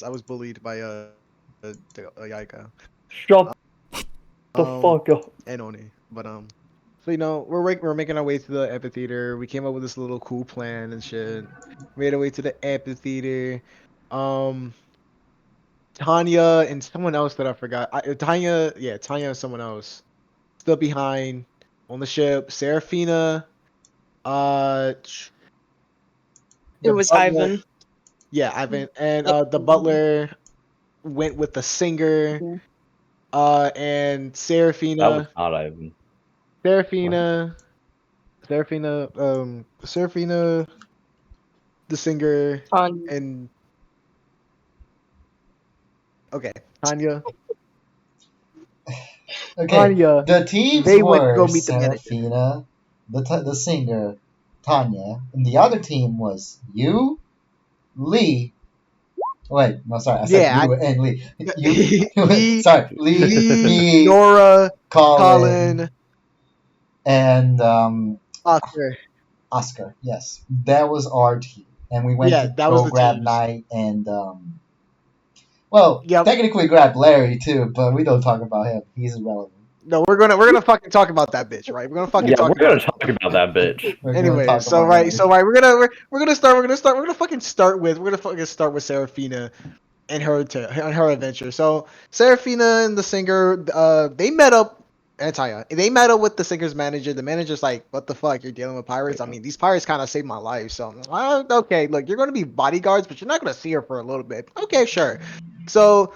I was bullied by Yaika. Shut the fuck up. And Oni. But so we're making our way to the amphitheater. We came up with this little cool plan and shit. Made our way to the amphitheater. Um, Tanya and someone else that I forgot. Tanya and someone else still behind on the ship. Serafina, uh, It the was butler. Ivan. Yeah, Ivan, and Yep. the butler went with the singer. Yeah. And That was Serafina, not Ivan. Serafina, Serafina, the singer, Tanya. and okay, Tanya, Okay, Tanya, the teams they went to were go meet the manager. Serafina, the singer, Tanya, and the other team was you, Lee. Wait, no, sorry, I said Yeah, you and Lee. You, Lee, sorry, Lee, Lee, me, Nora, Colin, Colin, and Oscar. Oscar. Yes, that was our team, and we went Yeah, to that was go the grab teams. Knight and well, Yep. technically grab Larry too, but we don't talk about him. He's irrelevant. No, we're gonna fucking talk about that bitch, right? We're gonna fucking Yeah, talk we're gonna about talk about that bitch. We're gonna Anyway, talk so about right, Larry. so right, we're gonna fucking start with Serafina and her adventure. So Serafina and the singer, they met up. Antaya, they met up with the singer's manager. The manager's like, "What the fuck? You're dealing with pirates? I mean, these pirates kind of saved my life. So, okay, look, you're gonna be bodyguards, but you're not gonna see her for a little bit. Okay, sure." So,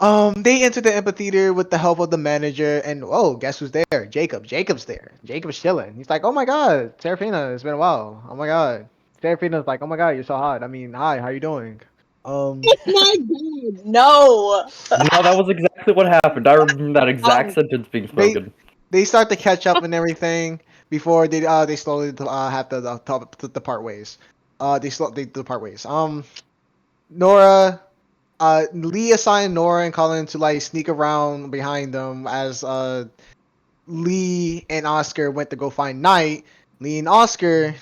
they entered the amphitheater with the help of the manager, and oh, guess who's there? Jacob. Jacob's there. Jacob's chilling. He's like, "Oh my god, Serafina, it's been a while. Oh my god." Serafina's like, "Oh my god, you're so hot. I mean, hi, how you doing?" Um, My God, no. No, that was exactly what happened. I remember that exact sentence being they spoken. they start to catch up and everything before they slowly have to the part ways. They part ways. Nora, Lee assigned Nora and Colin to like sneak around behind them as Lee and Oscar went to go find Knight. Lee and Oscar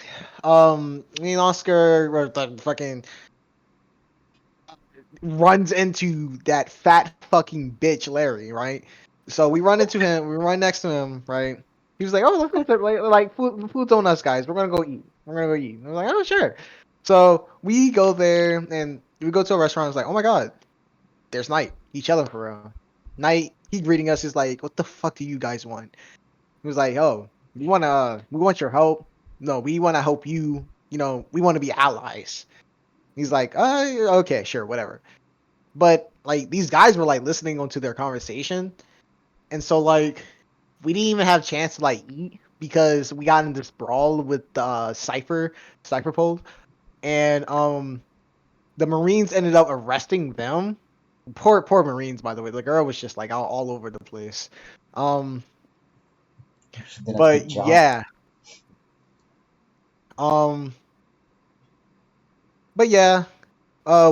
were the fucking runs into that fat fucking bitch Larry, right? So we run into him. We run next to him, right? He was like, "Oh, let's go to food's on us, guys. We're gonna go eat. We're gonna go eat." And we're like, "Oh, sure." So we go there and we go to a restaurant. It's like, "Oh my god, there's Knight. He chilling for real." Knight, he greeting us. Is like, "What the fuck do you guys want?" He was like, "Oh, we want your help. No, we want to help you. You know, we want to be allies." He's like, okay, sure, whatever." But like these guys were like listening onto their conversation, and so like we didn't even have a chance to like eat because we got in this brawl with Cipher Pole, and the Marines ended up arresting them. Poor Marines, by the way. The girl was just like all over the place. Um, She did a but good job. yeah, um, but yeah,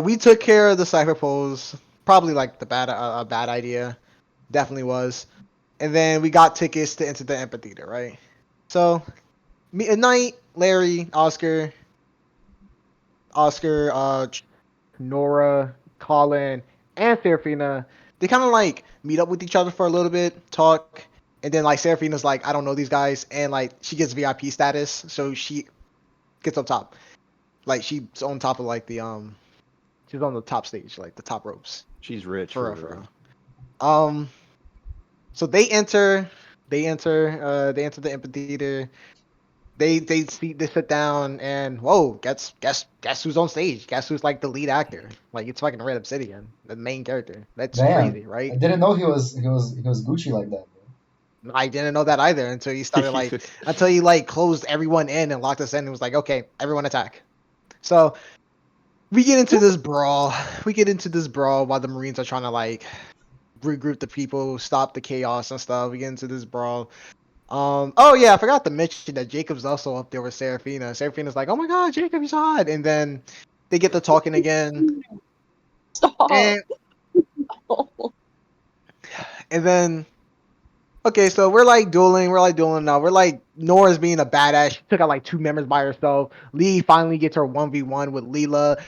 we took care of the Cipher Poles. Probably like a bad idea. Definitely was. And then we got tickets to enter the amphitheater, right? So me at night, Larry, Oscar, Nora, Colin, and Serafina, they kind of like meet up with each other for a little bit, talk, and then like Serafina's like, I don't know these guys, and like she gets VIP status, so she gets on top. Like she's on top of like she's on the top stage, like the top ropes. She's rich For for real, for real. real. So they enter the amphitheater. They sit down and whoa, guess who's on stage? Guess who's like the lead actor? Like it's fucking Red Obsidian, the main character. That's Damn, crazy, I right? didn't know he was Gucci like that. Bro. I didn't know that either until he started like until he like closed everyone in and locked us in and was like, okay, everyone attack. So we get into this brawl. We get into this brawl while the Marines are trying to like regroup the people, stop the chaos and stuff. We get into this brawl. Oh yeah, I forgot to mention that Jacob's also up there with Serafina. Serafina's like, "Oh my god, Jacob, he's hot," and then they get to talking again, Stop. and then okay, so we're like dueling now. We're like Nora's being a badass. She took out like two members by herself. Lee finally gets her 1v1 with Leela.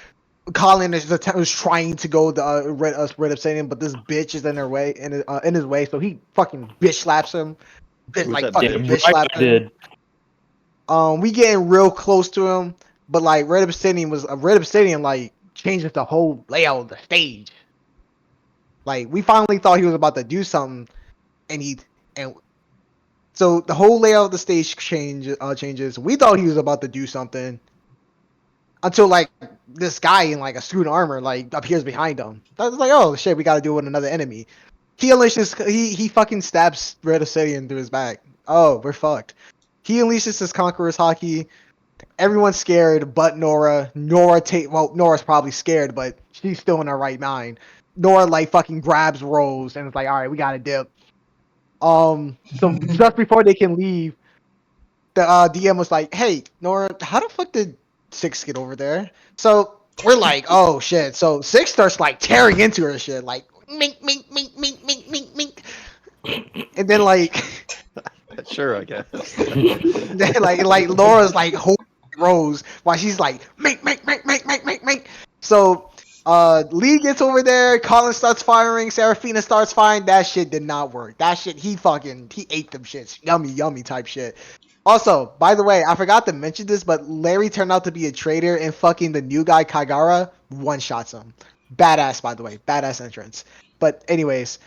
Colin was trying to go the Red Obsidian, but this bitch is in her way, in his way, so he fucking bitch slaps him. Who's Like that fucking bitch? bitch slaps him. did. We getting real close to him, but like Red Obsidian like changes the whole layout of the stage. Like we finally thought he was about to do something, and so the whole layout of the stage changes. We thought he was about to do something until like this guy in like a suit and armor like appears behind him. I was like, oh shit, we got to deal with another enemy. He fucking stabs Red Obsidian through his back. Oh, we're fucked. He unleashes his Conqueror's Hockey. Everyone's scared, but Nora. Nora's probably scared, but she's still in her right mind. Nora like fucking grabs Rose and it's like, all right, we gotta dip. So just before they can leave, the DM was like, "Hey, Nora, how the fuck did Six get over there?" So we're like, "Oh shit!" So Six starts like tearing into her shit, like mink, mink, mink, mink, mink, mink, mink, and then like, Sure, I guess. then, like Laura's like holding Rose while she's like mink, mink, mink, mink, mink, mink, mink. So Lee gets over there, Colin starts firing, Serafina starts firing. That shit did not work. That shit, he ate them shits. Yummy, yummy type shit. Also, by the way, I forgot to mention this, but Larry turned out to be a traitor and fucking the new guy, Kaigara, one-shots him. Badass, by the way. Badass entrance. But anyways,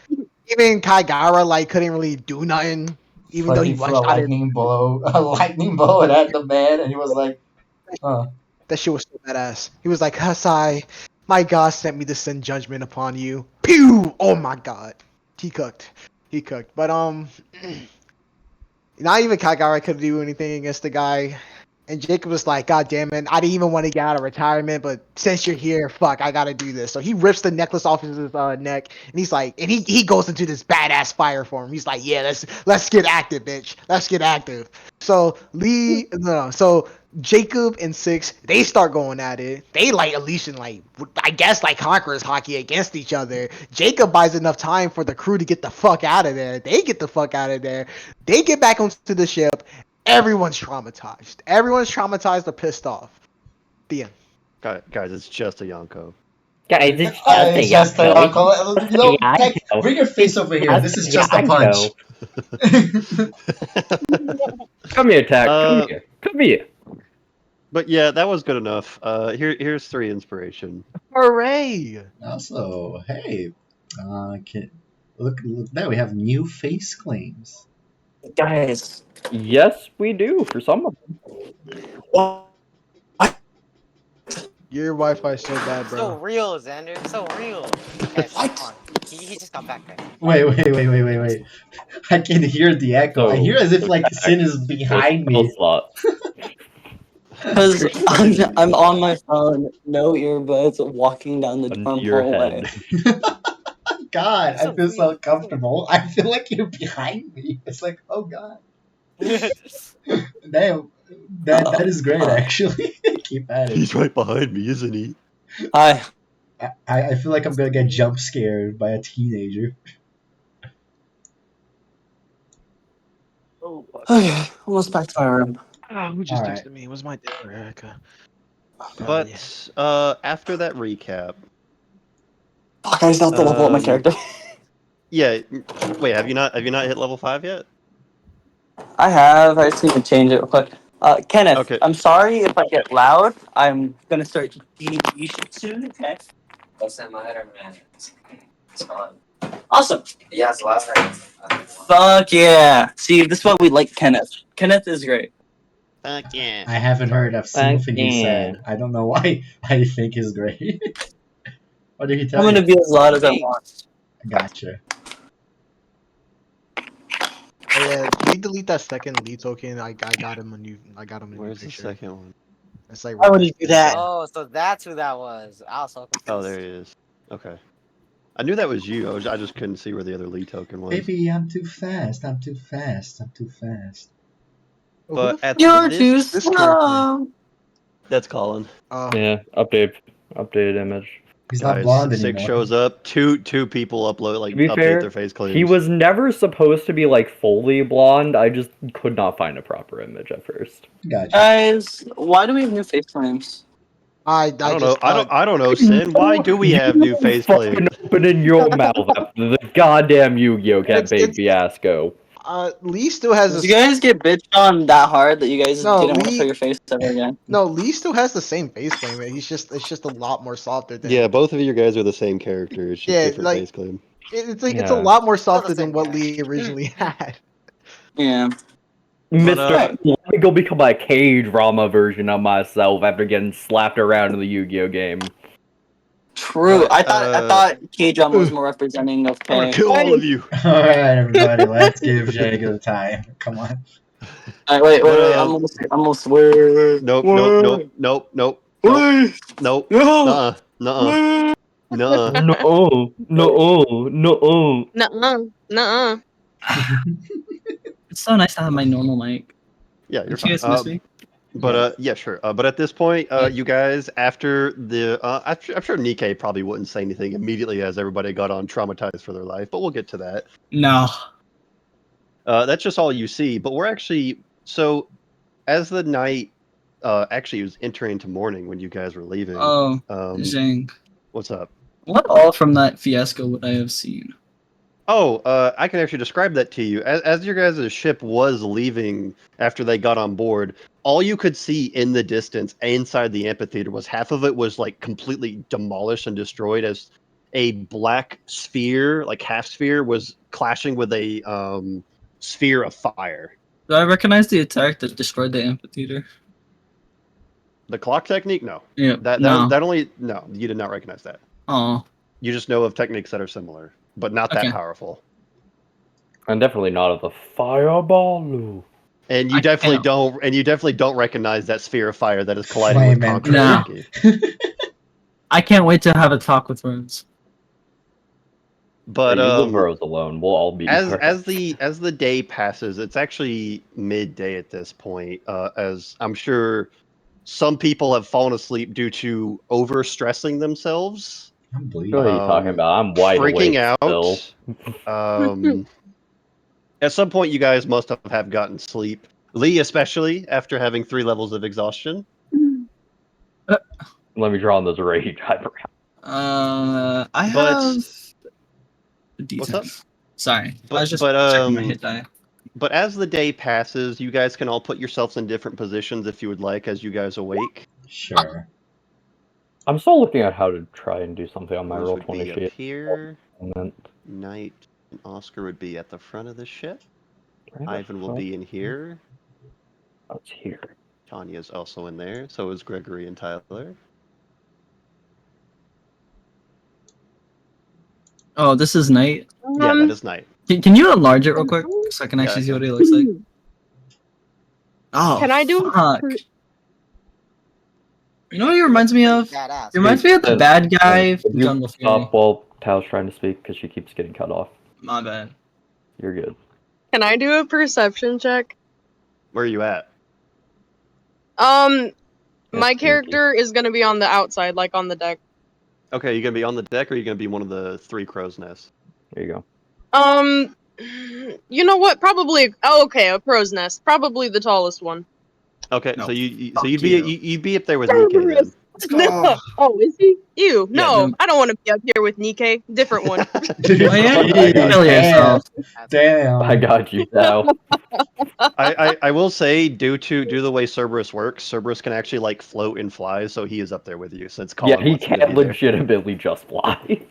even Kaigara, like, couldn't really do nothing, It's even like though he he threw a one-shotted. lightning bolt at the man, and he was like, "Huh." That shit was so badass. He was like, Hasai, my God sent me to send judgment upon you. Pew! Oh my God. He cooked. He cooked. But, not even Kagara could do anything against the guy. And Jacob was like, God damn it, I didn't even want to get out of retirement, but since you're here, fuck, I gotta do this. So he rips the necklace off his neck, and he's like, and he goes into this badass fire form. He's like, yeah, let's get active, bitch. Let's get active. So so Jacob and Six, they start going at it. They like unleashing like I guess like Conqueror's Hockey against each other. Jacob buys enough time for the crew to get the fuck out of there. They get the fuck out of there. They get back onto the ship. Everyone's traumatized. Everyone's traumatized or pissed off. The end. Guys, it's just a Yonko. Guys, it's just It's just a uncle. You know, Yeah, I Tech, know. bring your face over here. This is just a punch. Come here, Tack. Come Uh, here. Come here. But yeah, that was good enough. Here's 3 inspiration. Hooray! Also, hey, look there. We have new face claims. Guys. Yes, we do, for some of them. Your Wi-Fi is so bad, So bro. real, Xander. So real. Guys, come on. He just got back, guys. Wait. I can hear the echo. I hear as if like Tack, Sin is behind spell me. slot. Because I'm on my phone, no earbuds, walking down the Into dorm your hallway. head. God, It's I so feel so real. uncomfortable. I feel like you're behind me. It's like, oh God. Damn, that is great actually. Keep at it. He's right behind me, isn't he? Hi. I feel like I'm gonna get jump scared by a teenager. Okay, almost back to my room. Who just Alright. texted me? It was my dad or Erica. But after that recap, Fuck, I just have to level up my character. yeah. Wait, have you not hit level 5 yet? I have. I just need to change it real quick. Kenneth, Okay. I'm sorry if I get loud. I'm gonna start DnD shit soon. Okay. Doesn't matter, man. It's fun. Awesome. Yeah, it's last night. Fuck yeah. See, this is why we like Kenneth. Kenneth is great. Fuck yeah. I haven't heard a single thing he yeah. said. I don't know why I think he's great. What did he tell I'm gonna you? be as loud as I want. Gotcha. Oh yeah, can you delete that second lead token? I got him a new. I got him a new Where's the picture. second one? It's like Why right would next you do to that? Oh, so that's who that was. I was so confused. Oh, there he is. Okay. I knew that was you. I just couldn't see where the other lead token was. Baby, I'm too fast. I'm too fast. I'm too fast. Oh, who But the at You're this, too this slow. that's Colin. Yeah, updated image. He's not Guys, blonde Six anymore. shows up. Two people upload To be update fair, their face claims. he was never supposed to be like fully blonde. I just could not find a proper image at first. Gotcha. Guys, why do we have new face claims? I I don't just know. I don't know, Sin. Why do we have new fucking faceplates? opening your mouth after the goddamn Yu-Gi-Oh campaign it's fiasco? Lee still has Did this. you guys get bitched on that hard that you guys No, didn't want to show Lee. your face ever again? No, Lee still has the same face claim. It's just a lot more softer than. Yeah, both of you guys are the same character. It's just Yeah, different like face claim. it's like it's a Yeah. lot more Still the softer than same what guy. Lee originally had. Yeah. But, Mr. Let me go become a K-drama version of myself after getting slapped around in the Yu-Gi-Oh game. True. But, I thought K-drama was more representing of I'm gonna K. kill all of you. All right, everybody, let's give Jake the time. Come on. Wait. But, I'm almost wait. Nope. Wait. Nope. No. Nuh-uh. Nuh-uh. No, no, no. Nuh-uh. It's so nice to have my normal mic. Yeah, you're Don't you fine. guys miss me? But yeah, sure. But at this point, you guys, after the, I'm sure Nikkei probably wouldn't say anything immediately as everybody got on traumatized for their life, but we'll get to that. No. That's just all you see. But we're actually so as the night actually was entering into morning when you guys were leaving. Oh, Zhang, what's up? What all from that fiasco would I have seen? Oh, I can actually describe that to you. As your guys' ship was leaving after they got on board, all you could see in the distance inside the amphitheater was half of it was like completely demolished and destroyed as a black sphere, like half sphere, was clashing with a sphere of fire. Do I recognize the attack that destroyed the amphitheater? The clock technique? No. Yeah. That No. only no, you did not recognize that. Oh. You just know of techniques that are similar, but not that Okay. powerful. And definitely not of the fireball. And you definitely don't recognize that sphere of fire that is colliding Flame with and concrete. No. Nikki. I can't wait to have a talk with Rose. But you leave Rose alone. We'll all be as the day passes, it's actually midday at this point. As I'm sure some people have fallen asleep due to over stressing themselves. I'm bleeding. What are you talking about? I'm wide Freaking awake out. At some point, you guys must have gotten sleep. Lee, especially after having 3 levels of exhaustion. Let me draw on those rage eyebrows. I have a D10. What's up? Sorry, But, I was just checking my hit die. But as the day passes, you guys can all put yourselves in different positions if you would like as you guys awake. Sure. I'm still looking at how to try and do something on my Rose roll would 20 be sheet. up here. And then, Knight and Oscar would be at the front of the ship. right Ivan will be in here. That's here. Tanya's also in there. So is Gregory and Tyler. Oh, this is night. Yeah, that is Knight. Can you enlarge it real quick so I can actually see what he looks like? Oh, Can I do fuck. You know what he reminds me of? Badass. He reminds me of the bad guy Could from you Jungle Fury. stop while Tao's trying to speak because she keeps getting cut off. My bad. You're good. Can I do a perception check? Where are you at? My character is gonna be on the outside, like on the deck. Okay, you gonna be on the deck or are you gonna be one of the 3 crow's nests? There you go. You know what? Probably. Oh, okay, a crow's nest. Probably the tallest one. Okay, No, so you'd fuck be up there with Nikkei then. No. Oh, is he? Ew. Yeah, No, no. I don't want to be up here with Nikkei. Different one. Oh, yeah? Kill yourself. Damn. I got you, Tao. I will say, due to the way Cerberus works, Cerberus can actually like float and fly, so he is up there with you since Colin Yeah, he wants him to can't be there. legitimately just fly.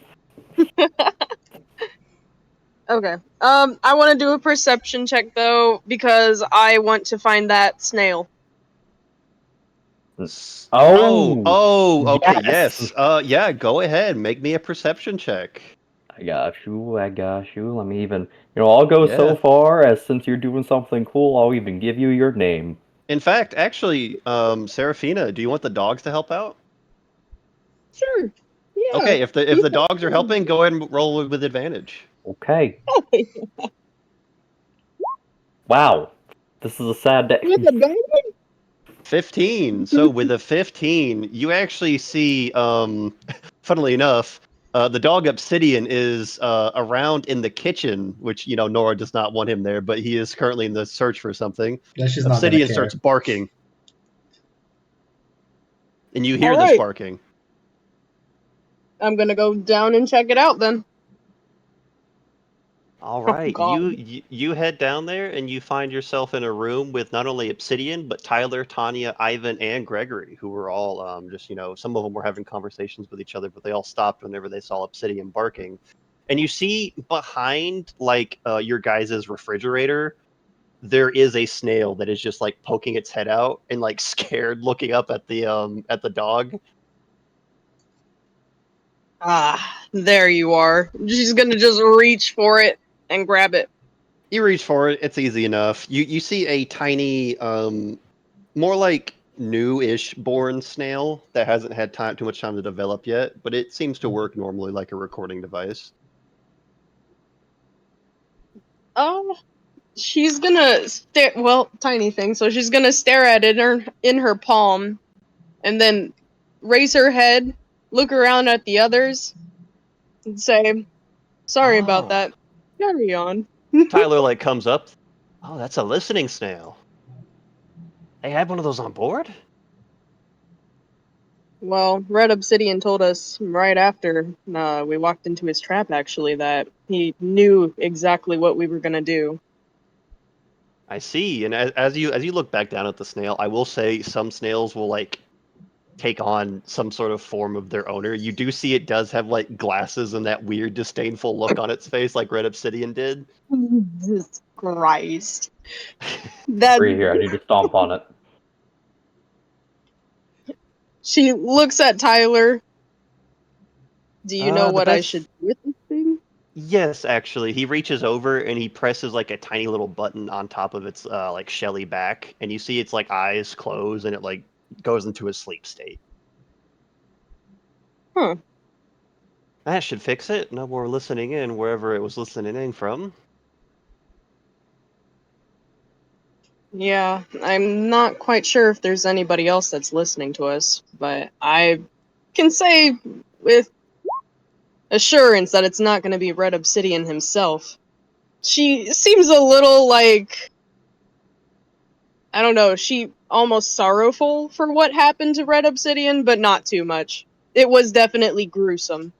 Okay. I want to do a perception check though because I want to find that snail. Oh, okay, yes. yeah, go ahead, make me a perception check. I got you. Let me even, I'll go so far as since you're doing something cool, I'll even give you your name. In fact, actually, Serafina, do you want the dogs to help out? Sure. Yeah. Okay, if the dogs are helping, go ahead and roll with advantage. Okay. Wow. This is a sad day. 15. So with a 15, you actually see, funnily enough, the dog Obsidian is around in the kitchen, which, Nora does not want him there, but he is currently in the search for something. Yeah, she's not gonna Obsidian care. starts barking. And you hear All this right. barking. I'm gonna go down and check it out then. All Oh, right, God. you head down there and you find yourself in a room with not only Obsidian but Tyler, Tanya, Ivan, and Gregory, who were all just some of them were having conversations with each other, but they all stopped whenever they saw Obsidian barking. And you see behind your guys' refrigerator, there is a snail that is just like poking its head out and like scared, looking up at the dog. Ah, there you are. She's gonna just reach for it and grab it. You reach for it; it's easy enough. You see a tiny, more like new-ish born snail that hasn't had too much time to develop yet, but it seems to work normally like a recording device. Oh, she's gonna stare. Well, tiny thing. So she's gonna stare at it in her palm, and then raise her head, look around at the others, and say, "Sorry about Oh, that. Carry on." Tyler comes up. Oh, that's a listening snail. They had one of those on board? Well, Red Obsidian told us right after we walked into his trap, actually, that he knew exactly what we were gonna do. I see. And as you look back down at the snail, I will say some snails will take on some sort of form of their owner. You do see it does have glasses and that weird disdainful look on its face like Red Obsidian did. Jesus Christ. That Free here. I need to stomp on it. she looks at Tyler. Do you know The what I should best do with this thing? Yes, actually. He reaches over and he presses a tiny little button on top of its shelly back, and you see its eyes close and it goes into a sleep state. Huh. That should fix it. No more listening in wherever it was listening in from. Yeah, I'm not quite sure if there's anybody else that's listening to us, but I can say with assurance that it's not going to be Red Obsidian himself. She seems a little I don't know, she almost sorrowful for what happened to Red Obsidian, but not too much. It was definitely gruesome.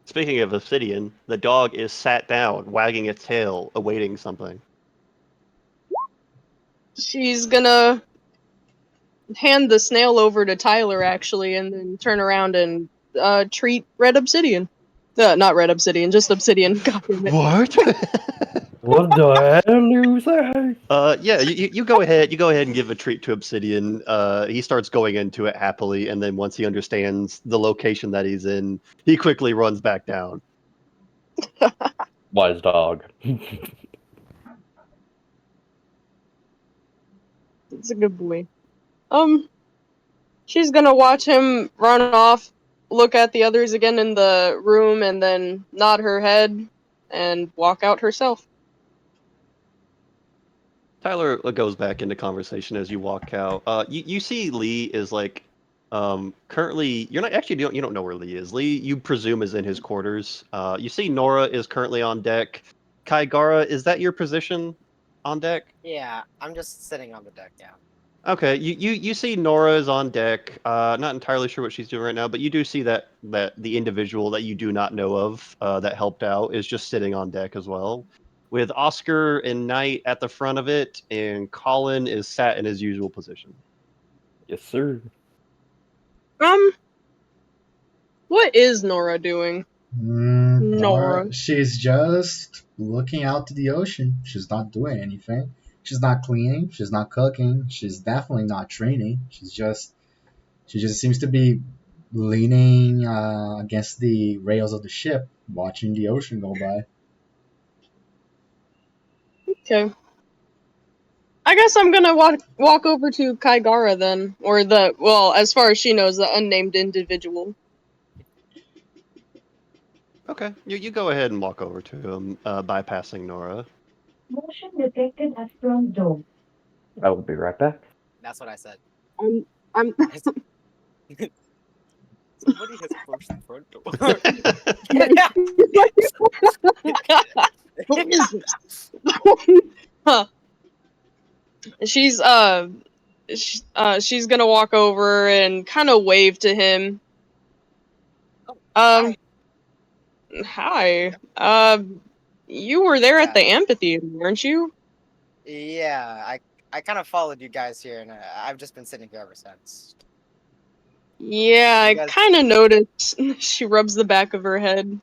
Speaking of obsidian, the dog is sat down, wagging its tail, awaiting something. She's gonna hand the snail over to Tyler, actually, and then turn around and treat Red Obsidian. Not Red Obsidian, just Obsidian. God damn it. What? What the hell you say? Yeah, you go ahead. You go ahead and give a treat to Obsidian. He starts going into it happily, and then once he understands the location that he's in, he quickly runs back down. Wise dog. It's a good boy. She's gonna watch him run off, look at the others again in the room, and then nod her head and walk out herself. Tyler goes back into conversation as you walk out. You see Lee is currently. You're not actually you don't know where Lee is. Lee, you presume, is in his quarters. You see Nora is currently on deck. Kaigara, is that your position on deck? Yeah, I'm just sitting on the deck, yeah. Okay, you see Nora is on deck. Not entirely sure what she's doing right now, but you do see that the individual that you do not know of that helped out is just sitting on deck as well, with Oscar and Knight at the front of it, and Colin is sat in his usual position. Yes, sir. What is Nora doing? Nora. Nora, she's just looking out to the ocean. She's not doing anything. She's not cleaning. She's not cooking. She's definitely not training. She just seems to be leaning against the rails of the ship, watching the ocean go by. Okay. I guess I'm gonna walk over to Kaigara then, or as far as she knows, the unnamed individual. Okay, you go ahead and walk over to him, bypassing Nora. Motion detected at front door. I will be right back. That's what I said. I'm. Somebody has pushed the front door. Who is this? Huh. She's she's gonna walk over and kind of wave to him. Hi. Hi. You were there at the amphitheater, weren't you? Yeah, I kind of followed you guys here, and I've just been sitting here ever since. Yeah, You I guys- kind of noticed. She rubs the back of her head.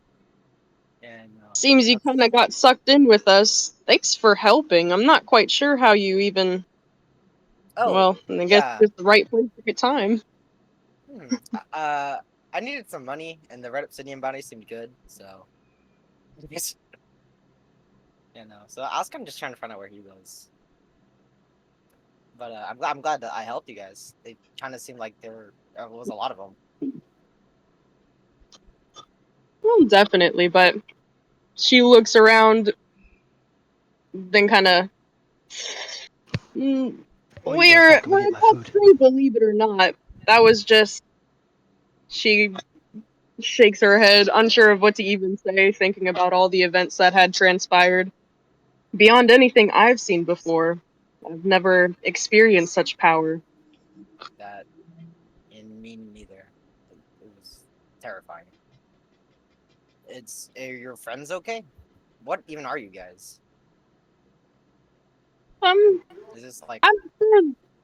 Yeah, no. Seems you kind of got sucked in with us. Thanks for helping. I'm not quite sure how you even. Oh, Well, I guess yeah. it's the right place, right time. I needed some money, and the Red Obsidian bounty seemed good, so. I guess. You know, so I was kind of just trying to find out where he was. But I'm glad that I helped you guys. They kind of seemed like there was a lot of them. Well, definitely, but she looks around, then kind of. We're a tough crew, believe it or not. That was just. She shakes her head, unsure of what to even say, thinking about all the events that had transpired. Beyond anything I've seen before, I've never experienced such power. That, and me neither. It was terrifying. Are your friends okay? What even are you guys? Is this like? I'm sure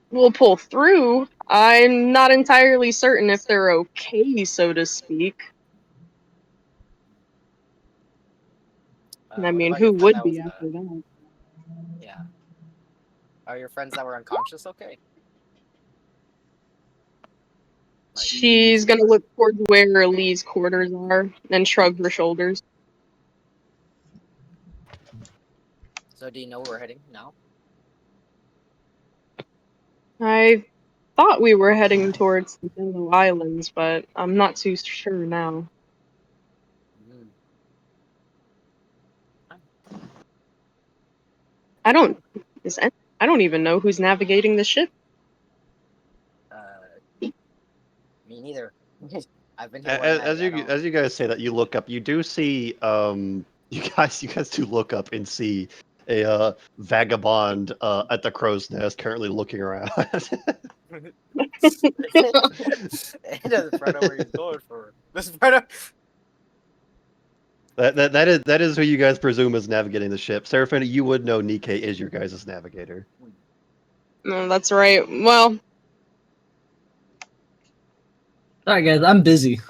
we'll pull through. I'm not entirely certain if they're okay, so to speak. I What mean, about your who friend would that was? be after that? Yeah. Are your friends that were unconscious okay? She's gonna look towards where Lee's quarters are and shrug her shoulders. So do you know where we're heading now? I thought we were heading towards the Yellow Islands, but I'm not too sure now. I don't. I don't even know who's navigating the ship. Me neither. I've been here more than As you guys say that, you look up. You do see you guys do look up and see a vagabond at the crow's nest currently looking around. He doesn't find out where he's going for. Doesn't find out. That is who you guys presume is navigating the ship. Seraphina, you would know Nikkei is your guys' navigator. No, that's right. Well, Sorry guys, I'm busy.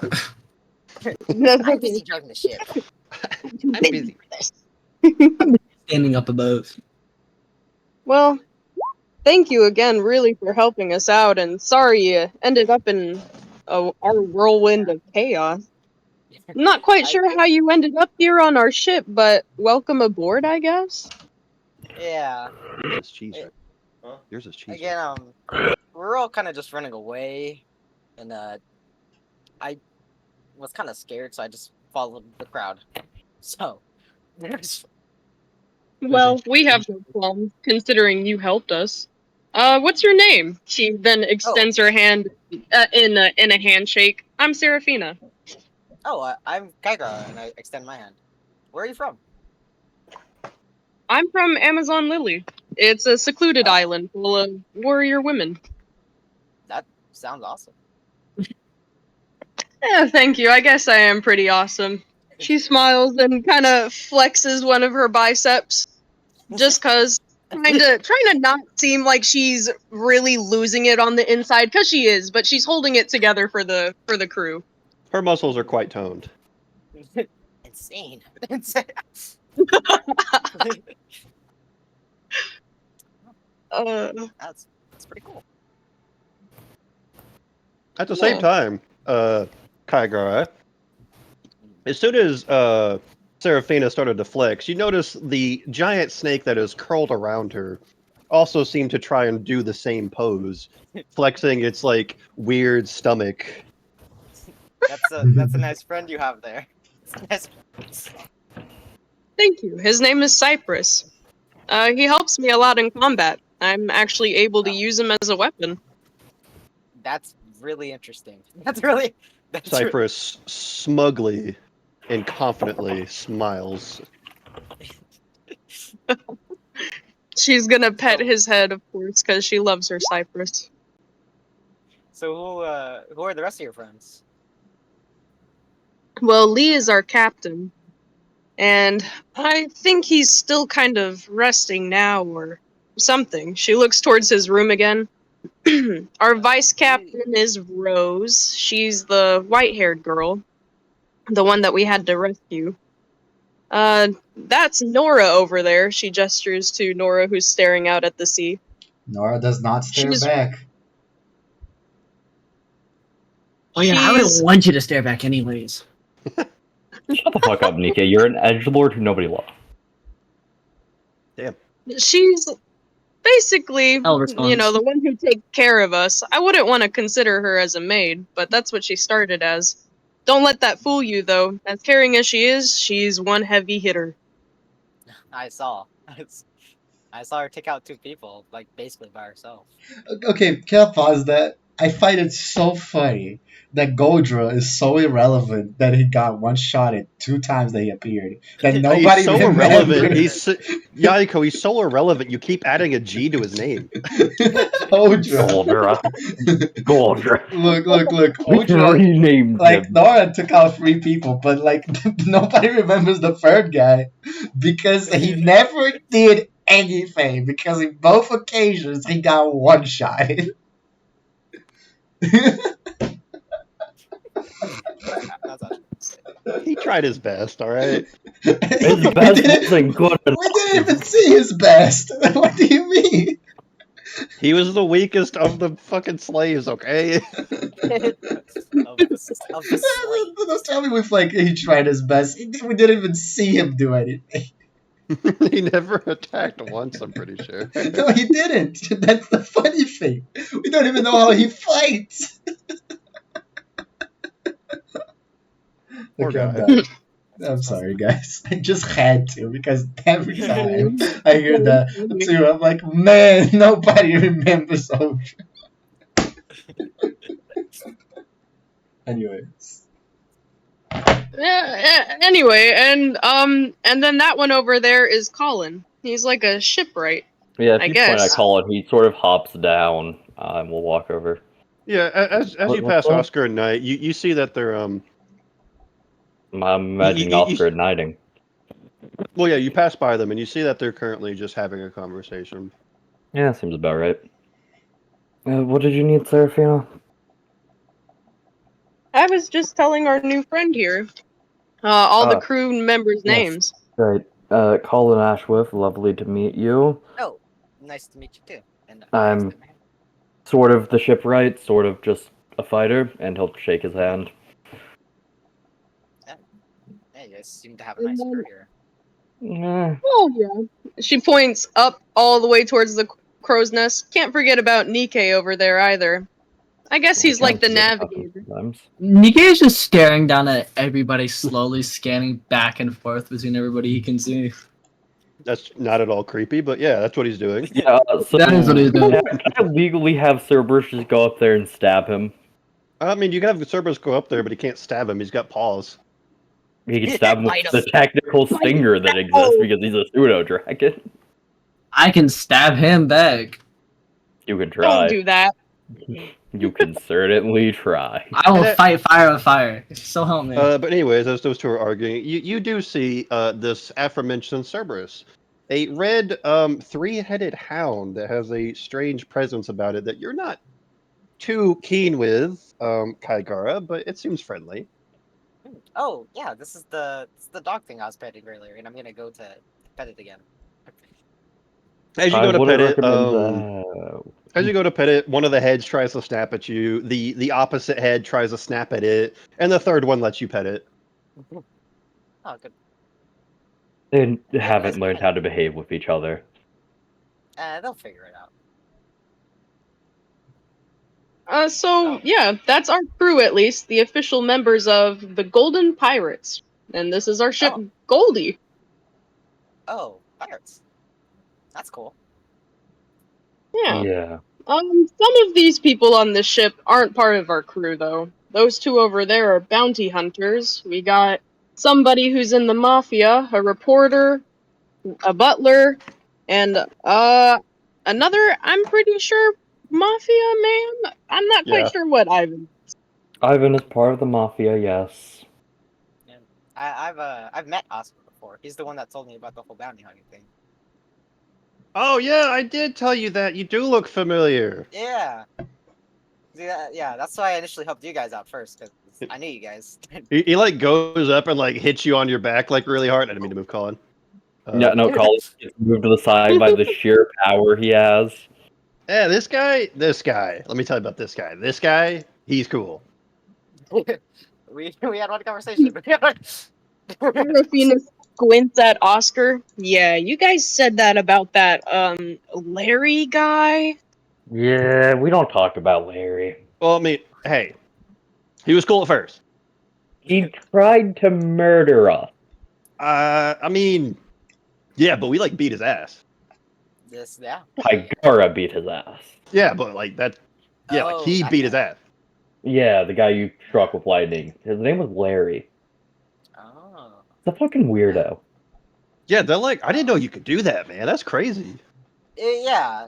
I'm busy driving the ship. I'm busy. Standing up above. Well, thank you again, really, for helping us out, and sorry you ended up in our whirlwind of chaos. I'm not quite sure how you ended up here on our ship, but welcome aboard, I guess. Yeah. Yours is cheese. Huh? Yours is cheese. Again, we're all kind of just running away, and I was kind of scared, so I just followed the crowd. So, Well, we have no qualms, considering you helped us. What's your name? She then extends her hand in a handshake. I'm Seraphina. I'm Kaigra, and I extend my hand. Where are you from? I'm from Amazon Lily. It's a secluded island full of warrior women. That sounds awesome. Yeah, thank you. I guess I am pretty awesome. She smiles and kind of flexes one of her biceps, just cause trying to not seem like she's really losing it on the inside, cause she is, but she's holding it together for the crew. Her muscles are quite toned. Insane. That's pretty cool. At the same time, Kaigra, as soon as Seraphina started to flex, you notice the giant snake that is curled around her also seemed to try and do the same pose, flexing its like weird stomach. That's a nice friend you have there. Nice. Thank you. His name is Cypress. He helps me a lot in combat. I'm actually able to use him as a weapon. That's really interesting. Cypress smugly and confidently smiles. She's gonna pet his head, of course, because she loves her Cypress. So who are the rest of your friends? Well, Lee is our captain, and I think he's still kind of resting now or something. She looks towards his room again. Our vice captain is Rose. She's the white-haired girl, the one that we had to rescue. That's Nora over there. She gestures to Nora, who's staring out at the sea. Nora does not stare She's back. Oh yeah, I wouldn't she's want you to stare back anyways. Shut the fuck up, Nika. You're an edgelord who nobody loves. she's basically, L response. the one who takes care of us. I wouldn't want to consider her as a maid, but that's what she started as. Don't let that fool you, though. As caring as she is, she's one heavy hitter. I saw. I saw her take out 2 people, like basically by herself. Okay, can I pause that? I find it so funny that Goldra is so irrelevant that he got one shot at 2 times that he appeared. That He's nobody so remembers. irrelevant. Yaiko, he's so irrelevant. You keep adding a G to his name. Goldra. Goldra. Look. We Goldra. renamed Like, him. Nora took out 3 people, but like nobody remembers the 3rd guy because he never did anything. Because in both occasions he got one shot. That's actually insane. He tried his best, alright? His best wasn't good enough. We didn't even see his best. What do you mean? He was the weakest of the fucking slaves, okay? of the slave. Don't tell me with like he tried his best. We didn't even see him do anything. He never attacked once, I'm pretty sure. No, he didn't. That's the funny thing. We don't even know how he fights. Poor Okay, I'm guy. done. I'm sorry, guys. I just had to because every time I hear that too, I'm like, man, nobody remembers Ultra. Anyways. Anyway, and then that one over there is Colin. He's like a shipwright. Yeah, if I you point guess. at Colin, he sort of hops down, and we'll walk over. Yeah, as you What's pass that? Oscar and Knight, you see that they're I'm imagining Oscar igniting. well, yeah, you pass by them and you see that they're currently just having a conversation. Yeah, seems about right. What did you need, Serafina? I was just telling our new friend here, all the Ah, crew members' yes. names. Right. Colin Ashworth, lovely to meet you. Oh, nice to meet you too. And I'm sort of the shipwright, sort of just a fighter, and he'll shake his hand. Yeah, you guys seem to have a nice crew here. Oh yeah. She points up all the way towards the crow's nest. Can't forget about Nikkei over there either. I guess he's like the navigator. Nikkei is just staring down at everybody, slowly scanning back and forth between everybody he can see. That's not at all creepy, but yeah, that's what he's doing. Yeah, so That is what he's doing. Can I legally have Cerberus just go up there and stab him? I mean, you can have Cerberus go up there, but he can't stab him. He's got paws. He can stab him with the technical stinger that exists because he's a pseudo-dragon. I can stab him back. You can try. Don't do that. You can certainly try. I will fight fire with fire. So help me. But anyways, as those two are arguing, you do see this aforementioned Cerberus. A red 3-headed hound that has a strange presence about it that you're not too keen with, Kaigara, but it seems friendly. Oh yeah, this is the dog thing I was petting earlier, and I'm gonna go to pet it again. As you go to pet it, that. as you go to pet it, one of the heads tries to snap at you. The opposite head tries to snap at it, and the third one lets you pet it. Oh, good. They haven't learned how to behave with each other. They'll figure it out. So yeah, that's our crew at least, the official members of the Golden Pirates. And this is our ship, Goldie. Oh, pirates. That's cool. Yeah. Some of these people on this ship aren't part of our crew, though. Those two over there are bounty hunters. We got somebody who's in the mafia, a reporter, a butler, And another, I'm pretty sure, mafia man. I'm not quite Yeah. sure what Ivan. Ivan is part of the mafia, yes. And I've met Oscar before. He's the one that told me about the whole bounty hunting thing. Oh yeah, I did tell you that. You do look familiar. Yeah. Yeah, that's why I initially helped you guys out first, because I knew you guys. He like goes up and like hits you on your back like really hard. I didn't mean to move Colin. Yeah, no, Colin gets moved to the side by the sheer power he has. Yeah, this guy. Let me tell you about this guy. This guy, he's cool. we had one conversation. Serafina squints at Oscar. Yeah, you guys said that about that Larry guy. Yeah, we don't talk about Larry. Well, I mean, hey, he was cool at first. He tried to murder us. I mean, yeah, but we like beat his ass. Yeah. Hygara beat his ass. Yeah, but like that. Yeah, like he that beat his guy. ass. Yeah, the guy you struck with lightning. His name was Larry. Oh. It's a fucking weirdo. Yeah, they're like, I didn't know you could do that, man. That's crazy. Yeah.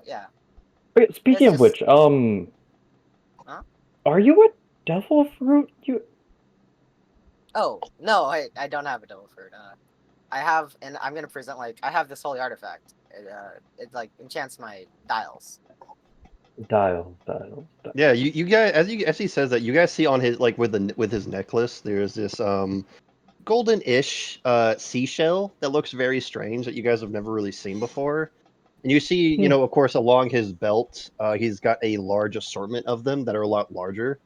Wait, speaking It's of which, Huh? are you a devil fruit? Oh no, I don't have a devil fruit. I have, and I'm gonna present I have this holy artifact. It like enchants my dials. Dial. Yeah, you guys, as he says that, you guys see on his like with his necklace, there's this golden-ish seashell that looks very strange that you guys have never really seen before. And you see, you know, of course, along his belt, he's got a large assortment of them that are a lot larger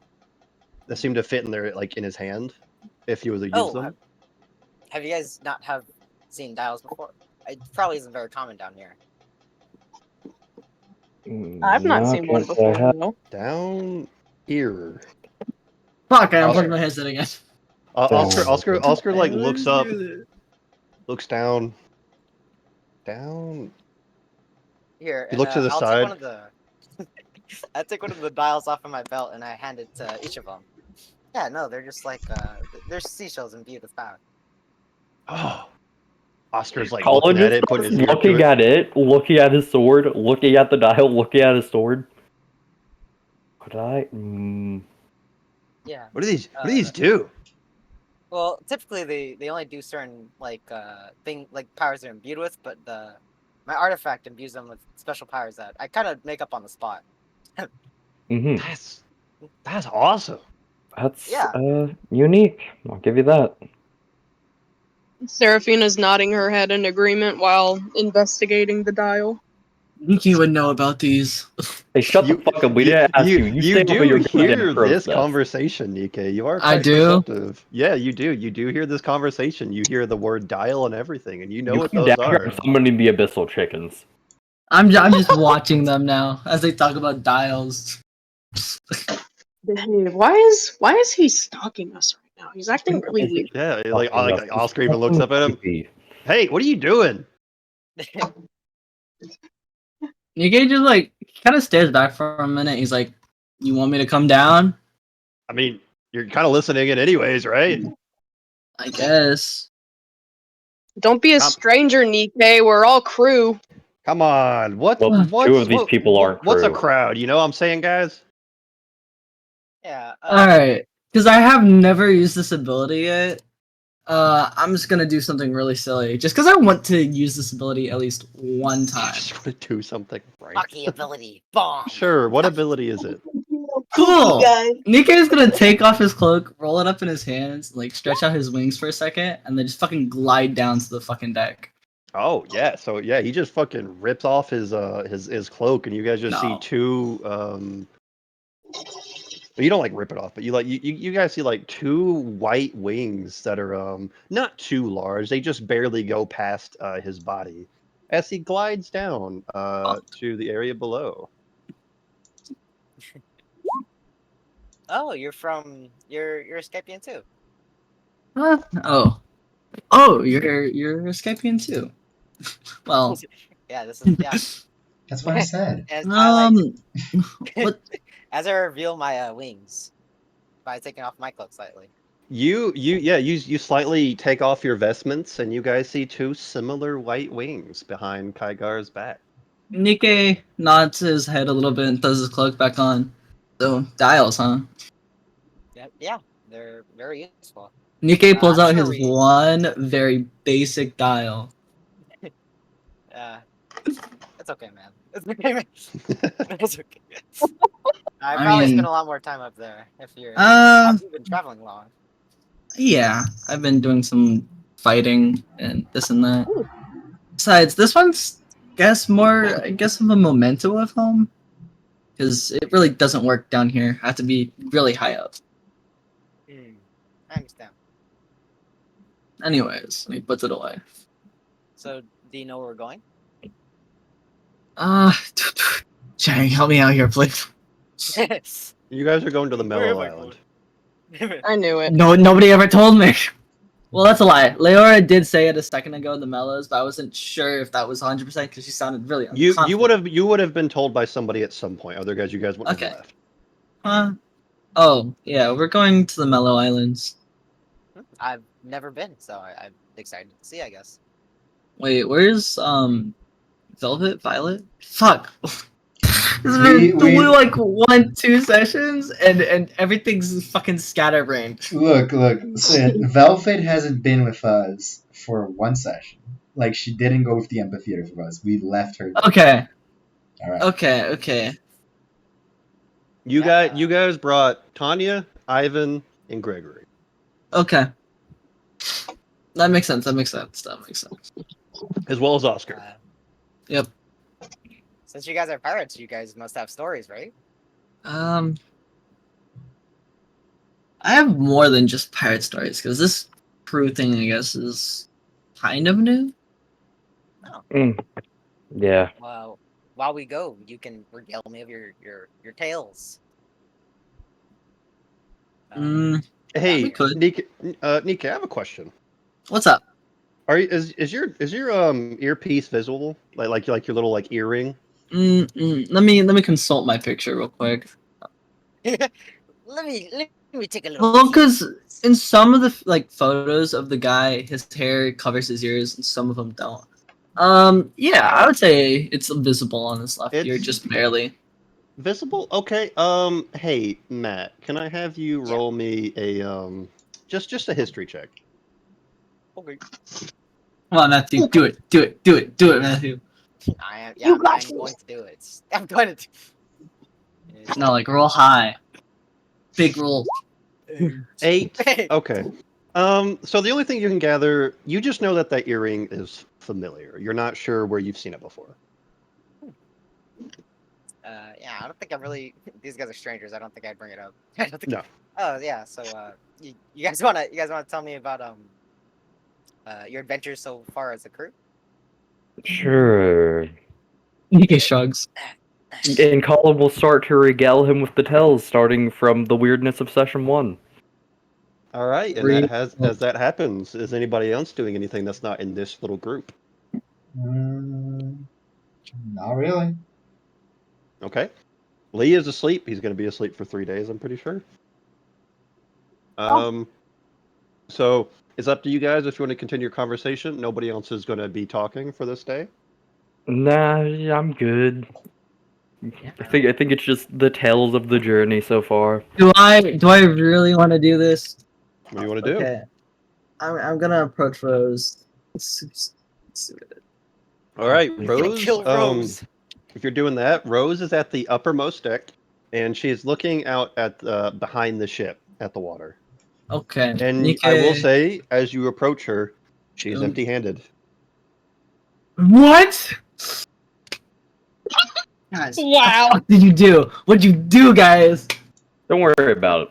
that seem to fit in there, like in his hand, if he was to use them. Have you guys not have seen dials before? It probably isn't very common down here. I've not seen one before. No. Down here. Fuck! I unplugged my headset again. Oscar, like Let's looks up, do this. looks down. Here, He looks to the I'll side. take one of the. I take one of the dials off of my belt and I hand it to each of them. Yeah, no, they're just like they're seashells imbued with power. Oh, Oscar's like Colin looking at just it, putting his starts ear to looking it. at it, looking at his sword, looking at the dial, looking at his sword. Could I? Yeah. What do these do? Well, typically they only do certain powers they're imbued with, but my artifact imbues them with special powers that I kind of make up on the spot. That's awesome. That's unique. I'll give you that. Serafina's nodding her head in agreement while investigating the dial. Nikki would know about these. Hey, shut the fuck up. We didn't ask you. You stay over your hear crow's this nest. conversation, Nikkei. You are I quite do? perceptive. Yeah, you do. You do hear this conversation. You hear the word dial and everything, and you know what keep those down here, are. I'm summoning the abyssal chickens. I'm just watching them now as they talk about dials. Why is he stalking us right now? He's acting really weird. Yeah, like Oscar even looks up at him. Hey, what are you doing? Nikkei just like kind of stares back for a minute. He's like, "You want me to come down?" I mean, you're kind of listening in anyways, right? I guess. Don't be a stranger, Nikkei. We're all crew. Come on. What's two of these people aren't what's a crew. crowd? You know what I'm saying, guys? Yeah. All right, because I have never used this ability yet. I'm just gonna do something really silly, just because I want to use this ability at least one time. Just want to do something right. Hockey ability, bomb. Sure. What ability is it? Cool. Nikkei is gonna take off his cloak, roll it up in his hands, like stretch out his wings for a second, and then just fucking glide down to the fucking deck. Oh yeah, so yeah, he just fucking rips off his cloak, and you guys just see two. You don't like rip it off, but you guys see like two white wings that are not too large. They just barely go past his body as he glides down to the area below. Oh, you're a Skypian too. Oh, you're Skypian too. Well, yeah, this is yeah. That's what I said. As what? As I reveal my wings by taking off my cloak slightly. you slightly take off your vestments, and you guys see two similar white wings behind Kygar's back. Nikkei nods his head a little bit and throws his cloak back on. So, dials, huh? Yeah, they're very useful. Nikkei pulls I'm out sure his one very basic dial. It's okay, man. It's okay, man. It's okay. I I probably mean, spent a lot more time up there if you've been traveling long. Yeah, I've been doing some fighting and this and that. Besides, this one's I guess of a memento of home, because it really doesn't work down here. I have to be really high up. I understand. Anyways, he puts it away. So, do you know where we're going? Chang, help me out here, please. You guys are going to the Where Mellow am I Island. I knew it. No, nobody ever told me. Well, that's a lie. Leora did say it a second ago in the mellows, but I wasn't sure if that was 100% because she sounded really You confident. would have been told by somebody at some point. Other guys, you guys wouldn't Okay. have left. Huh? Oh, yeah, we're going to the Mellow Islands. I've never been, so I'm excited to see, I guess. Wait, where's Velvet Violet? Fuck. It's We been we like 1-2 sessions and everything's fucking scatterbrained. look, Sid. Velvet hasn't been with us for one session. Like she didn't go with the amphitheater for us. We left her. Okay. All right. Okay. You guys brought Tanya, Ivan, and Gregory. Okay. That makes sense. As well as Oscar. Yep. Since you guys are pirates, you guys must have stories, right? I have more than just pirate stories because this crew thing, I guess, is kind of new. Yeah. Well, while we go, you can regale me of your tales. Hey, we could. Nika, I have a question. What's up? Is your earpiece visible? Like your little like earring? Let me consult my picture real quick. let me take a little. Well, because in some of the photos of the guy, his hair covers his ears, and some of them don't. Yeah, I would say it's visible on his left ear, just barely. Visible? Okay. Hey, Matt, can I have you roll me a just a history check? Okay. Come on, Matthew, do it, Matthew. I'm going to do it. I'm going to. No, like roll high, big roll. 8. Okay. So the only thing you can gather, you just know that earring is familiar. You're not sure where you've seen it before. Yeah, I don't think I'm really. These guys are strangers. I don't think I'd bring it up. I don't think. No. Oh yeah. So you guys wanna tell me about your adventures so far as a crew? Sure. Nikkei shrugs. And Colin will start to regale him with the tales, starting from the weirdness of session 1. All right, and as that happens, is anybody else doing anything that's not in this little group? Not really. Okay. Lee is asleep. He's going to be asleep for 3 days, I'm pretty sure. So it's up to you guys if you want to continue your conversation. Nobody else is going to be talking for this day. Nah, I'm good. I think it's just the tales of the journey so far. Do I really want to do this? What do you want to do? Okay, I'm gonna approach Rose. Let's do it. All right, He's gonna Rose. kill Rose. If you're doing that, Rose is at the uppermost deck, and she's looking out at behind the ship at the water. Okay. And Nikkei. I will say, as you approach her, she's empty-handed. What? Guys, Wow. what did you do? What'd you do, guys? Don't worry about it.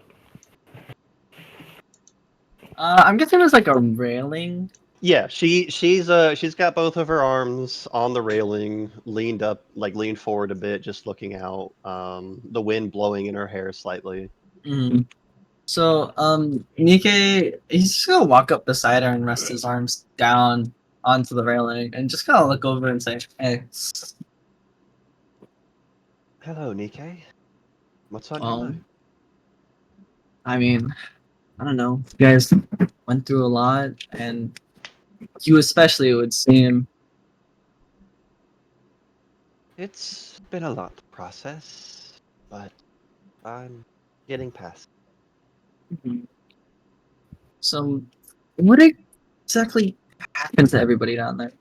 I'm guessing there's like a railing. Yeah, she's got both of her arms on the railing, leaned forward a bit, just looking out. The wind blowing in her hair slightly. So, Nikkei, he's just gonna walk up beside her and rest his arms down onto the railing and just kind of look over and say, "Hey." Hello, Nikkei. What's on your mind? I mean, I don't know. You guys went through a lot, and you especially, it would seem. It's been a lot to process, but I'm getting past. Mhm. So, what exactly happened to everybody down there?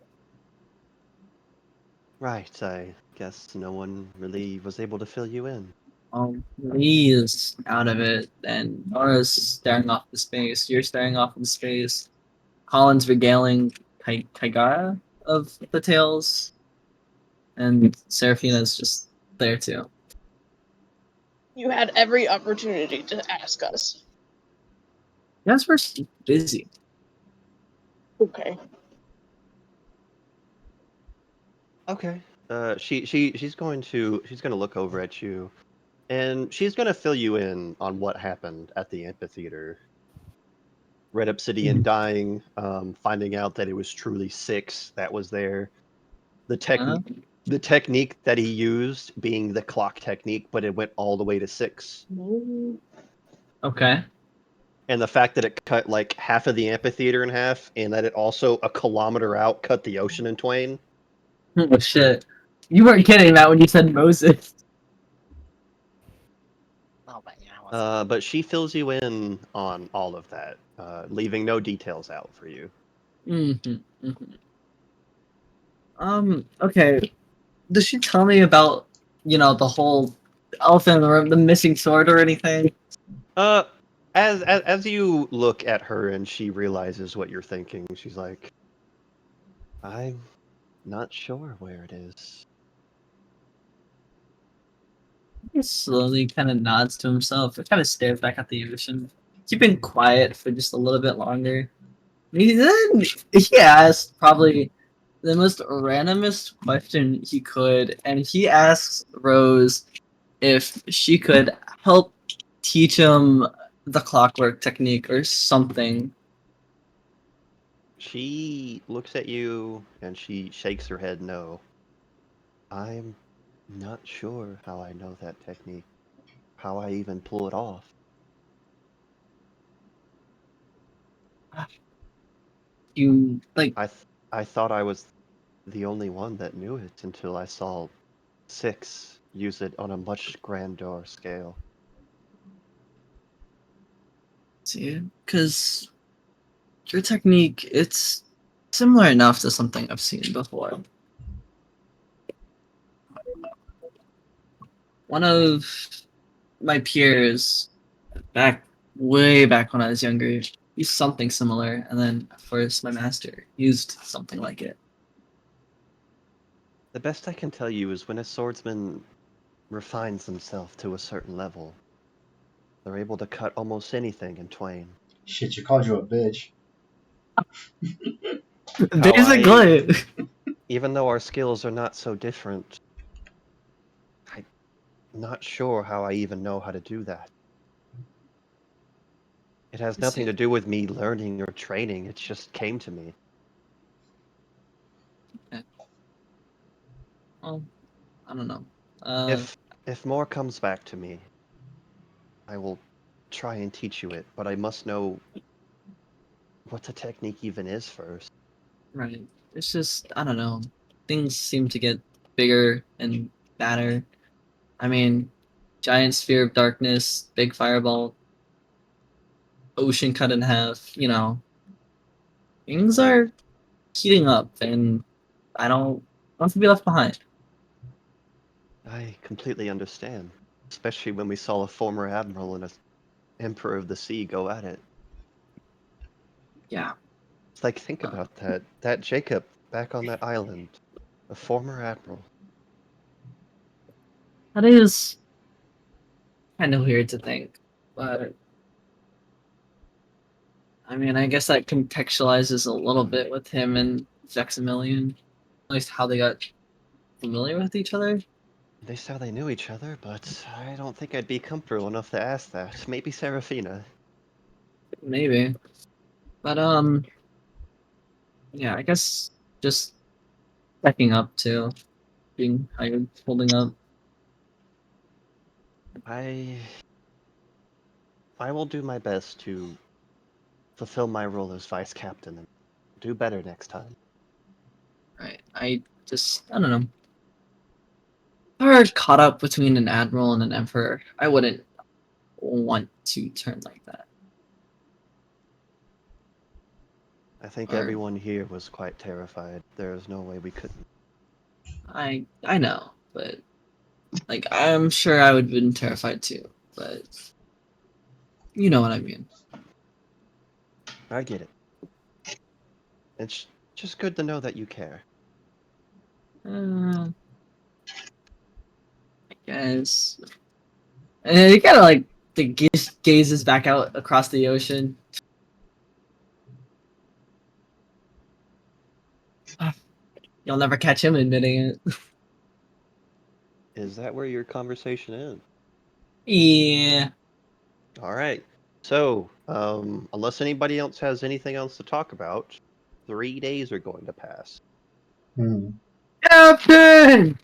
Right, I guess no one really was able to fill you in. Lee is out of it, and Nora's staring off into space. You're staring off into space. Colin's regaling Kaigara of the tales, and Seraphina's just there too. You had every opportunity to ask us. You guys were busy. Okay. Okay. She's going to look over at you, and she's going to fill you in on what happened at the amphitheater. Red Obsidian dying, finding out that it was truly six that was there. The Uh, the technique that he used being the clock technique, but it went all the way to six. okay. And the fact that it cut like half of the amphitheater in half, and that it also a kilometer out cut the ocean in twain. Oh shit! You weren't kidding that when you said Moses. Oh, but yeah, I wasn't. But she fills you in on all of that, leaving no details out for you. Mm-hmm. Okay. Does she tell me about the whole elephant in the room, the missing sword or anything? Uh, as you look at her and she realizes what you're thinking, she's like, "I'm not sure where it is." He slowly kind of nods to himself and kind of stares back at the ocean, keeping quiet for just a little bit longer. Then he asked probably the most randomest question he could, and he asks Rose if she could help teach him the clockwork technique or something. She looks at you and she shakes her head no. I'm not sure how I know that technique, how I even pull it off. You like I thought I was the only one that knew it until I saw six use it on a much grander scale. see, because your technique, it's similar enough to something I've seen before. One of my peers way back when I was younger used something similar, and then of course my master used something like it. The best I can tell you is when a swordsman refines himself to a certain level, they're able to cut almost anything in twain. Shit, you called you a bitch. How I, Basically. even though our skills are not so different, I'm not sure how I even know how to do that. It has I nothing see. to do with me learning or training, it just came to me. Okay. Well, I don't know. Uh, If more comes back to me, I will try and teach you it, but I must know what the technique even is first. right. It's just I don't know. Things seem to get bigger and badder. I mean, giant sphere of darkness, big fireball, ocean cut in half. Things I are heating up, and I don't want to be left behind. I completely understand, especially when we saw a former admiral and a emperor of the sea go at it. Yeah. It's like think Uh, about that. That Jacob back on that island, a former admiral. that is kind of weird to think, but I mean, I guess that contextualizes a little bit with him and Maximilian, at least how they got familiar with each other. They said they knew each other, but I don't think I'd be comfortable enough to ask that. Maybe Serafina. Maybe, but yeah, I guess just checking up too, being how you're holding up. I I will do my best to fulfill my role as vice captain and do better next time. Right. I don't know. Hard caught up between an admiral and an emperor. I wouldn't want to turn like that. I think Or- everyone here was quite terrified. There is no way we couldn't. I know, but like I'm sure I would have been terrified too. But you know what I mean. I get it. It's just good to know that you care. I guess. And he kind of like gazes back out across the ocean. You'll never catch him admitting it. Is that where your conversation is? Yeah. All right. So, unless anybody else has anything else to talk about, 3 days are going to pass. Captain!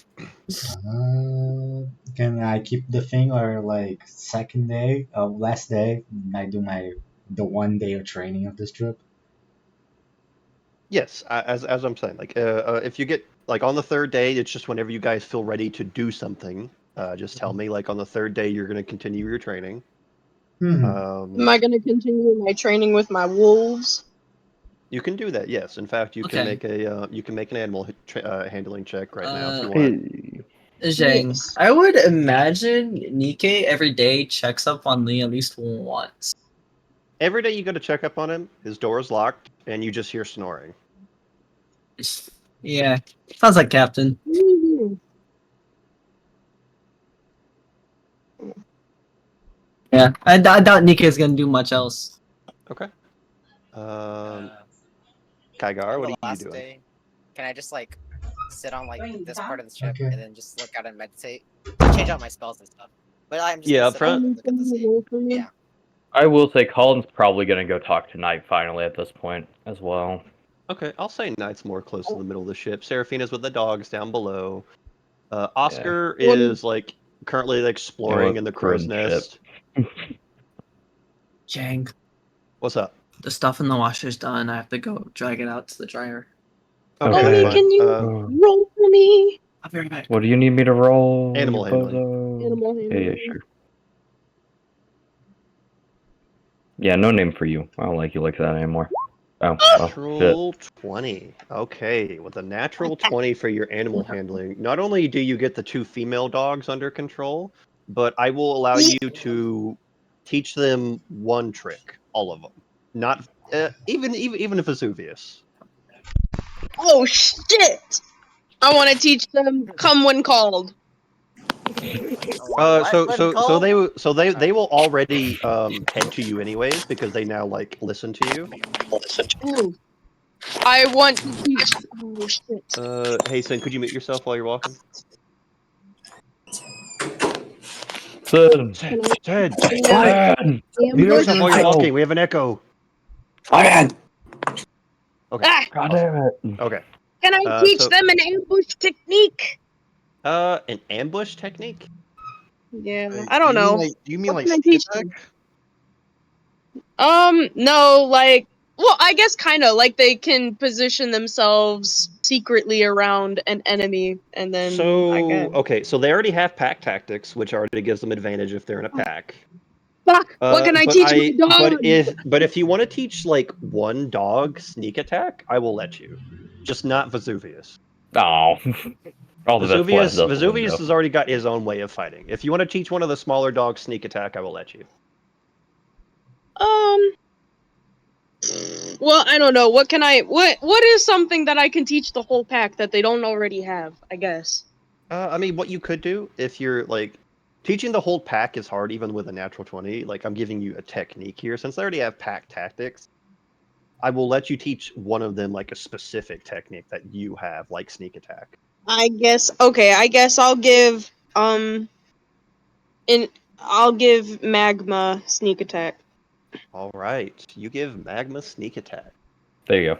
Can I keep the thing or like second day, last day, I do the 1 day of training of this trip? Yes, as I'm saying, like if you get like on the third day, it's just whenever you guys feel ready to do something, just tell me. Like on the third day, you're going to continue your training. Am I gonna continue my training with my wolves? You can do that. Yes, in fact, you can make a you can make an animal handling check right now if you want. Zhang, Yes. I would imagine Nikkei every day checks up on Lee at least once. Every day you go to check up on him, his door is locked, and you just hear snoring. Yeah, sounds like Captain. Yeah, I doubt Nikkei's gonna do much else. Okay. Kaigar, On what the are you last doing? day, can I just like sit on like this part of the ship Okay. and then just look out and meditate? I change out my spells and stuff, but I'm just Yeah, gonna up sit out front. and look at the sea. Yeah. I will say Colin's probably gonna go talk to Knight finally at this point as well. Okay, I'll say Knight's more close to the middle of the ship. Seraphina's with the dogs down below. Oscar is like currently exploring in the crow's nest. Zhang, What's up? the stuff in the washer's done. I have to go drag it out to the dryer. Okay, Tony, that's fine. can you roll for me? I'll be right back. What do you need me to roll? Animal you handling. bozo? Animal Yeah, handling. sure. Yeah, no name for you. I don't like you like that anymore. Oh, well, shit. Natural 20. Okay, with a natural 20 for your animal handling, not only do you get the 2 female dogs under control, but I will allow you to teach them one trick, all of them. Not even if Vesuvius. Oh shit! I want to teach them "Come When Called." So they will already head to you anyways because they now like listen to you. Ooh. I want to teach. Oh shit! Hey Sin, could you mute yourself while you're walking? Sin, Ted, Ryan, mute yourself while you're Ambush. walking. We have an echo. Ryan. Okay. Ah! God damn it. Okay. Can I teach them an ambush technique? An ambush technique? Yeah, I don't know. Do you mean What like can I sneak teach attack? them? No, like, well, I guess kind of like they can position themselves secretly around an enemy, and then I guess. Okay, so they already have pack tactics, which already gives them advantage if they're in a pack. Fuck! What can I teach my dog? But if you want to teach like one dog sneak attack, I will let you. Just not Vesuvius. Oh. All the best flies out the Vesuvius window. has already got his own way of fighting. If you want to teach one of the smaller dogs sneak attack, I will let you. Well, I don't know. What can I? What is something that I can teach the whole pack that they don't already have? I guess. I mean, what you could do if you're like teaching the whole pack is hard, even with a natural 20. Like I'm giving you a technique here, since they already have pack tactics. I will let you teach one of them like a specific technique that you have, like sneak attack. I guess. Okay. I guess I'll give I'll give Magma sneak attack. All right, you give Magma sneak attack. There you go.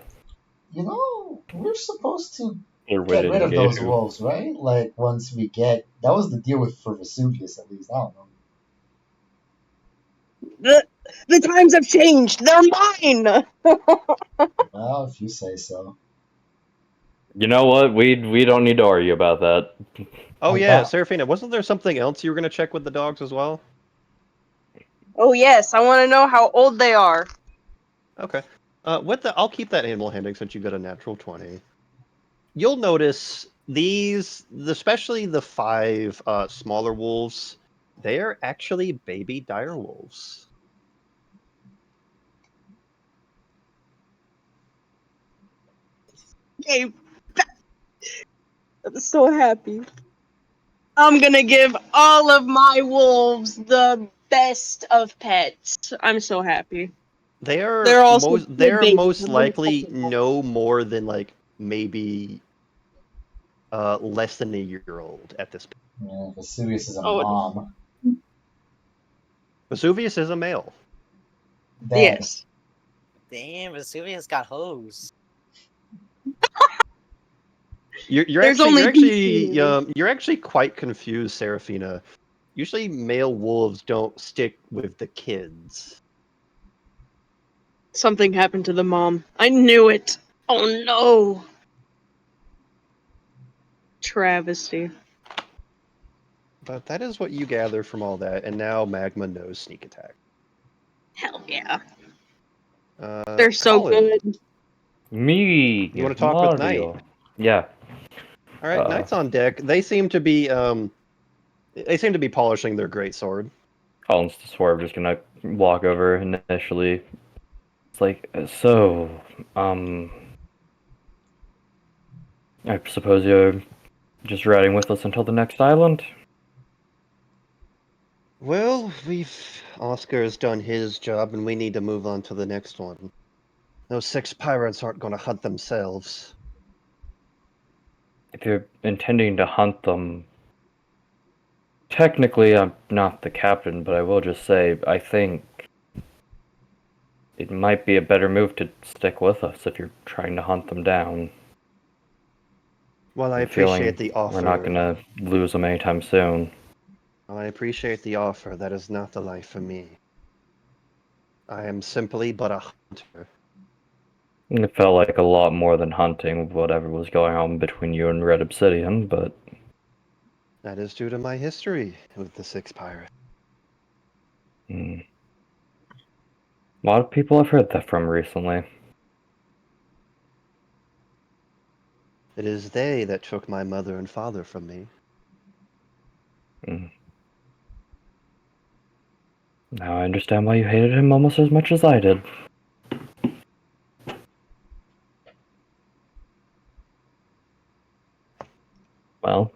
You know, we're supposed to Clear get witted rid of those Gahu. wolves, right? Like once we get that was the deal with for Vesuvius at least. I don't know. The times have changed. They're mine. Well, if you say so. You know what? We don't need to argue about that. Oh I yeah, got Serafina, wasn't there something else you were gonna check with the dogs as well? Oh yes, I want to know how old they are. Okay. I'll keep that animal handling since you got a natural 20. You'll notice these, especially the 5 smaller wolves, they are actually baby dire wolves. Yay! I'm so happy. I'm gonna give all of my wolves the best of pets. I'm so happy. They're also good they're babies. most I'm gonna pet likely them all. no more than like maybe less than a year old at this point. yeah, Vesuvius is a Oh mom. Vesuvius is a male. Dead. yes. Damn, Vesuvius got hose. There's only these two. You're actually quite confused, Serafina. Usually male wolves don't stick with the kids. Something happened to the mom. I knew it. Oh no. Travesty. But that is what you gather from all that, and now Magma knows sneak attack. Hell yeah. They're so Colin, good. Me, you want to talk with Knight? Mario. Yeah. All right, Knight's on deck. They seem to be polishing their great sword. Colin's the swerve just gonna walk over initially. It's like, so, I suppose you're just riding with us until the next island? Well, Oscar has done his job, and we need to move on to the next one. Those 6 pirates aren't going to hunt themselves. If you're intending to hunt them, technically I'm not the captain, but I will just say, I think it might be a better move to stick with us if you're trying to hunt them down. Well, I I'm feeling appreciate the we're not offer. gonna lose them anytime soon. Well, I appreciate the offer. That is not the life for me. I am simply but a hunter. It felt like a lot more than hunting, whatever was going on between you and Red Obsidian, but That is due to my history with the 6 pirates. a lot of people I've heard that from recently. It is they that took my mother and father from me. Mm. Now I understand why you hated him almost as much as I did. Well,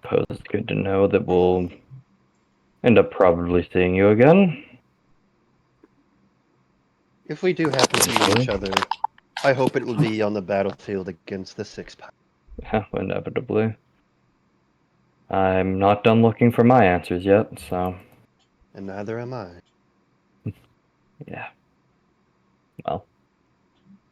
suppose it's good to know that we'll end up probably seeing you again. If we do happen to meet each other, I hope it will be on the battlefield against the 6 pirates. Yeah, inevitably. I'm not done looking for my answers yet, so And neither am I. yeah. Well,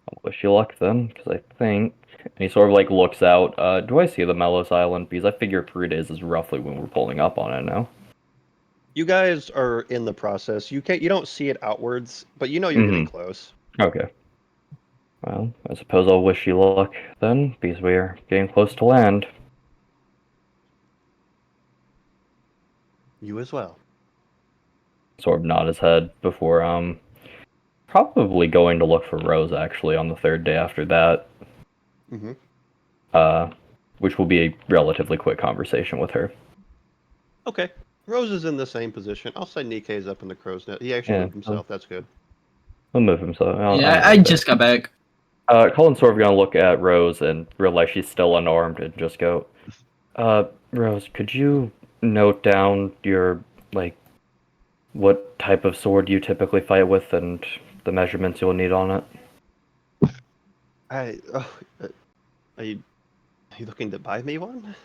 I'll wish you luck then, because I think. And he sort of like looks out. Do I see the Melos Island? Because I figure 3 days is roughly when we're pulling up on it now. You guys are in the process. You don't see it outwards, but you know you're getting close. Okay. Well, I suppose I'll wish you luck then, because we're getting close to land. You as well. Sort of nod his head before probably going to look for Rose actually on the 3rd day after that. Which will be a relatively quick conversation with her. Okay. Rose is in the same position. I'll say Nikkei's up in the crow's nest. He actually moved himself. That's good. He'll move himself. Yeah, I just got back. Colin's sort of gonna look at Rose and realize she's still unarmed and just go, Rose, could you note down your, like, what type of sword you typically fight with and the measurements you'll need on it? Are you looking to buy me one?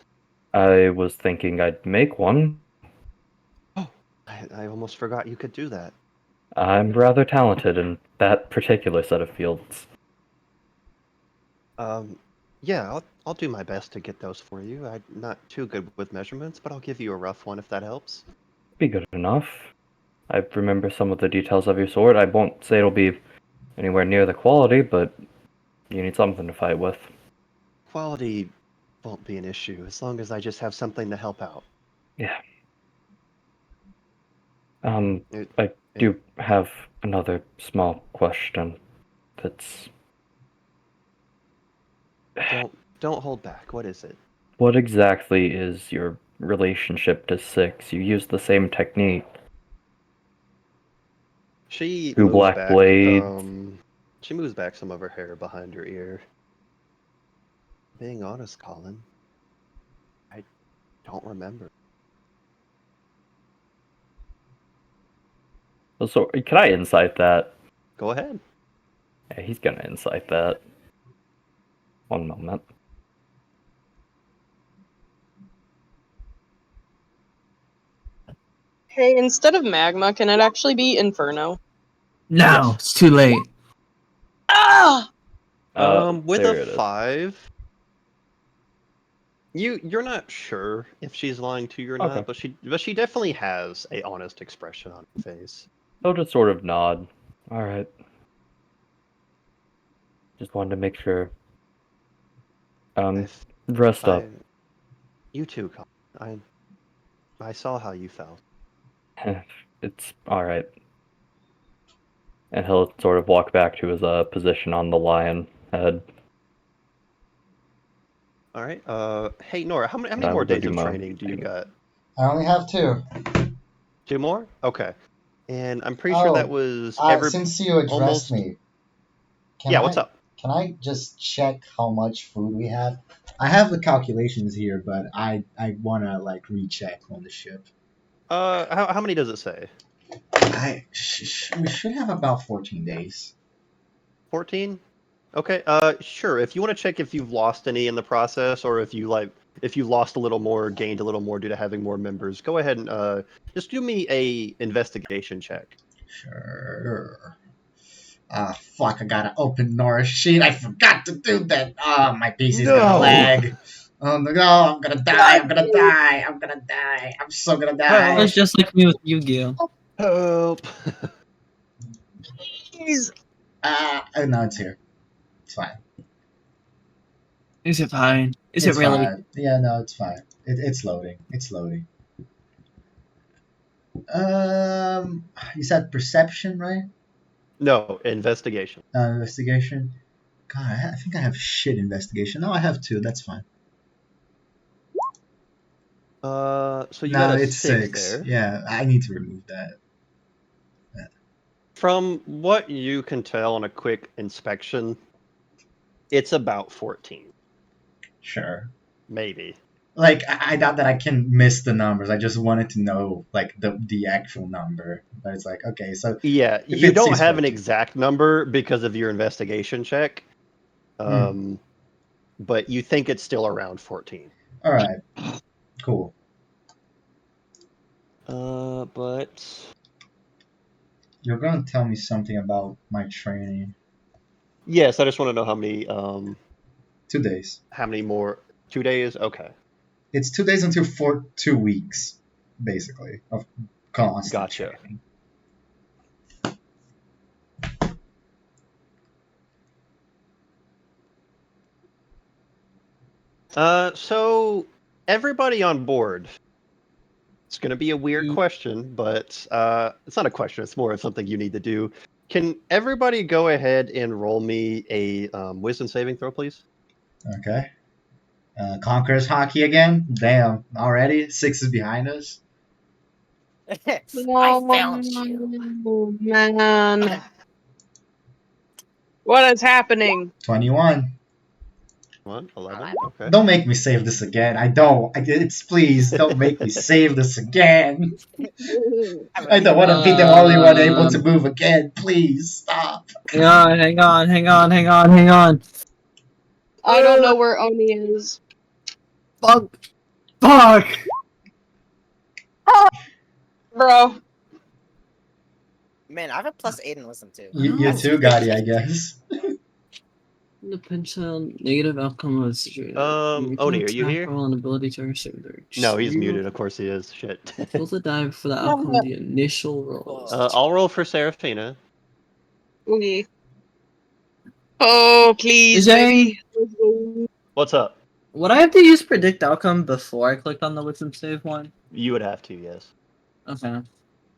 I was thinking I'd make one. Oh, I almost forgot you could do that. I'm rather talented in that particular set of fields. Yeah, I'll do my best to get those for you. I'm not too good with measurements, but I'll give you a rough one if that helps. Be good enough. I remember some of the details of your sword. I won't say it'll be anywhere near the quality, but you need something to fight with. Quality won't be an issue as long as I just have something to help out. Yeah. It- I do have another small question. That's don't hold back. What is it? what exactly is your relationship to Six? You use the same technique. She Two moves black back. blades. She moves back some of her hair behind her ear. Being honest, Colin, I don't remember. So can I insight that? Go ahead. Yeah, he's gonna insight that. One moment. Hey, instead of magma, can it actually be inferno? No, Yes. it's too late. Ah! With there a it is. 5, you're not sure if she's lying to you or Okay. not, but she definitely has a honest expression on her face. He'll just sort of nod. All right. Just wanted to make sure. If Rest up. you too, Colin. I saw how you felt. It's all right. And he'll sort of walk back to his position on the lion head. All right. Hey Nora, how many And I more will go days do of my training do you got? I only have 2. 2 more? Okay. And I'm pretty sure that Oh, was since you addressed almost. me, can Yeah. What's up? I just check how much food we have? I have the calculations here, but I wanna like recheck on the ship. How many does it say? We should have about 14 days. 14? Okay, sure. If you want to check if you've lost any in the process, or if you lost a little more, gained a little more due to having more members, go ahead and just do me a investigation check. Sure. Ah, fuck! I gotta open Nora's sheet. I forgot to do that. Oh, my PC's gonna No! lag. Oh no! I'm gonna die. I'm gonna die. I'm gonna die. I'm so gonna die. It's just like me with Yu-Gi-Oh. Help! Jeez. No, it's here. It's fine. Is it fine? Is It's it really? fine. Yeah, no, it's fine. It's loading. It's loading. You said perception, right? No, investigation. Investigation. God, I think I have shit investigation. No, I have 2. That's fine. So you No, got a it's 6 6. there. Yeah, I need to remove that. From what you can tell on a quick inspection, it's about 14. Sure. Maybe. Like I doubt that I can miss the numbers. I just wanted to know like the actual number. But it's like okay, so Yeah, if you it don't sees have an 14. exact number because of your investigation check. But you think it's still around 14. All right, cool. But You're gonna tell me something about my training. yes, I just want to know how many 2 days. how many more 2 days? Okay. It's 2 days until 2 weeks, basically, of constant Gotcha. training. So everybody on board. It's going to be a weird question, but it's not a question. It's more of something you need to do. Can everybody go ahead and roll me a wisdom saving throw, please? Okay. Conquerors hockey again. Damn, already 6 is behind us. I found you. Oh, man. What is happening? 21. 1, 11. Alright. Okay. Don't make me save this again. I don't. It's please don't make me save this again. I don't want to be the only one able to move again. Please stop. Hang on, hang on, hang on, hang on, hang on. I don't know where Oni is. Fuck. Fuck. Bro. Man, I have a +8 in wisdom too. You That's too, pretty Gotti, I good. guess. Potential negative outcome of the situation. Oni, are you Attack here? roll and ability to receive their No, he's muted. Of course he is. Shit. Roll the die for the outcome of the initial roll. I'll roll for Serafina. Okay. Oh, please, Is there baby. Let's go. What's up? Would I have to use predict outcome before I clicked on the wisdom save one? You would have to, yes. Okay.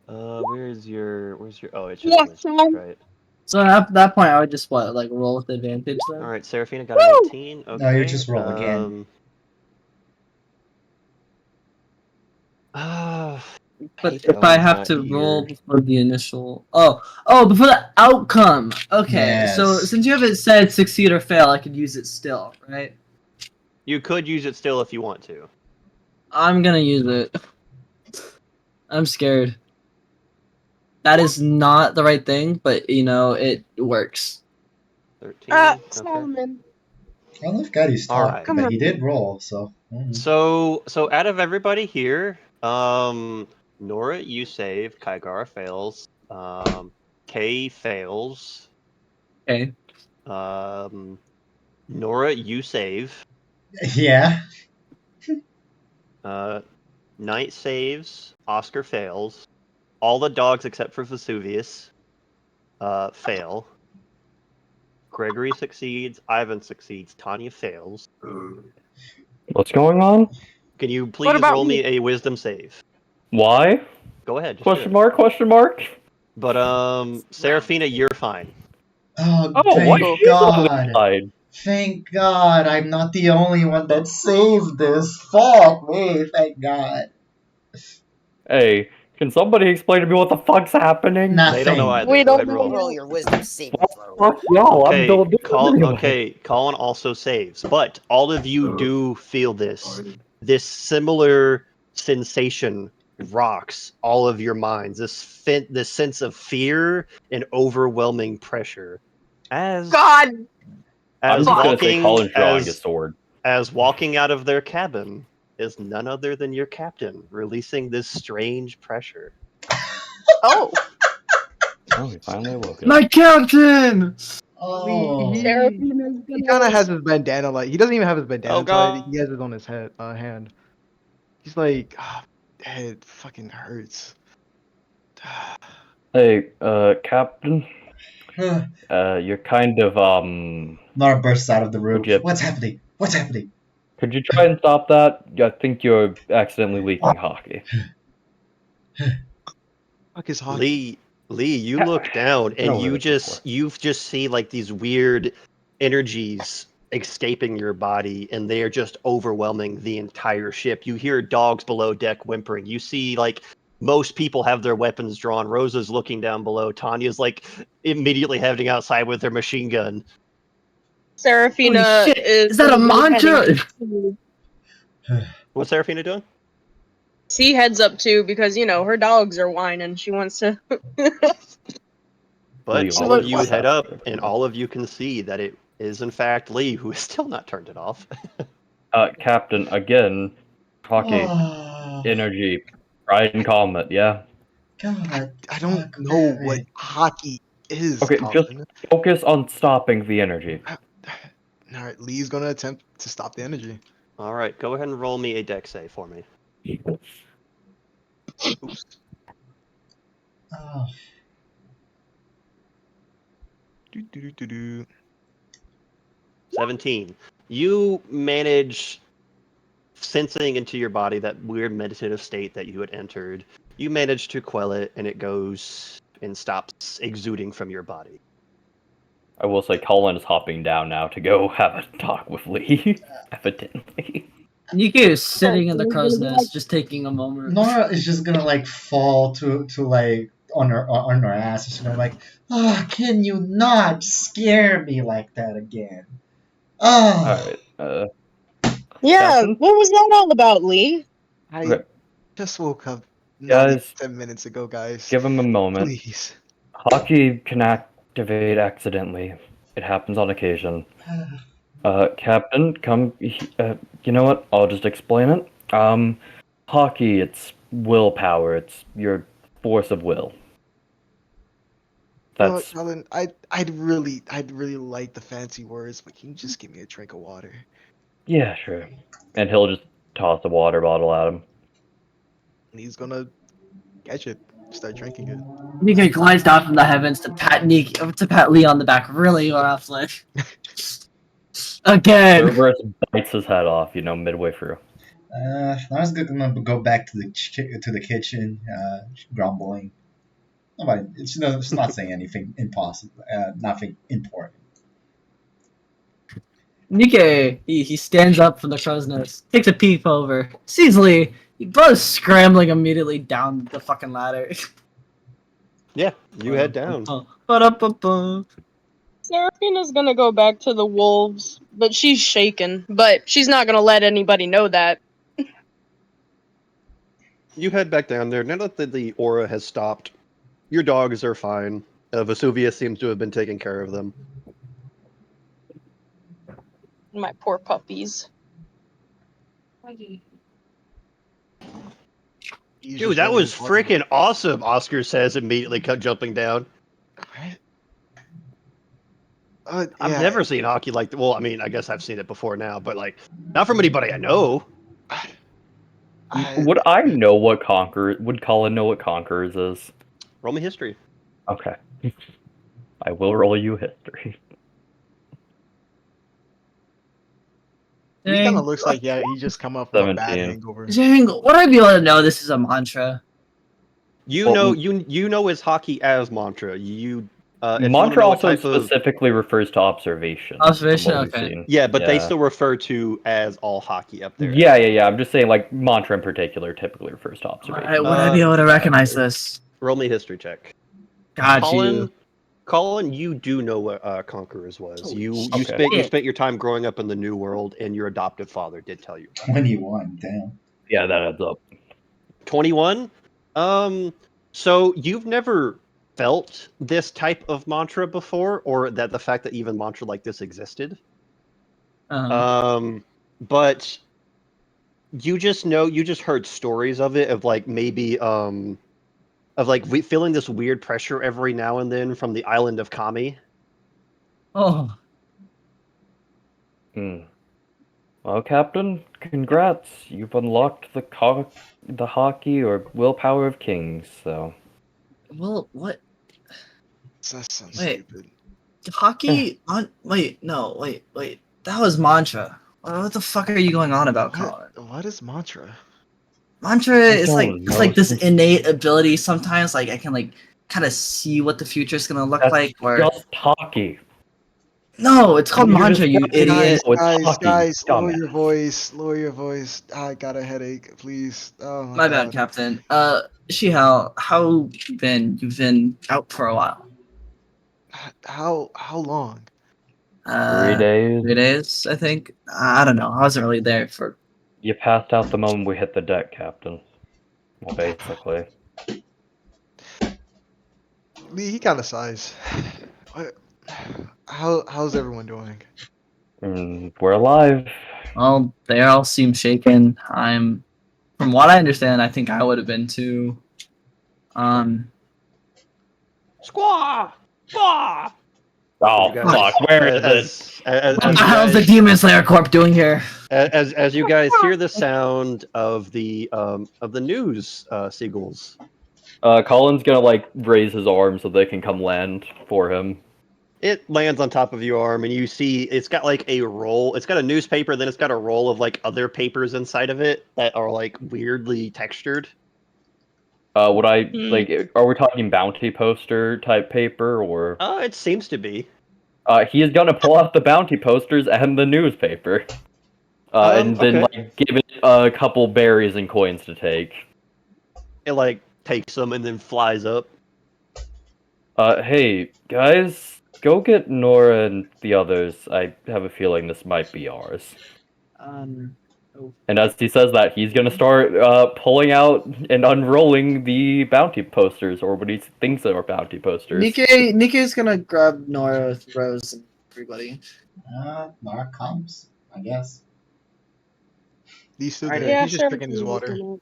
Where's your? Oh, it's just wisdom, Awesome. right? So at that point, I would just roll with advantage then. All right, Serafina got an Woo! 18. Okay. No, you just roll again. But hate if that I Owen's have not to here. roll before the initial, before the outcome. Okay, so Yes. since you haven't said succeed or fail, I could use it still, right? You could use it still if you want to. I'm gonna use it. I'm scared. That is not the right thing, but it works. 13. Okay. Solomon. I love Gaddy's All talk, right. Come but on. he did roll, so. So out of everybody here, Nora, you save. Kaigara fails. Kay fails. Okay. Nora, you save. Yeah. Knight saves. Oscar fails. All the dogs except for Vesuvius fail. Gregory succeeds. Ivan succeeds. Tanya fails. What's going on? Can you What please about roll me? me a wisdom save? Why? Go ahead. Just do Question it. mark? Question mark? But Serafina, you're fine. Oh, Oh, why thank Cool. she's on the God. side? Thank God I'm not the only one that saved this. Fuck me, thank God. Hey, can somebody explain to me what the fuck's happening? They don't know Nothing. either. We Go don't ahead, know roll. Roll yet. your wisdom saving throw. Fuck y'all, I'm Okay, doing this anyway. okay. Colin also saves, but all of you do feel this. This similar sensation rocks all of your minds. This sense of fear and overwhelming pressure. As God. I'm as just gonna say walking Colin's drawing a sword. as walking out of their cabin is none other than your captain, releasing this strange pressure. Oh. Oh, he finally woke up. My captain! Oh. Seraphina's He gonna. kind of has his bandana he doesn't even have his bandana Oh, tied. God. He has it on his hand. He's like, head fucking hurts. Hey, Captain, you're kind of, Nora bursts out of the room. would you, What's happening? What's happening? could you try and stop that? I think you're accidentally leaking hockey. Fuck his hockey. Lee, you look down Been and over this before. you just see like these weird energies escaping your body, and they are just overwhelming the entire ship. You hear dogs below deck whimpering. You see like most people have their weapons drawn. Rosa's looking down below. Tanya's like immediately heading outside with her machine gun. Seraphina Holy shit! Is that a gonna be mantra? heading up too. What's Serafina doing? She heads up too because her dogs are whining. She wants to. But Lee, She all of wants- you head up, and all of you can see that it is in fact Lee, who has still not turned it off. Captain, again, hockey, Oh, energy, pride and calm it, yeah? God. I don't Fuck, know what Barry. hockey is, Okay, just Colin. focus on stopping the energy. All right, Lee's gonna attempt to stop the energy. All right, go ahead and roll me a deck save for me. Oops. Oh, Do, do, do, do, do. 17. You manage sensing into your body that weird meditative state that you had entered. You manage to quell it, and it goes and stops exuding from your body. I will say Colin is hopping down now to go have a talk with Lee, evidently. Nico is sitting in the crow's nest, just taking a moment. Nora is just gonna fall to on her ass. She's gonna can you not scare me like that again? Oh, Alright, Yeah, Captain? what was that all about, Lee? I Okay, just woke up not even guys, 10 minutes ago, guys. give him a moment. Please. Hockey can activate accidentally. It happens on occasion. Captain, come. You know what? I'll just explain it. Hockey, it's willpower. It's your force of will. know That's what, Colin? I'd really like the fancy words, but can you just give me a drink of water? yeah, sure. And he'll just toss a water bottle at him. And he's gonna catch it, start drinking it. Nico glides down from the heavens to pat Lee on the back really roughly. Again. Cerberus bites his head off, midway through. I was gonna go back to the kitchen, grumbling. Nobody, it's not saying anything impossible, nothing important. Nikkei, he stands up from the crow's nest, takes a peep over, sees Lee, he goes scrambling immediately down the fucking ladder. Yeah, you head down. Ba-da-ba-ba. Seraphina's gonna go back to the wolves, but she's shaken. But she's not gonna let anybody know that. You head back down there. Now that the aura has stopped, your dogs are fine. Vesuvius seems to have been taking care of them. My poor puppies. He's Dude, just that ready was to talk about freaking awesome, Oscar says, immediately jumping down. it. Right? I've Yeah. never seen hockey like that. Well, I mean, I guess I've seen it before now, but like, not from anybody I know. Would I know what Conqueror? Would Colin know what Conquerors is? Roll me history. Okay. I will roll you history. He kind Dang. of looks like he just come up from a bad 17. hangover. Dang, would I be able to know this is a mantra? You Well, know, you know his hockey as mantra. If you want to Mantra know what also type of specifically refers to observation. from Observation? what we've Okay. seen. yeah, but they Yeah. still refer to as all hockey up there. Yeah. I'm just saying, like, mantra in particular typically refers to observation. Would I be able to recognize this? Roll me a history check. Got Colin, you. Colin, you do know what Conquerors was. Holy You shit. spent your time growing up in the New World, and your adoptive father did tell you. 21, damn. Yeah, that adds up. 21. So you've never felt this type of mantra before, or that the fact that even mantra like this existed. But you just know, you just heard stories of it, of like maybe of like feeling this weird pressure every now and then from the island of Kami. Oh, Well, Captain, congrats. You've unlocked the hockey or willpower of kings, so. well, what? That sounds Wait. stupid. Hockey? Wait, no, wait. That was mantra. What the fuck are you going on about, Colin? What is mantra? Mantra is like don't it's know. like this innate ability. Sometimes, like I can like kind of see what the future is gonna look That's like. Or just hockey. no, it's called You mantra. You described it. idiot. No, it's hockey, Guys, lower dumbass. your voice. Lower your voice. I got a headache. Please. Oh my My god. bad, Captain. Shihao, how you been? You've been out for a while. How long? 3 days. 3 days, I think. I don't know. I wasn't really there for. You passed out the moment we hit the deck, Captain. Well, basically. He kind of sighs. How's everyone doing? We're alive. Well, they all seem shaken. From what I understand, I think I would have been too. Squaw! Squaw! Oh, You guys- fuck, where is it? What the hell's the Demon Slayer Corp doing here? As you guys hear the sound of the news seagulls. Colin's gonna, like, raise his arm so they can come land for him. It lands on top of your arm, and you see it's got like a roll. It's got a newspaper, then it's got a roll of like other papers inside of it that are like weirdly textured. Would I, like, are we talking bounty poster type paper, or? It seems to be. He is gonna pull out the bounty posters and the newspaper. And then, okay. like, give it a couple berries and coins to take. It like takes them and then flies up. Hey, guys, go get Nora and the others. I have a feeling this might be ours. And as he says that, he's gonna start pulling out and unrolling the bounty posters, or what he thinks are bounty posters. Nikkei's gonna grab Nora with Rose and everybody. Nora comes, I guess. He's still Alright, there. yeah, He's just drinking his water. Seraphina's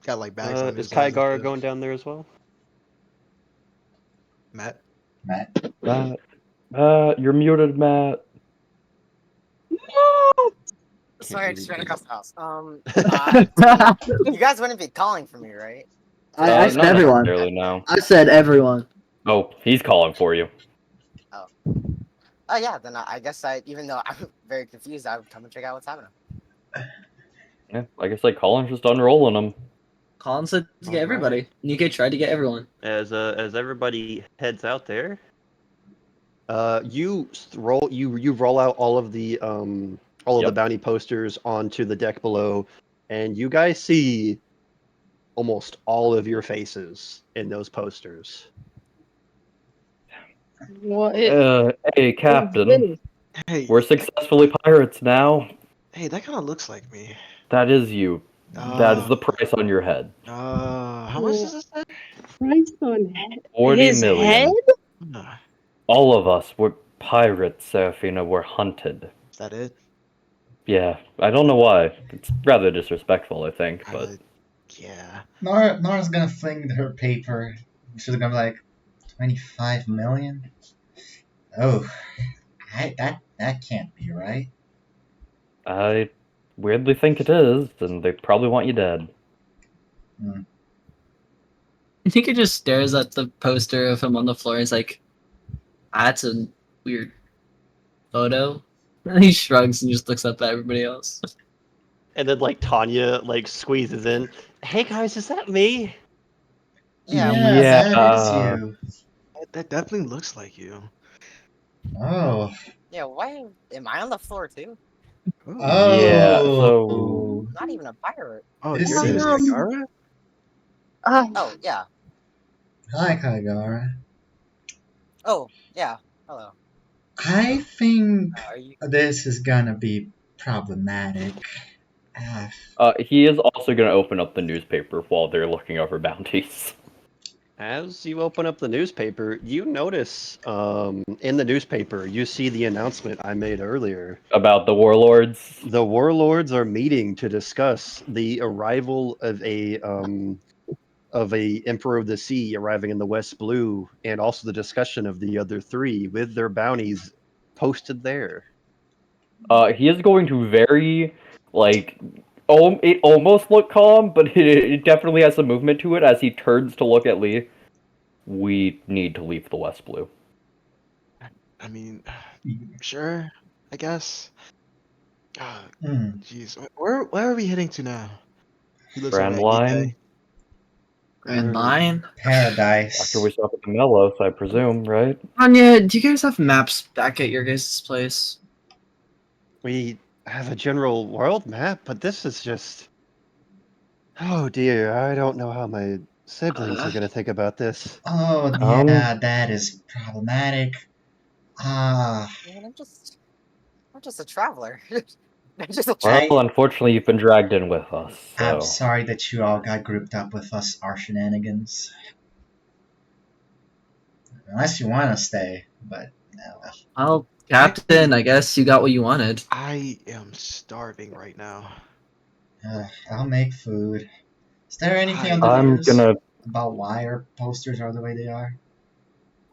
Got like bags on Is his eyes and Kygar shit. going down there as well? Matt? Matt. Matt, you're muted, Matt. No! Sorry, I just ran across the house. I You guys wouldn't be calling for me, right? said Not everyone. necessarily, no. I said everyone. Oh, he's calling for you. Oh yeah, then I guess even though I'm very confused, I would come and check out what's happening. Yeah, like I said, Colin's just unrolling them. Colin said to get Alright. everybody. Nikkei tried to get everyone. As everybody heads out there, you roll out all of the Yep. bounty posters onto the deck below, and you guys see almost all of your faces in those posters. What? Hey, Captain. Hey, We're successfully pirates now. hey, that kind of looks like me. That is you. That is Uh, the price on your head. how much does this say? Christ on head. 40 His million. head? Uh, All of us were pirates, Seraphina. Were hunted. is that it? Yeah, I don't know why. It's rather disrespectful, I think, but Yeah. Nora's gonna fling her paper. She's gonna be like, 25 million? Oh, that can't be right. I weirdly think it is, and they probably want you dead. Nikkei just stares at the poster of him on the floor. He's like, "That's a weird photo." And he shrugs and just looks up at everybody else. And then like Tanya like squeezes in. Hey guys, is that me? Yeah. Yeah. That is you. That definitely looks like you. Oh. Yeah. Why am I on the floor too? Ooh. Yeah, Oh. so I'm not even a pirate. Oh, This your name is is- Kagara? Oh yeah. Hi, Kagara. Oh yeah. Hello. I think Are you? this is gonna be problematic. Ah, he is also going to open up the newspaper while they're looking over bounties. As you open up the newspaper, you notice in the newspaper you see the announcement I made earlier. About the warlords. The warlords are meeting to discuss the arrival of a Emperor of the Sea arriving in the West Blue, and also the discussion of the other three with their bounties posted there. He is going to very, like, it almost look calm, but it definitely has some movement to it as he turns to look at Lee. We need to leave the West Blue. I mean, sure, I guess. hmm. Jeez, where are we heading to now? He looks over Grand at Line. Nikkei. Grand Line. Paradise. After we stop at the Mellows, I presume, right? Anya, do you guys have maps back at your guys' place? We have a general world map, but this is just. Oh dear, I don't know how my siblings are going to think about this. Oh, yeah, that is problematic. Ah, Man, I'm just a traveler. I'm just a Well, traveler. unfortunately, you've been dragged in with us, I'm so... sorry that you all got grouped up with us, our shenanigans. Unless you want to stay, but no. Well, Captain, I guess you got what you wanted. I am starving right now. I'll make food. Is there anything on the I'm news gonna... about why our posters are the way they are?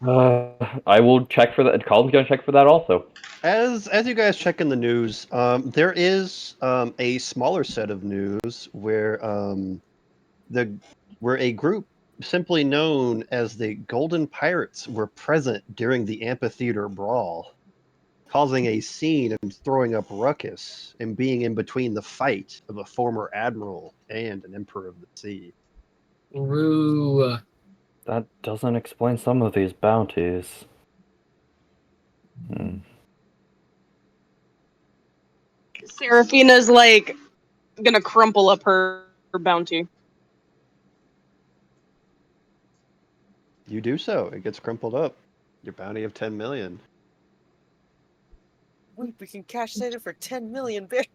I will check for that. Colin's gonna check for that also. As you guys check in the news, there is a smaller set of news where a group simply known as the Golden Pirates were present during the amphitheater brawl, causing a scene and throwing up ruckus and being in between the fight of a former admiral and an emperor of the sea. Rue. That doesn't explain some of these bounties. Seraphina's like gonna crumple up her bounty. You do so. It gets crumpled up. Your bounty of 10 million. We can cash later for 10 million, bitch.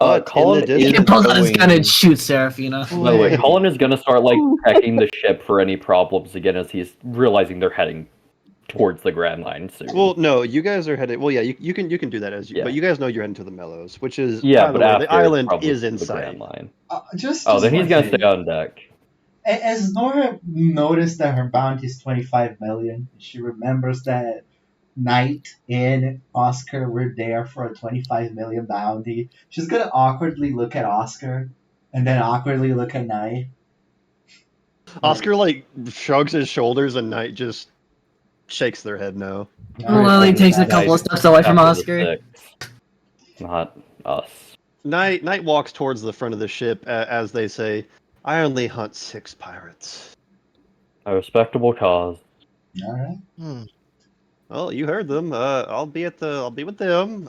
But Colin in the is He distance, pulls out his gun going... and shoots Seraphina. By the way, Wait. Colin is gonna start, like, checking the ship for any problems again as he's realizing they're heading towards the Grand Line soon. well, no, you guys are headed. Well, yeah, you can do that as you. Yeah. But you guys know you're heading to the Mellows, which is Yeah, by the but way, after the island probably is to in the sight. Grand Line. Just Oh, then one he's gonna thing. stay on deck. As Nora noticed that her bounty is 25 million, she remembers that Knight and Oscar were there for a 25 million bounty. She's gonna awkwardly look at Oscar and then awkwardly look at Knight. Oscar like shrugs his shoulders, and Knight just shakes their head no. Lily takes a couple of steps away from After the Oscar. six, not us. Knight walks towards the front of the ship as they say, "I only hunt 6 pirates." A respectable cause. All right. Hmm. Well, you heard them. I'll be with them.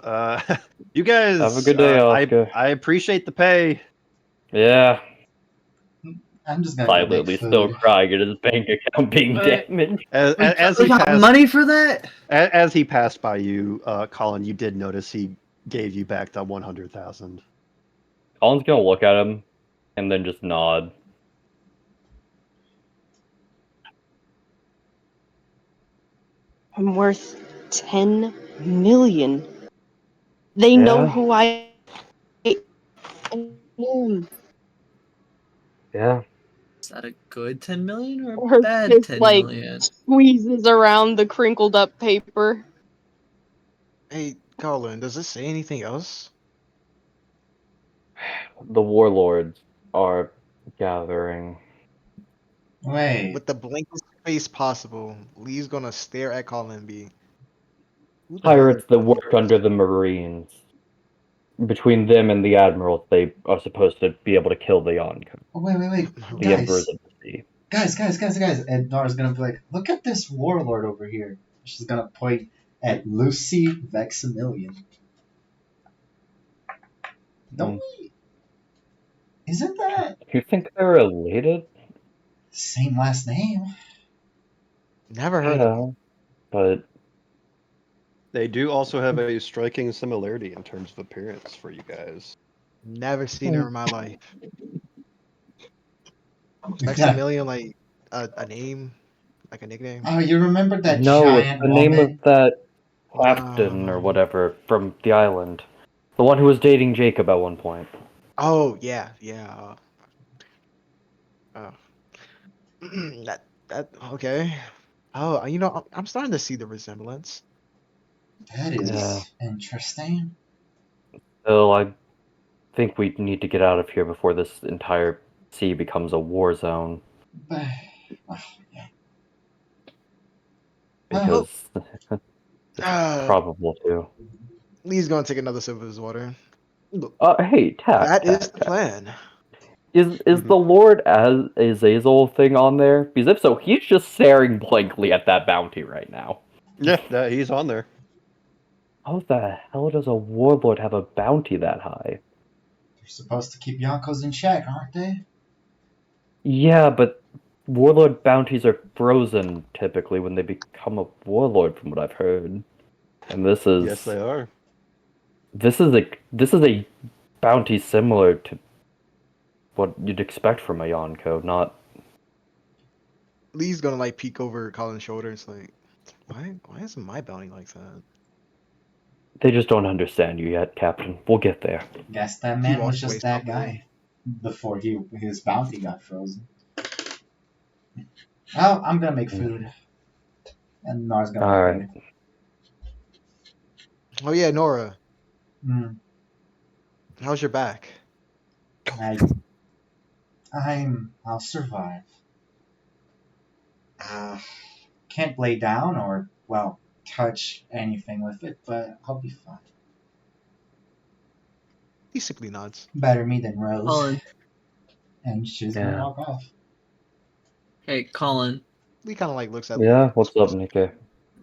You guys Have a good day, Oscar. I appreciate the pay. Yeah. I'm just gonna go make Silently still food. crying at his bank account being damaged. As We he got passed, money for that? as he passed by you, Colin, you did notice he gave you back the 100,000. Colin's gonna look at him and then just nod. I'm worth 10 million. They know Yeah. who I am. Yeah. Is that a good 10 million or a Or bad just 10 like million? squeezes around the crinkled up paper. Hey, Colin, does this say anything else? The warlords are gathering. Wait. With the blankest face possible, Lee's gonna stare at Colin and be. Who the hell Pirates are that work under the Marines. Between them and the admirals, they are supposed to be able to kill the Yonko, Wait. the emperors Guys. of the sea. Guys. And Nora's gonna be like, look at this warlord over here. She's gonna point at Lucy Vexamillion. Don't we? Isn't that You think they're related? same last name? Never heard of him. But They do also have a striking similarity in terms of appearance for you guys. Never seen her in my life. Yeah. Maximilian, like a name, like a nickname. Oh, you remember that no, it's giant the name of woman? that captain or No. whatever from the island. The one who was dating Jacob at one point. Oh yeah. That okay. Oh, I'm starting to see the resemblance. That Yeah. is interesting. So I think we need to get out of here before this entire sea becomes a war zone. But, Because it's Uh, probable to. Lee's gonna take another sip of his water. Hey, That is Tack. the plan. Is the Lord as Azazel thing on there? Because if so, he's just staring blankly at that bounty right now. Yeah, he's on there. How the hell does a warlord have a bounty that high? they're supposed to keep Yonkos in check, aren't they? Yeah, but warlord bounties are frozen typically when they become a warlord, from what I've heard. And this is Yes, they are. this is a bounty similar to what you'd expect from a Yonko, not. Lee's gonna like peek over Colin's shoulder. It's like, why isn't my bounty like that? They just don't understand you yet, Captain. We'll get there. Guess that He man was walks away just that stumbling. guy before his bounty got frozen. Oh, I'm gonna make food. And Nora's gonna All make right. food. Oh yeah, Nora, Mm, how's your back? I'll survive. Can't lay down or, well, touch anything with it, but I'll be fine. He simply nods. Better me than Rose. Colin. And she's gonna Yeah. walk off. Hey, Colin. Lee kind of like looks at Yeah, Lee. what's up, Nikkei?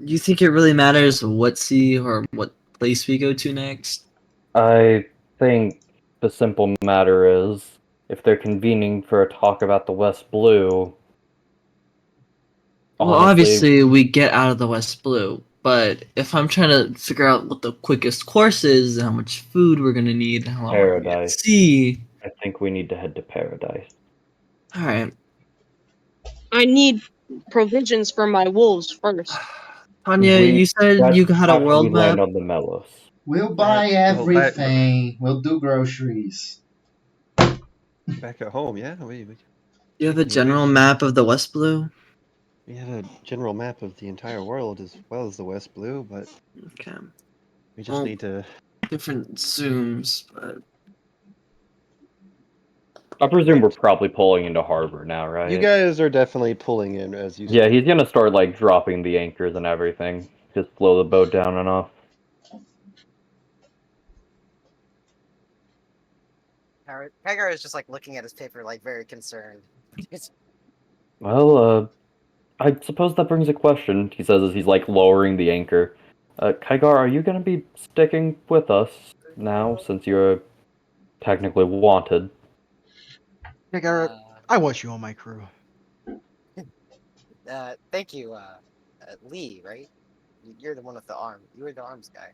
Do you think it really matters what sea or what place we go to next? I think the simple matter is, if they're convening for a talk about the West Blue, Well, honestly, obviously we get out of the West Blue, but if I'm trying to figure out what the quickest course is, how much food we're gonna need, how long we're gonna be at Paradise. sea. I think we need to head to Paradise. All right, I need provisions for my wolves first. Tanya, you said That's you had a after we world land map. on the Melos. We'll buy well, everything. We'll do groceries. Back at home, yeah. You have a general map of the West Blue? We have a general map of the entire world as well as the West Blue, but Okay. we just need to. Different zooms, but I presume we're probably pulling into harbor now, right? You guys are definitely pulling in as you. Yeah, he's gonna start like dropping the anchors and everything. Just slow the boat down enough. Hagar is just like looking at his paper, like very concerned. Well, I suppose that brings a question, he says as he's like lowering the anchor. Kygar, are you gonna be sticking with us now since you're technically wanted? Hey, Garrett, I want you on my crew. Thank you, Lee. Right? You're the one with the arm. You were the arms guy.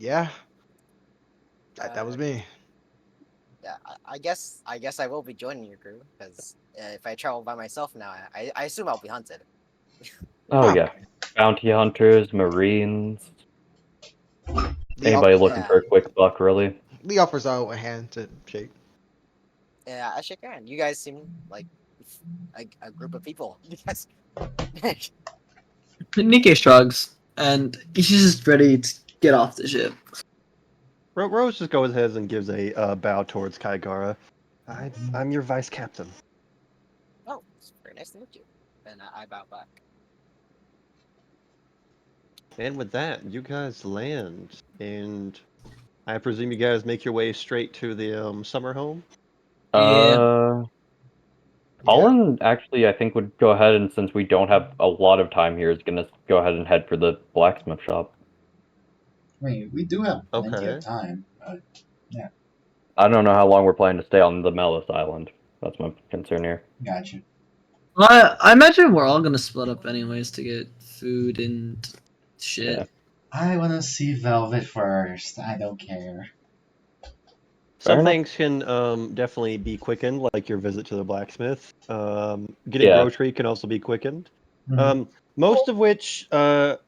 Yeah. That was me. Yeah, I guess I will be joining your crew because if I travel by myself now, I assume I'll be hunted. Oh yeah, bounty hunters, marines, anybody looking for a quick buck, really. Lee offers out a hand to shake. Yeah, I shake your hand. You guys seem like a group of people. You guys. Nikkei shrugs, and he's just ready to get off the ship. Rose just goes ahead and gives a bow towards Kaigara. I'm your vice captain. Oh, it's very nice to meet you. And I bow back. And with that, you guys land, and I presume you guys make your way straight to the summer home. Colin actually, I think, would go ahead and since we don't have a lot of time here, is gonna go ahead and head for the blacksmith shop. Wait, we do have plenty of time. Yeah, I don't know how long we're planning to stay on the Melis Island. That's my concern here. gotcha. I imagine we're all gonna split up anyways to get food and shit. Yeah. I want to see Velvet first. I don't care. Some things can definitely be quickened, like your visit to the blacksmith. Getting Yeah. grocery can also be quickened. Most of which, I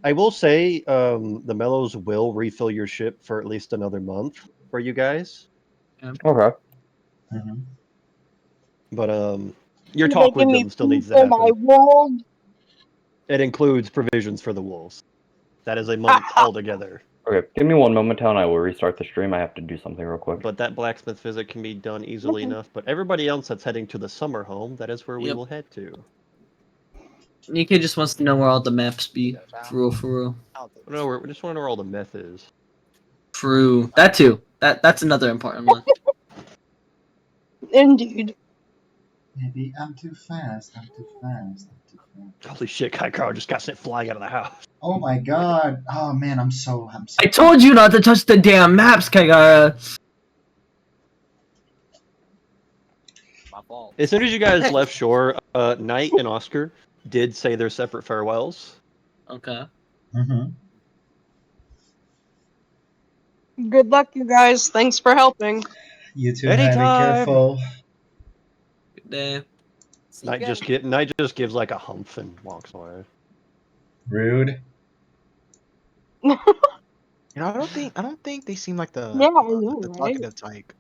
will say, the Mellows will refill your ship for at least another month for you guys. Okay. But your talk with them still needs to happen. My world. It includes provisions for the wolves. That is a month altogether. Okay, give me one moment, and I will restart the stream. I have to do something real quick. But that blacksmith visit can be done easily enough. But everybody else that's heading to the summer home, that is where we will head to. Nikkei just wants to know where all the maps be. For real. No, we just want to know where all the meth is. True. That too. That's another important one. Indeed. Maybe I'm too fast. I'm too fast. I'm too fast. Holy shit, Kaikaro just got sent flying out of the house. Oh my god. Oh man, I'm so. I told you not to touch the damn maps, Kaigara. As soon as you guys left shore, Knight and Oscar did say their separate farewells. Okay. Good luck, you guys. Thanks for helping. You too, Anytime. Be careful. Good day. Knight just gives like a humph and walks away. Rude. You know, I don't think they seem like the talkative type.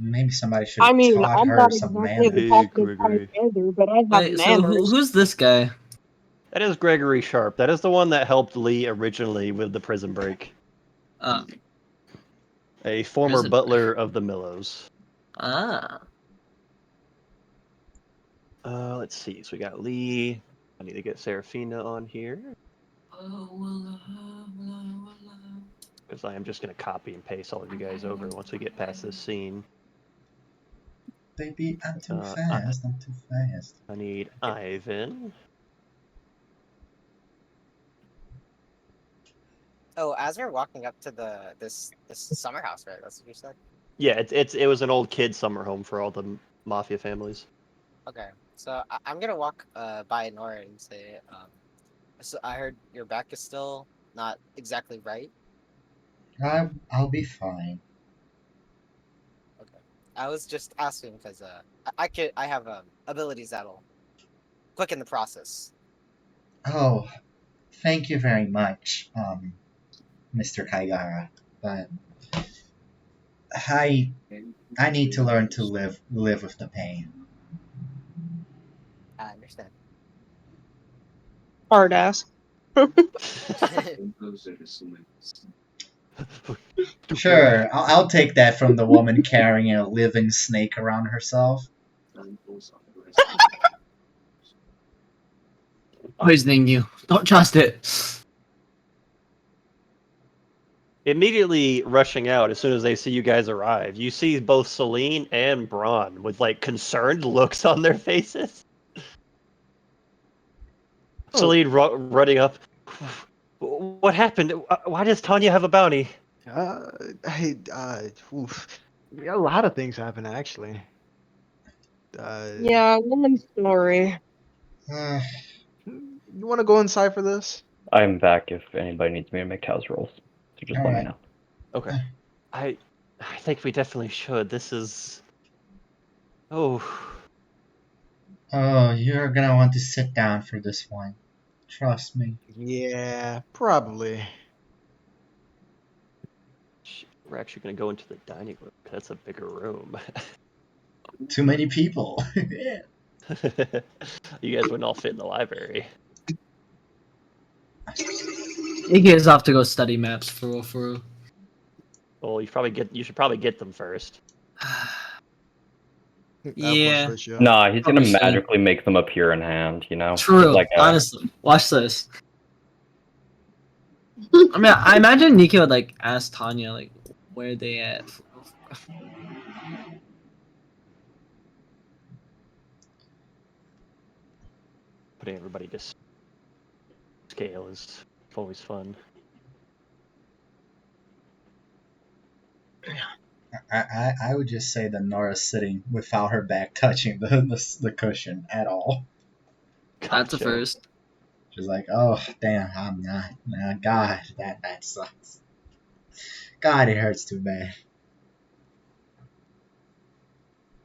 Maybe somebody should I have mean, taught I'm her not some exactly manners. the talkative type either, but I have Wait, so manners. who's this guy? That is Gregory Sharp. That is the one that helped Lee originally with the prison break. A former Prison butler of the Millows. Let's see. So we got Lee. I need to get Serafina on here. Because I am just going to copy and paste all of you guys over once we get past this scene. Baby, I'm too fast. I'm too fast. I need Ivan. Oh, as we're walking up to this summer house, right? That's what you said. Yeah, it was an old kid summer home for all the mafia families. Okay, so I'm gonna walk by Nora and say, so I heard your back is still not exactly right. I'll be fine. Okay, I was just asking because I have abilities that'll quicken the process. Oh, thank you very much, Mr. Kaigara. But I need to learn to live with the pain. I understand. Hard ass. Sure, I'll take that from the woman carrying a living snake around herself. Poisoning you. Don't trust it. Immediately rushing out as soon as they see you guys arrive, you see both Celine and Braun with like concerned looks on their faces. Celine running up. What happened? Why does Tanya have a bounty? Hey, oof. A lot of things happen actually. Yeah, woman story. Uh, You want to go inside for this? I'm back if anybody needs me to make house rolls. So just all let me right. know. Okay. I think we definitely should. This is. Oh. Oh, you're gonna want to sit down for this one. Trust me. Yeah, probably. We're actually going to go into the dining room. That's a bigger room. Too many people. You guys wouldn't all fit in the library. Iggy is off to go study maps for real, for real. Well, you should probably get them first. Yeah. For sure. Nah, he's gonna Probably should. magically make them appear in hand, you know? True. Like Honestly, watch this. I mean, I imagine Nikki would like ask Tanya like where they at. Putting everybody to scale is always fun. I would just say that Nora's sitting without her back touching the cushion at all. That's a Gotcha. first. She's like, oh damn, I'm not. Nah, God, that sucks. God, it hurts too bad.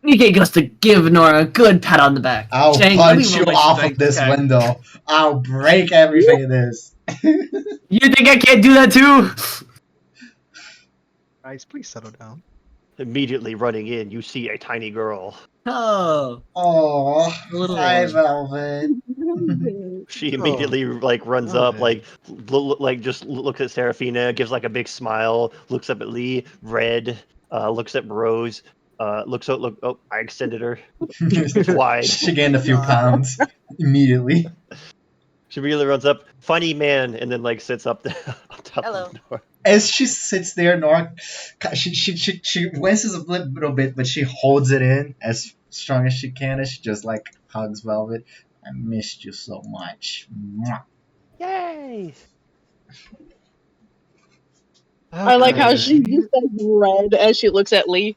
Nikki goes to give Nora a good pat on the back. I'll Jang, let me punch roll you my off of strength this check. window. I'll break everything in this. You think I can't do that too? Guys, please settle down. Immediately running in, you see a tiny girl. Oh, Oh, a little hi, one. Velvet. She Oh, immediately like runs oh, up, man. like just looks at Serafina, gives like a big smile, looks up at Lee, red, looks at Rose, looks out, look. Oh, I extended her. It's wide. She gained a few pounds immediately. She immediately runs up, funny man, and then like sits up there on top Hello. of the door. As she sits there, Nora, she winces a little bit, but she holds it in as strong as she can, and she just like hugs Velvet. I missed you so much. Mwah. Yay! I like how Okay. she just says red as she looks at Lee.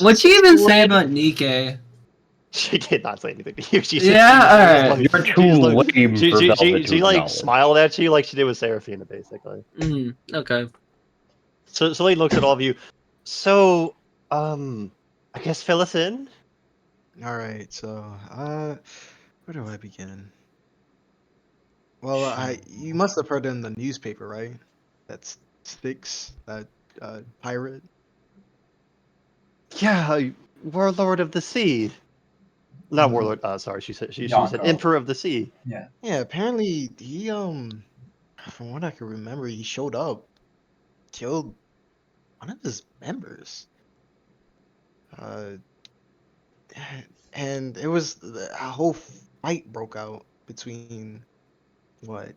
What'd she even say Red. about Nikki? She did not say anything to you. She Yeah, alright. You're too lame for Velvet to she like acknowledge. smiled at you like she did with Serafina, basically. Okay. So Celine looks at all of you. So, I guess fill us in. All right, so where do I begin? Well, you must have heard in the newspaper, right? That's Styx, that pirate. Yeah, Warlord of the Sea. Not Warlord. Sorry, she said she said Yonko. Emperor of the Sea. Yeah. Yeah, apparently he from what I can remember, he showed up, killed one of his members. Uh, and it was a whole fight broke out between what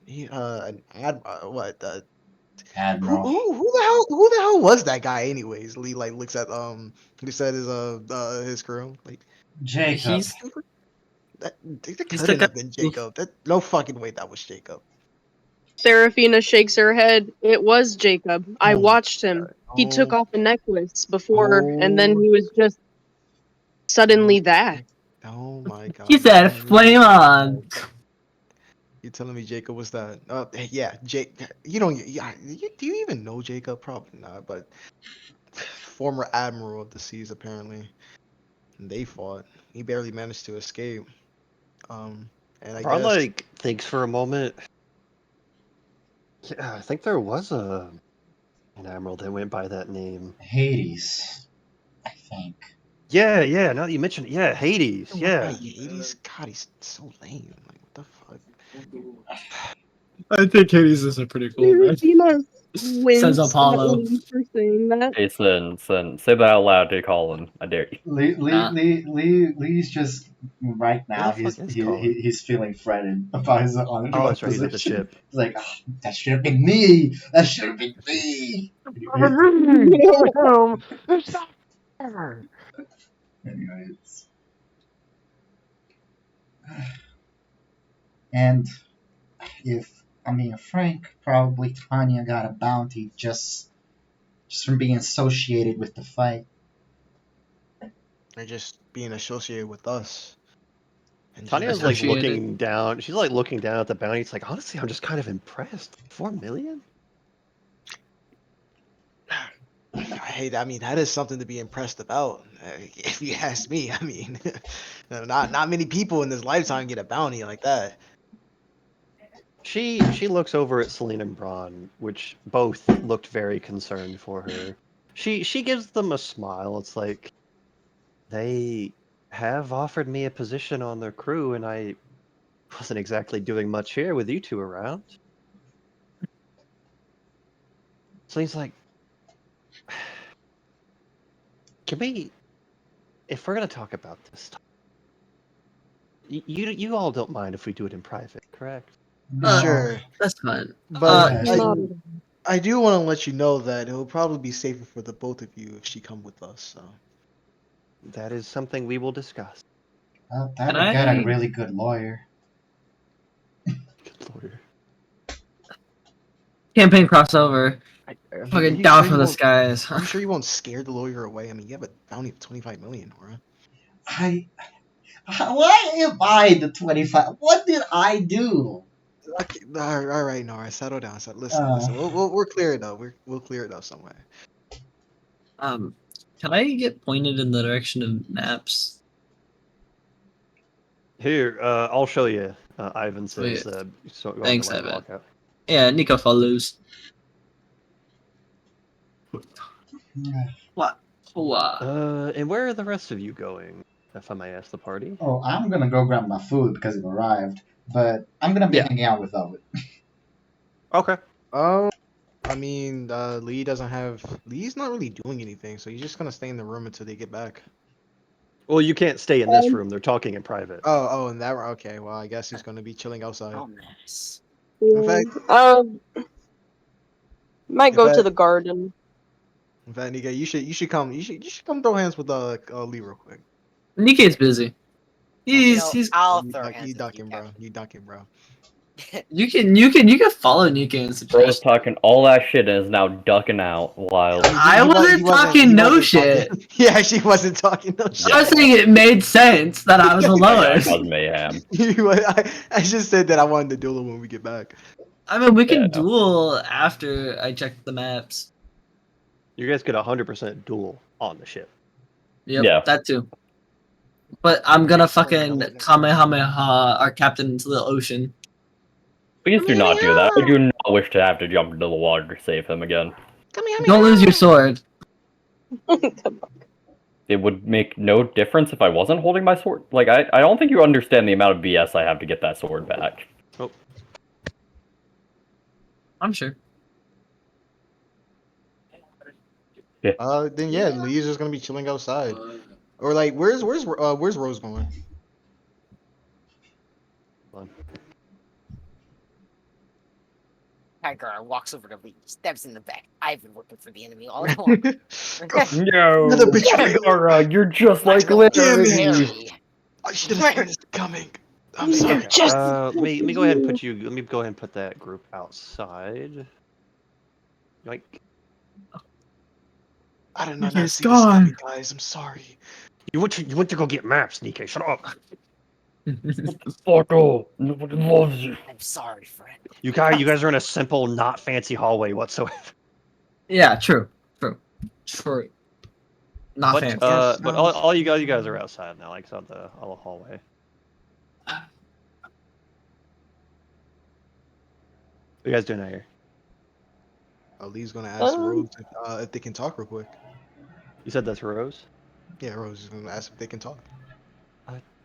he an ad what Admiral. who the hell was that guy anyways? Lee like looks at he said his crew like Jacob. He's that He's couldn't the have been Jacob. That no fucking way that was Jacob. Serafina shakes her head. It was Jacob. I Oh, watched him. He took oh, off the necklace before, and then oh, he was just suddenly that. oh my god. He said, "Flame on." You telling me Jacob was that? Yeah, Jake. You don't. Yeah, do you even know Jacob? Probably not. But former admiral of the seas, apparently. And they fought. He barely managed to escape. And I Ron guess like thinks for a moment. Yeah, I think there was a An admiral that went by that name. Hades, I think. Yeah, yeah. Now that you mentioned it, yeah, Hades. Yeah. Right, Hades. God, he's so lame. Like, what the fuck? I think Hades is a pretty cool man. Christina Says wins at Apollo. me for saying that. Jason, say that out loud to Colin. I dare you. Lee's just right Where now. the fuck is He's Colin? he's feeling threatened about his honor Oh, that's right. He's at the position. ship. He's like, "Ah, that should have been me. That should have been me. Anyways, and if I mean Frank, probably Tanya got a bounty just from being associated with the fight. They're just being associated with us. And Tanya's just like Associated. looking down. She's like looking down at the bounty. It's like, honestly, I'm just kind of impressed. 4 million? Hey, I mean, that is something to be impressed about. If you ask me, I mean, not many people in this lifetime get a bounty like that. She looks over at Celine and Braun, which both looked very concerned for her. She gives them a smile. It's like they have offered me a position on their crew, and I wasn't exactly doing much here with you two around. Celine's like, can we, if we're gonna talk about this, you all don't mind if we do it in private, correct? Uh, Sure, That's fine. but Yeah, Not I do want to let you know that it will probably be safer for the both of you if she come with us. So That is something we will discuss. well, Can that'll get a I really good lawyer. Good lord. campaign crossover? I mean, Fucking down from the skies. Are you sure you won't scare the lawyer away? I mean, you have a bounty of 25 million, Nora. Why am I the 25? What did I do? Okay, all right, Nora, settle down. So listen, Uh, we'll clear it up. We'll clear it up somewhere. Um, can I get pointed in the direction of maps? Here, I'll show you. Ivan says, Sweet. so going Thanks, to like Evan. walk out. Yeah, Nico follows. What? And where are the rest of you going? If I may ask the party. oh, I'm gonna go grab my food because it arrived, but I'm gonna be Yeah. hanging out with Ovid. Okay. I mean, Lee's not really doing anything, so he's just gonna stay in the room until they get back. Well, you can't stay in this room. They're talking in private. Oh, and that okay. Well, I guess he's gonna be chilling outside. Oh, nice. In fact, might in go to fact, the garden. Nika, you should come throw hands with Lee real quick. Nike's busy. He's I'll You, throw duck, hands you with you, ducking, bro. Captain. You ducking, bro. you can follow Nika in some Bro was trash. talking all that shit and is now ducking out wild. I wasn't talking no shit. He actually wasn't talking no shit. I was saying it made sense that I was Yeah, alone. cause mayhem. I just said that I wanted to duel him when we get back. I mean, we Yeah, can no. duel after I check the maps. You guys could 100% duel on the ship. Yep, Yeah. that too. But I'm gonna Sorry, fucking no, no. Kamehameha our captain into the ocean. Please do not do that. I do not wish to have to jump into the water to save him again. Don't lose your sword. It would make no difference if I wasn't holding my sword. Like, I don't think you understand the amount of BS I have to get that sword back. Oh, I'm sure. Then yeah, Lee's just gonna be chilling outside. Or like, where's Rose going? fun. Tiger walks over to Lee, steps in the back. I've been working for the enemy all along. No, Another betrayal. Laura, you're just Let's like go Larry. Harry. I should have seen this coming. I'm sorry. Just Let me go ahead and put you. Let me go ahead and put that group outside. Yoink. I did not He's see this coming, gone. guys. I'm sorry. You went to go get maps, Nikkei. Shut up. Fuck off. Nobody loves you. I'm sorry, friend. You guys are in a simple, not fancy hallway whatsoever. Yeah, true. Not But fancy. but all you guys are outside now, like on the hallway. What you guys doing out here? Lee's gonna ask Um, Rose if they can talk real quick. You said that's Rose? Yeah, Rose is gonna ask if they can talk.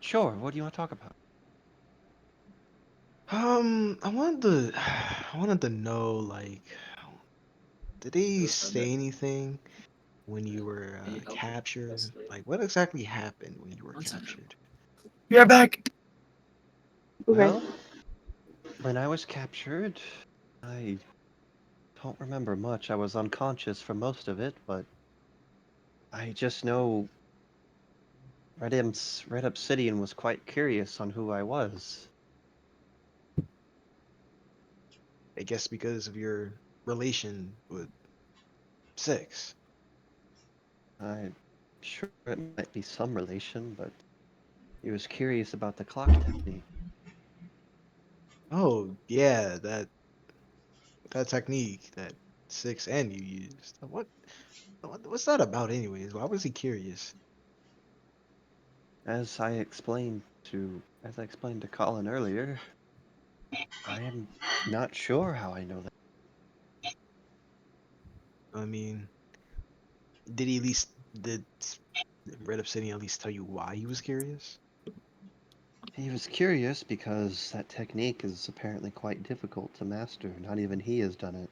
Sure. What do you want to talk about? I wanted to know, like, did they say anything when you were captured? Like, what exactly happened when you were One second. captured? You're back. Okay. Well, when I was captured, I don't remember much. I was unconscious for most of it, but I just know Red Obsidian was quite curious on who I was. I guess because of your relation with Six. I'm sure it might be some relation, but he was curious about the clock technique. Oh, yeah, that technique that Six and you used. What's that about, anyways? Why was he curious? As I explained to Colin earlier, I am not sure how I know that. I mean, did he at least did Red Obsidian at least tell you why he was curious? He was curious because that technique is apparently quite difficult to master. Not even he has done it.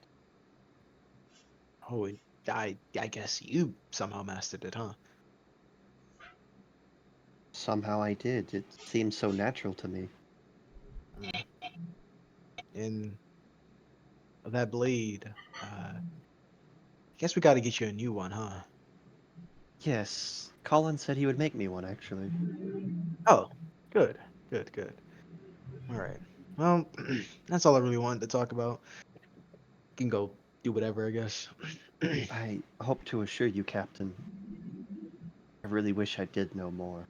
Oh, I guess you somehow mastered it, huh? Somehow I did. It seemed so natural to me. Mm. And that blade, I guess we got to get you a new one, huh? Yes, Colin said he would make me one, actually. Oh, good, good. All right. Well, that's all I really wanted to talk about. Can go do whatever, I guess. I hope to assure you, Captain, I really wish I did know more.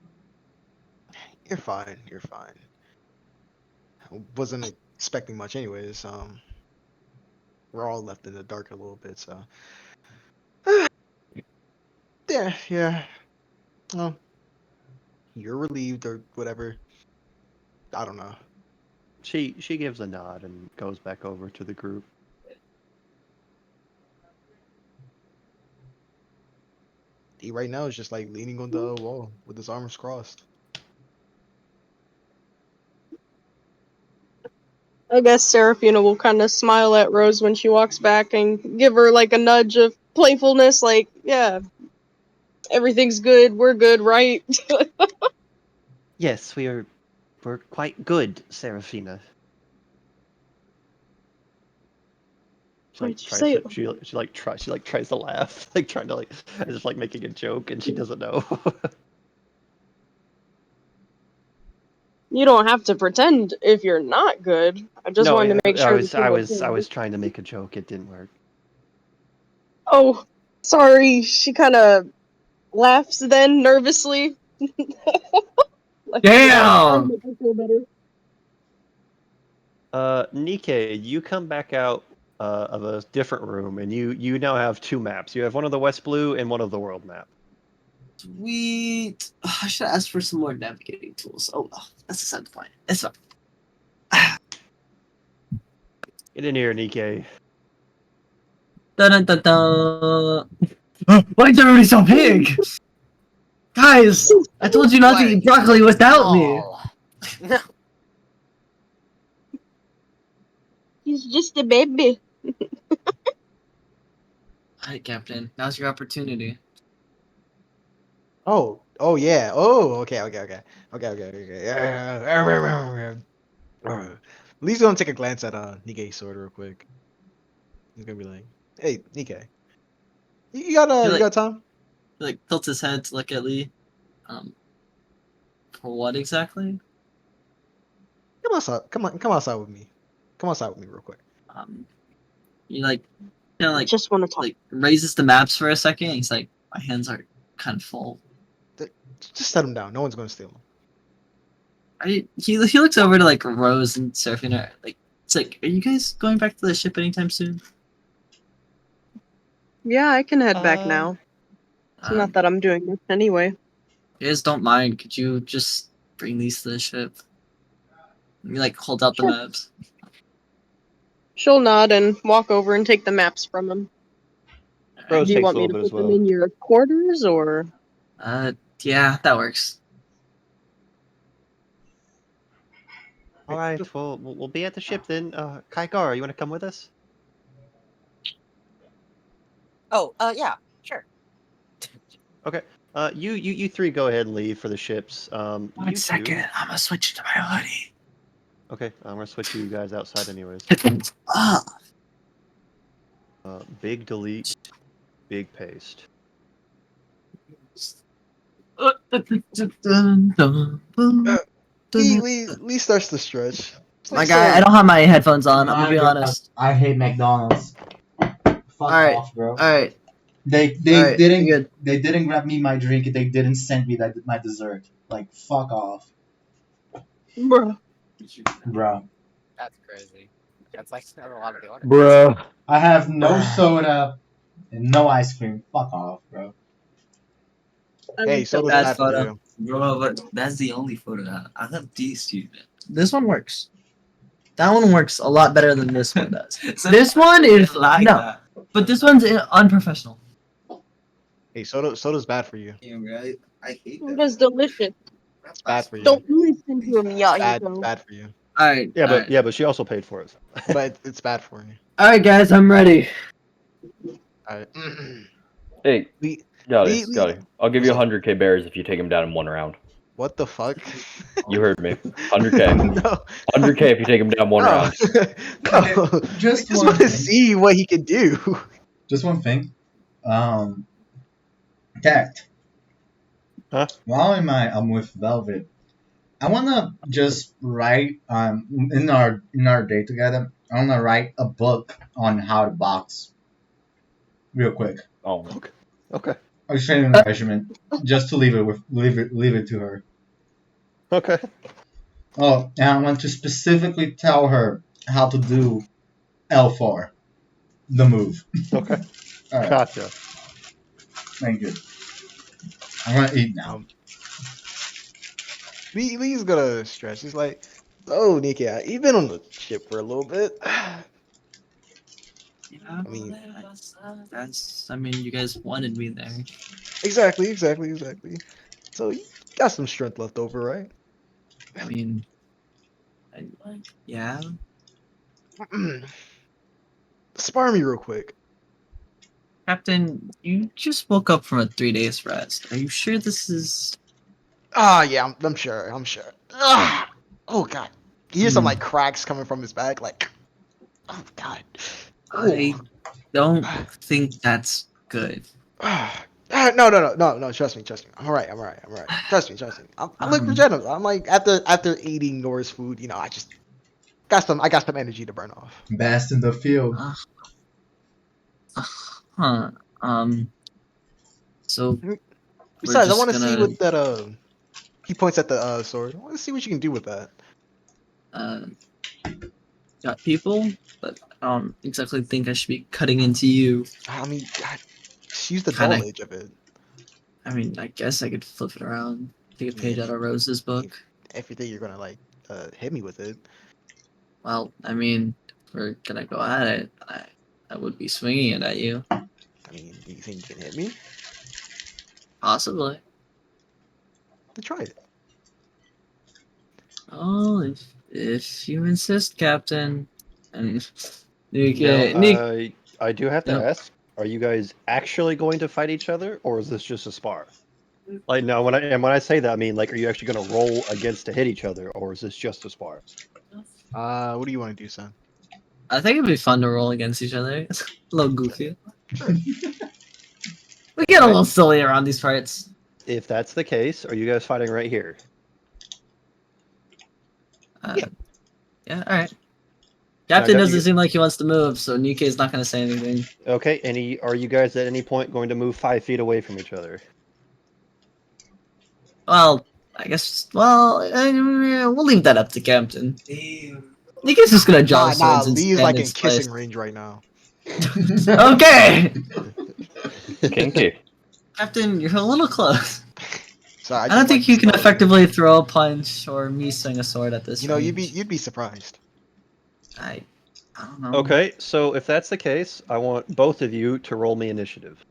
You're fine. You're fine. I wasn't expecting much, anyways. We're all left in the dark a little bit, so yeah. Well, you're relieved or whatever. I don't know. She gives a nod and goes back over to the group. He right now is just like leaning on the wall with his arms crossed. I guess Seraphina will kind of smile at Rose when she walks back and give her like a nudge of playfulness, like, yeah, everything's good, we're good, right? Yes, we're quite good, Seraphina. She Why'd like you tries say to it? she like tries to laugh, like trying to like just like making a joke, and she doesn't know. You don't have to pretend if you're not good. I just No, wanted to make I sure that was you I were was I good. was trying to make a joke. It didn't work. Oh, sorry. She kind of laughs then nervously. Like, trying to Damn. make her feel better. Nikkei, you come back out of a different room, and you now have two maps. You have one of the West Blue and one of the World map. Sweet. I should ask for some more navigating tools. Oh well, that's a sad point. It's fine. Get in here, Nikkei. Dun dun dun dun. Why is everybody so big? Guys, I told you not to Why are eat you so broccoli without me. small? No. He's just a baby. Alright, Captain. Now's your opportunity. Oh yeah. Oh, okay. Yeah. Lee's gonna take a glance at Nikkei's sword real quick. He's gonna be like, "Hey, Nikkei, He you like got time? he like tilts his head to look at Lee. Um, for what exactly? Come outside with me. Come outside with me real quick. Um, he like kind of Just want to talk. like raises the maps for a second. He's like, my hands are kind of full. Th- Just set him down. No one's gonna steal him." He looks over to like Rose and Seraphina. Like it's like, are you guys going back to the ship anytime soon? Yeah, I can head back Uh, now. It's not that I'm doing this anyway. You guys don't mind? Could you just bring these to the ship? You like hold out the Sure. maps. She'll nod and walk over and take the maps from him. Rose Do you takes want a me little to bit as put them well. in your quarters or? Yeah, that works. All right, well, we'll be at the ship then. Kaikar, you want to come with us? Oh, yeah, sure. Okay. You three go ahead and leave for the ships. One You second, two. I'm gonna switch to my hoodie. Okay, I'm gonna switch you guys outside anyways. Ah. Big delete, big paste. Lee starts to stretch. It's like, My guy, I don't have my headphones on. I'm gonna be My God, honest. I hate McDonald's. Fuck Alright, off, bro. alright. They Alright, didn't you're good. they didn't grab me my drink. They didn't send me my dessert. Like fuck off, Bruh. bro. That's crazy. That's like a lot of the order. Bruh. I have no soda and no ice cream. Fuck off, bro. I Hey, would tell soda's Bad bad for photo. you. Bro, but that's the only photo that I got these two, man. This one works. That one works a lot better than this one does. So This one is like no, that. but this one's unprofessional. Hey, soda's bad for you. Yeah, right? I hate It that. was delicious. It's bad for you. Don't listen to him, Bad Yahiko. for you. Alright, Yeah, but she also paid for it. But it's bad for you. alright, guys, I'm ready. Alright. Hey, Lee, Scotty, Lee- Scotty. I'll give you What's up? 100k bears if you take him down in one round. What the fuck? You heard me. 100k. No. 100k if you take him down one No. round. No. Just I just one want to thing. see what he can do. Just one thing. Tact. Huh? While I'm with Velvet, I wanna just write in our day together. I wanna write a book on how to box, real quick. Oh, Okay. A training regimen, just to leave it to her. Okay. Oh, and I want to specifically tell her how to do L4, the move. Okay. All right, Gotcha. thank you. I'm gonna eat now. Lee's gonna stretch. He's like, "Oh, Nika, you've been on the ship for a little bit." Yeah, I mean, that's. I mean, you guys wanted me there. exactly. So you got some strength left over, right? I mean, yeah. Spar me real quick. Captain, you just woke up from a 3 days rest. Are you sure this is? Ah, yeah, I'm sure. Ah! Oh god, you hear some Hmm. like cracks coming from his back. Like, oh god. I don't think that's good. No. Trust me. I'm alright. Trust me. I'm like regenerative. I'm like after eating Norse food, you know, I got some energy to burn off. Best in the field. Huh. So we're Besides, I just want to see gonna what that He points at the sword. I want to see what you can do with that. got people, but I don't exactly think I should be cutting into you. I mean, God, just use the Kinda- dull edge of it. I mean, I guess I could flip it around, take a Yeah, page out of Rose's book. If you think you're gonna like hit me with it, Well, I mean, if we're gonna go at it, I would be swinging it at you. I mean, do you think you can hit me? Possibly. To try it. Oh, if you insist, Captain. And Now, I do have to Yep. ask: are you guys actually going to fight each other, or is this just a spar? Like, no, when I say that, I mean like, are you actually going to roll against to hit each other, or is this just a spar? What do you want to do, son? I think it'd be fun to roll against each other. It's a little goofy. We get a little silly around these parts. If that's the case, are you guys fighting right here? Yeah, alright. Captain got doesn't you- seem like he wants to move, so Nikkei's not gonna say anything. Okay. Are you guys at any point going to move 5 feet away from each other? Well, I guess. Well, we'll leave that up to Captain. Nikkei's just gonna draw his swords and Lee's stand like in in his kissing place. range right now. Okay, kinky. Captain, you're a little close. So I don't think you can effectively throw a punch or me swing a sword at this. You know, range. you'd be surprised. I don't know. Okay, so if that's the case, I want both of you to roll me initiative.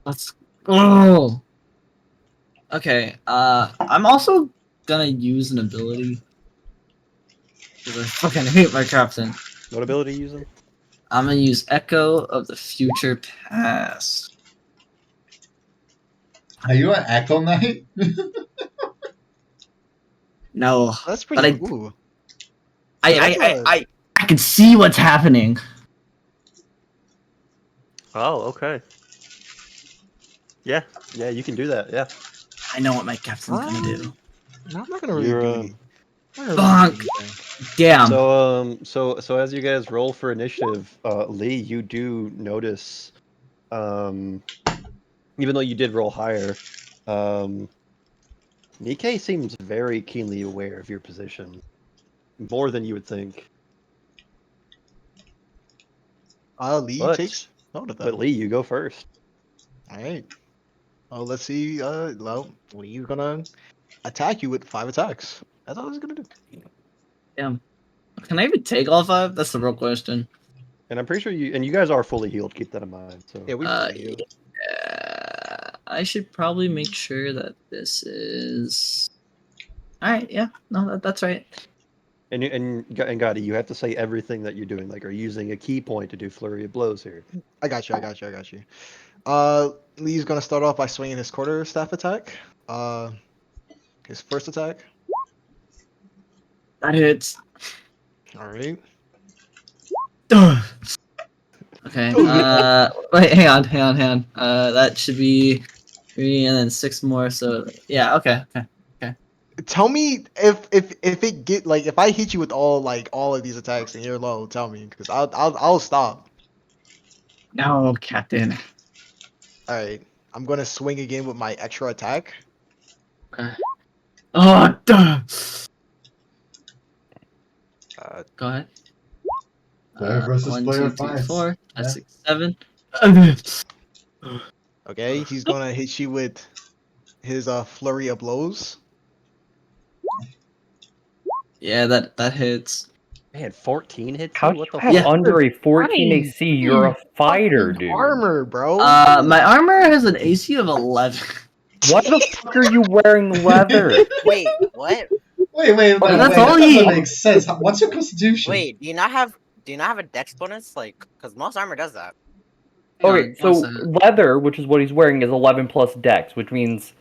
Let's. Oh. Okay. I'm also gonna use an ability because I fucking hate my captain. What ability are you using? I'm gonna use Echo of the Future Past. Are you an Echo Knight? No, That's but pretty. Ooh. I, No, I, that's I, a. I, I can see what's happening. Oh, okay. Yeah, you can do that. Yeah. I know what my captain's gonna do. No, I'm not gonna really You're do any. I'm not gonna really do Bonk. anything. Damn. So as you guys roll for initiative, Lee, you do notice, even though you did roll higher, Nikkei seems very keenly aware of your position, more than you would think. Lee But takes note of but that. Lee, you go first. All right. Oh, let's see. Well, Lee's gonna attack you with 5 attacks. That's all he's gonna do. Damn. Can I even take all 5? That's the real question. And I'm pretty sure you guys are fully healed. Keep that in mind. So Yeah, we fully healed. I should probably make sure that this is. All right. Yeah. No, that's right. and Gotti, you have to say everything that you're doing. Like, are you using a key point to do flurry of blows here? I got you. Lee's gonna start off by swinging his quarterstaff attack. His first attack. That hits. All right. Okay. Wait. Hang on. That should be 3 and then 6 more. So yeah. Okay. Tell me if it get like if I hit you with all of these attacks and you're low. Tell me because I'll stop. No, Captain. All right. I'm gonna swing again with my extra attack. Okay. Oh, duh. Go ahead. Player versus 1, player 2, 3, fights. 4, 5, Yeah. 6, 7. Okay. He's gonna hit you with his flurry of blows. Yeah, that hits. Man, 14 hits How you? do What you the have Yeah. fuck? under a 14 AC? You're a fighter, Fucking dude. armor, bro. My armor has an AC of 11. Why the fuck are you wearing leather? Wait, what? Wait, that's that all doesn't he- make sense. What's your constitution? Wait, do you not have a dex bonus? Like, because most armor does that. Okay, so leather, which is what he's wearing, is 11 plus dex, which means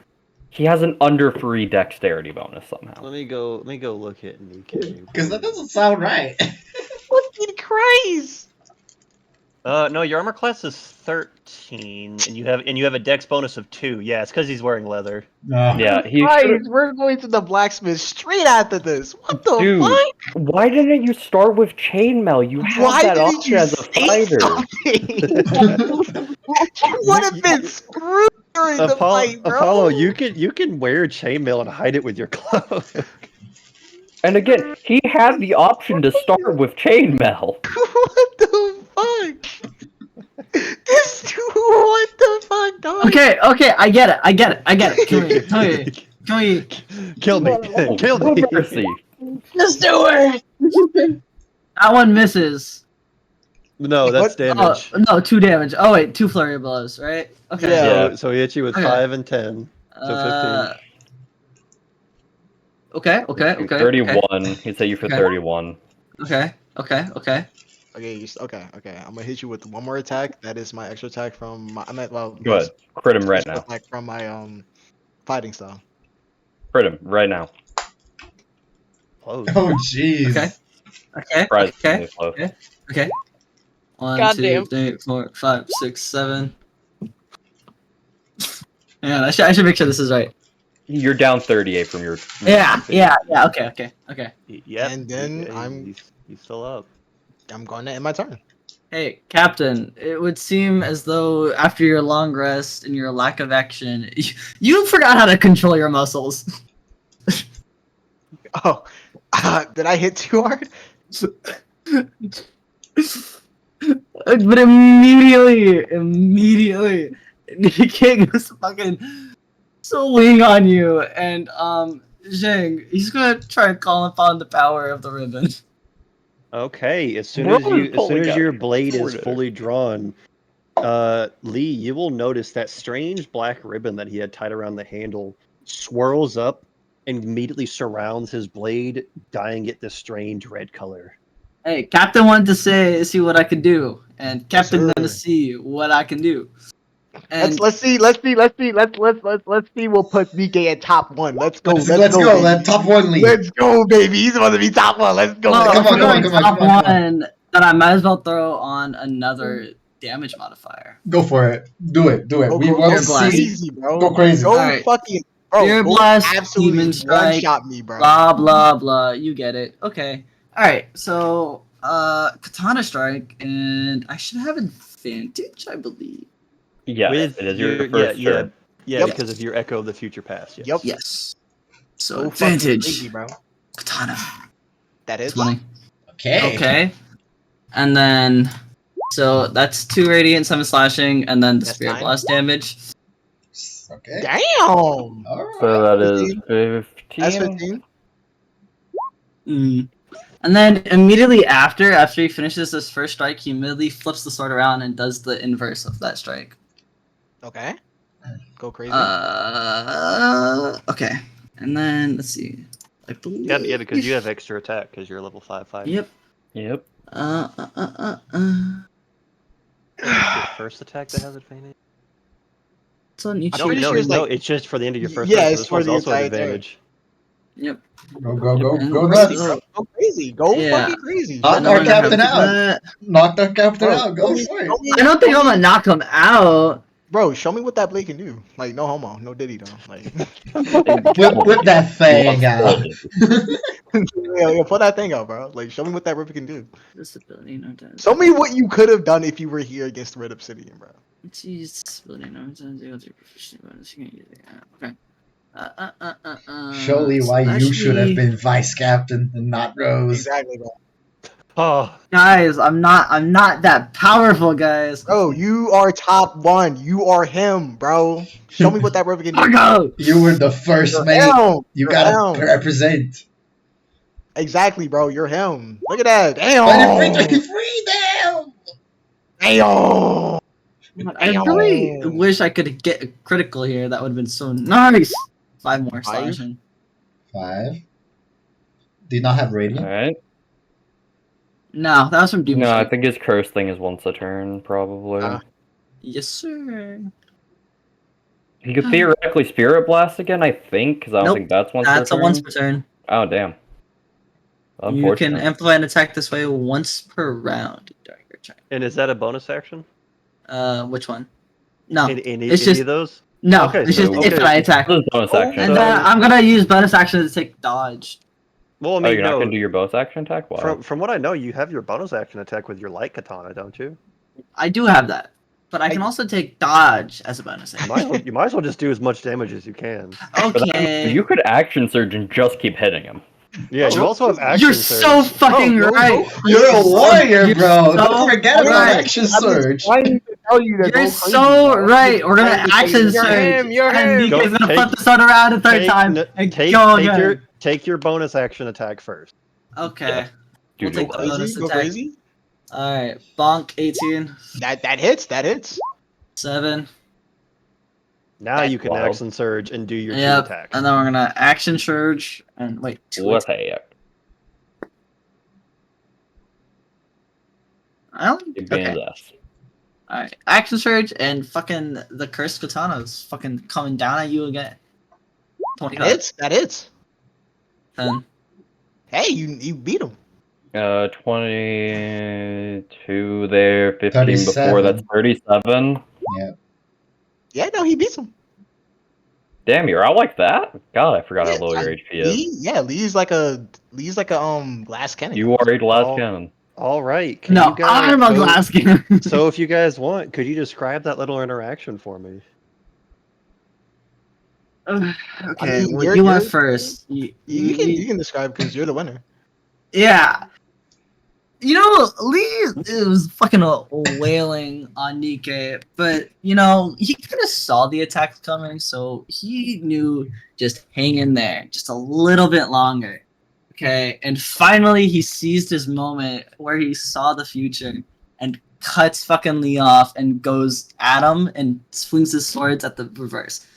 he has an under 3 dexterity bonus somehow. Let me go look at Nikkei. Because that doesn't sound right. Fucking Christ. No, your armor class is 13, and you have a dex bonus of 2. Yeah, it's because he's wearing leather. No. Yeah, he Guys, should. we're going to the blacksmith straight after this. What the Dude, fuck? why didn't you start with chainmail? You have Why that didn't option you as a say fighter. something? You would have been screwed during the fight, bro. Apollo, you can wear chainmail and hide it with your cloak. And again, he had the option to start with chainmail. What the fuck? This dude, what the fuck, dog? Okay, I get it. Can we Kill me. Kill No me. mercy. just do it? That one misses. No, that's What? damage. Oh, no, 2 damage. Oh wait, 2 flurry blows, right? Okay. Yeah. So he hits you with Okay. 5 and 10. So 15. Okay. 31. He'd say you for Okay. 31. Okay. Okay, okay. I'm gonna hit you with one more attack. That is my extra attack from my. Go ahead. Crit him right special now. attack from my fighting style. Crit him right now. Close. Oh, jeez. Okay. Surprisingly close. Okay. 1, Goddamn. 2, 3, 4, 5, 6, 7. Yeah, I should make sure this is right. You're down 38 from your. Yeah. Okay. Yep. And then He's still up. I'm going to end my turn. Hey, Captain, it would seem as though after your long rest and your lack of action, you forgot how to control your muscles. Oh, did I hit too hard? But immediately, Nikkei goes fucking swing on you, and Zheng, he's gonna try and call upon the power of the ribbon. Okay, as soon Bro as is pulling out your his blade is sword. fully drawn, Lee, you will notice that strange black ribbon that he had tied around the handle swirls up and immediately surrounds his blade, dyeing it this strange red color. Hey, Captain wanted to see what I could do, and Yes, Captain gonna sir. see what I can do. And Let's see. We'll put DK at top one. Let's go. Let's go. baby. Let top one lead. Let's go, baby. He's about to be top one. Let's go. well, Come if on, we're come on, going come on, top come on, come on. one, then I might as well throw on another damage modifier. Go for it. Do it. Do it. Go, We go, want go to Blast. see. crazy, bro. Go crazy. Go Alright. fucking, bro. Fear Go Blast, absolutely Demon one Strike, shot me, bro. blah blah blah. You get it. Okay. Alright, so Katana Strike, and I should have advantage, I believe. Yeah, With it is your yeah, first yeah, turn. yeah, Yep. because of your Echo of the Future Past. Yes. Yep. Yes. So Go fucking advantage. crazy, bro. Katana. That is 20. Okay. Okay. And then so that's 2 radiant, 7 slashing, and then the That's Spirit 9. Blast damage. Okay. Damn. All So right. that is 15. That's 15. Mm. And then immediately after he finishes this first strike, he immediately flips the sword around and does the inverse of that strike. Okay. Go crazy. Okay. And then let's see. I believe. Yeah, because you have extra attack because you're level 5/5. Yep. Yep. Your first attack that has advantage. It's on each. I'm pretty No, sure it's no, like- it's just for the end of your first Yeah, turn. So it's this for one's the also an entire turn. advantage. Yep. Go And go crazy, nuts. bro. Go crazy. Go Yeah. fucking crazy. Knock And then our we're gonna captain have out. that. Knock our captain Bro, out. Go for it. I don't think I'm gonna knock him out. Bro, show me what that blade can do. Like, no homo, no diddy though. Like, Whip that thing out. yeah, pull that thing out, bro. Like, show me what that river can do. Disability, no time. Show me what you could have done if you were here against Red Obsidian, bro. Jeez, disability, no time. Zero to proficiency bonus. You can use it. Yeah, okay. Surely so why that you should have be- been vice captain and not Rose. Exactly, bro. Oh, Guys, I'm not that powerful, guys. Bro, you are top one. You are him, bro. Show me what that river can do. Go! You were the first You're mate. him. You You're gotta him. represent. Exactly, bro. You're him. Look at that. Damn. 23, damn! Damn. I really wish I could get a critical here. That would have been so nice. 5 more 5? slashing. 5. Do you not have radiant? Alright. No, that was from Demon No, I Strike. think his curse thing is once a turn, probably. Yes, sir. He could theoretically Spirit Blast again, I think, because I don't Nope, think that's once That's per a turn. once per turn. Oh, damn. You can Unfortunate. amplify an attack this way once per round during your turn. and is that a bonus action? Which one? No, Any it's just of those? no. Okay, it's so- just okay. if I attack, This is bonus Oh, action. and then I'm gonna use bonus action to take dodge. Well, I Oh, mean, you're not no. going to do your bonus action attack? Wow. From what I know, you have your bonus action attack with your light katana, don't you? I do have that, but I can also take dodge as a bonus You action. might as well just do as much damage as you can. But that means Okay. you could Action Surge and just keep hitting him. Yeah, you also have action You're surge. so fucking Bro, right. You're a warrior, You're bro. so Don't forget about right. action surge. I need to tell you that. You're so right. We're gonna action You're surge, him, you're and him. DK's gonna Take- flip the sun around a third time and go again. Take your bonus action attack first. Okay. Yeah. We'll Do take that. the bonus Crazy, go attack. crazy. Alright, bonk 18, That hits. That hits. 7. Now you can wild. action surge and do your two Yep. attacks. And then we're gonna action surge and wait, 2 What the heck? I only You're being okay. his ass. Alright. Action surge and fucking the cursed katana is fucking coming down at you again. 25. Hits. That hits. 10. Hey, you beat him. 22 there, 15 37. before, that's 37. Yeah. Yeah, no, he beats him. Damn, you're out like that? God, I forgot Yeah, how low your HP is. Lee's like a glass cannon. You are a glass Oh. cannon. All right. Can No, you guys, I'm a glass cannon. So if you guys want, could you describe that little interaction for me? Okay, I mean, well, you're- you went you're- first. You can describe because you're the winner. Yeah. You know, Lee was fucking wailing on Nikkei, but, you know, he kind of saw the attacks coming, so he knew just hang in there just a little bit longer. Okay, and finally he seized his moment where he saw the future and cuts fucking Lee off and goes at him and swings his swords at the reverse.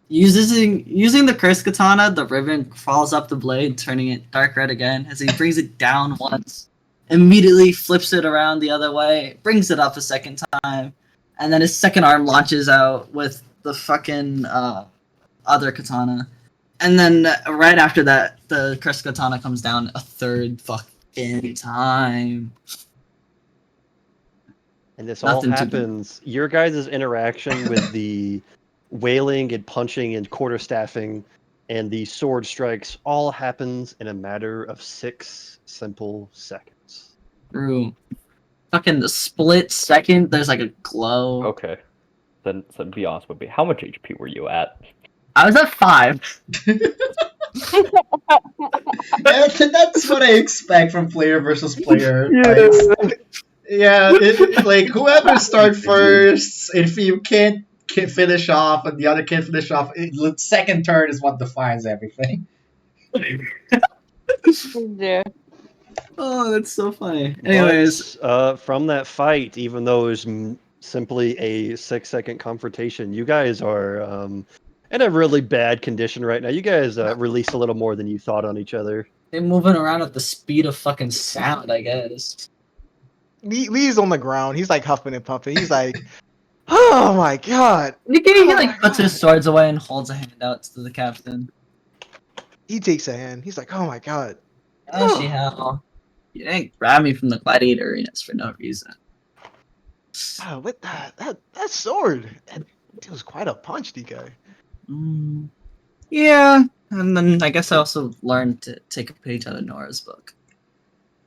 Using the cursed katana, the ribbon falls up the blade, turning it dark red again as he brings it down once, immediately flips it around the other way, brings it up a second time, and then his second arm launches out with the fucking other katana. And then right after that, the cursed katana comes down a third fucking time. And this Nothing all to do. happens. Your guys' interaction with the wailing and punching and quarterstaffing and the sword strikes all happens in a matter of 6 simple seconds. Through fucking the split second, there's like a glow. Okay. Then be honest with me. How much HP were you at? I was at 5. And that's what I expect from player versus player fights. Yeah, like whoever starts first, if you can't finish off and the other can't finish off, second turn is what defines everything. Yeah. Oh, that's so funny. Anyways, But, from that fight, even though it was simply a 6-second confrontation, you guys are in a really bad condition right now. You guys released a little more than you thought on each other. they're moving around at the speed of fucking sound, I guess. Lee's on the ground. He's like huffing and puffing. He's like, oh my god. He like puts his swords away and holds a hand out to the captain. He takes a hand. He's like, oh my god. Oh, she hell. You didn't grab me from the gladiator arenas for no reason. Oh, what that sword. It was quite a punch, DK. Yeah, and then I guess I also learned to take a page out of Nora's book.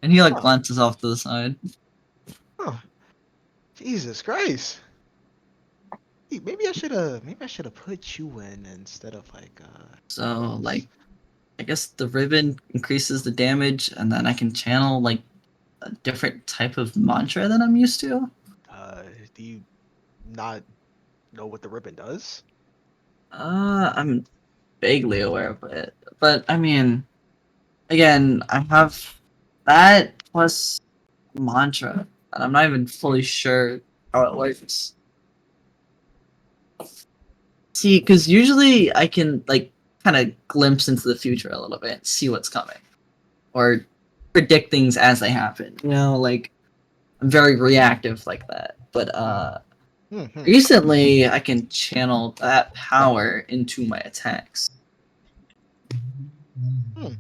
And he like Huh. glances off to the side. Oh, Jesus Christ. Hey, maybe I should have put you in instead of like So like, I guess the ribbon increases the damage, and then I can channel like a different type of mantra than I'm used to. do you not know what the ribbon does? I'm vaguely aware of it, but I mean, again, I have that plus mantra, and I'm not even fully sure how it works. See, because usually I can like kind of glimpse into the future a little bit, see what's coming, or predict things as they happen. You know, like I'm very reactive like that. But Mhm. recently I can channel that power into my attacks. Hmm.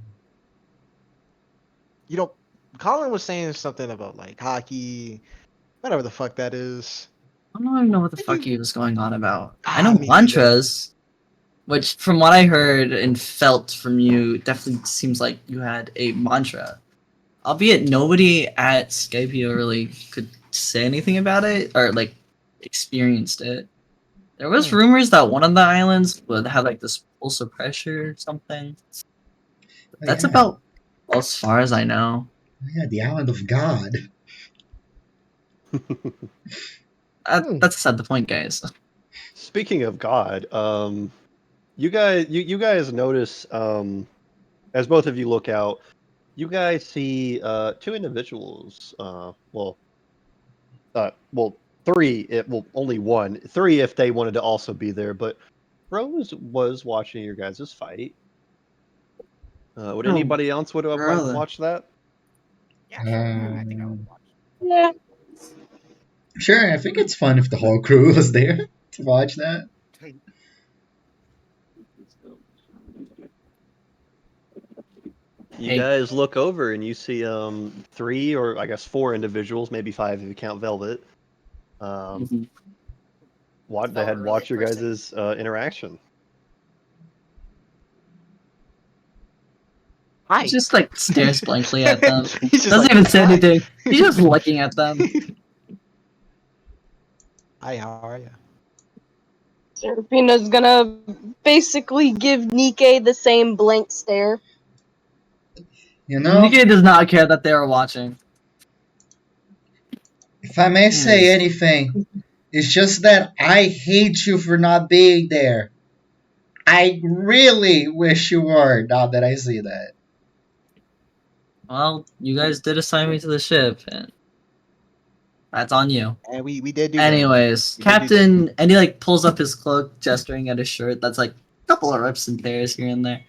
You know, Colin was saying something about like hockey, whatever the fuck that is. I don't even know what the fuck he was going on about. I Ah, know me neither. mantras, which from what I heard and felt from you, definitely seems like you had a mantra. Albeit nobody at Skypea really could say anything about it or like experienced it. There was rumors that one of the islands would have like this pulse of pressure or something. But that's Yeah. about as far as I know. Yeah, the island of God. That's beside the point, guys. Speaking of God, you guys notice as both of you look out, you guys see 2 individuals. Three. Only one. 3 if they wanted to also be there. But Rose was watching your guys' fight. Would Oh, anybody else would have liked to brother. watch that? Yeah, sure. I think I would watch. Yeah. Sure, I think it's fun if the whole crew was there to watch that. You Hey. guys look over and you see 3 or I guess 4 individuals, maybe 5 if you count Velvet. Mhm. They had really watched a your person? guys' interaction. Hi. He just like stares blankly at them. He's just Doesn't like, even say "Hi." anything. He's just looking at them. Hi, how are you? Serafina's gonna basically give Nike the same blank stare. You know, Nikki does not care that they are watching. if I may say Yes. anything, it's just that I hate you for not being there. I really wish you were, now that I see that. Well, you guys did assign me to the ship, and that's on you. And we did do that. Anyways, We did do that. Captain, and he like pulls up his cloak, gesturing at his shirt. That's like a couple of rips and tears here and there.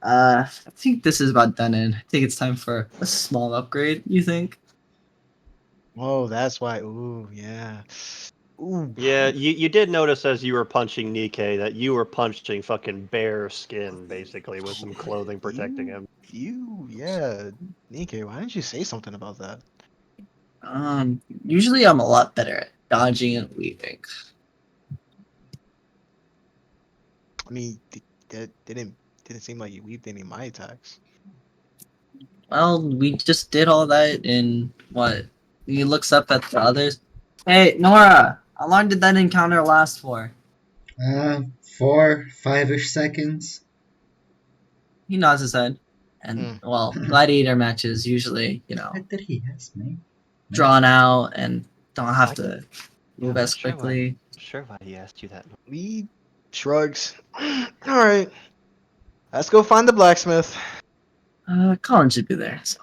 I think this is about done in. I think it's time for a small upgrade. You think? Oh, that's why. Ooh, yeah. Ooh. Yeah, you did notice as you were punching Nikkei that you were punching fucking bare skin, basically, with some clothing protecting him. Yeah. Nikkei, why didn't you say something about that? Usually I'm a lot better at dodging and weaving. I mean, that didn't seem like you weaved any of my attacks. Well, we just did all that in what? He looks up at the others. Hey, Nora, how long did that encounter last for? 4, 5-ish seconds. He nods his head. And, well, gladiator matches usually, What did he ask me? drawn out and don't have to move I'm as not sure quickly. Sure why he asked you that. Lee shrugs. All right. Let's go find the blacksmith. Colin should be there. So.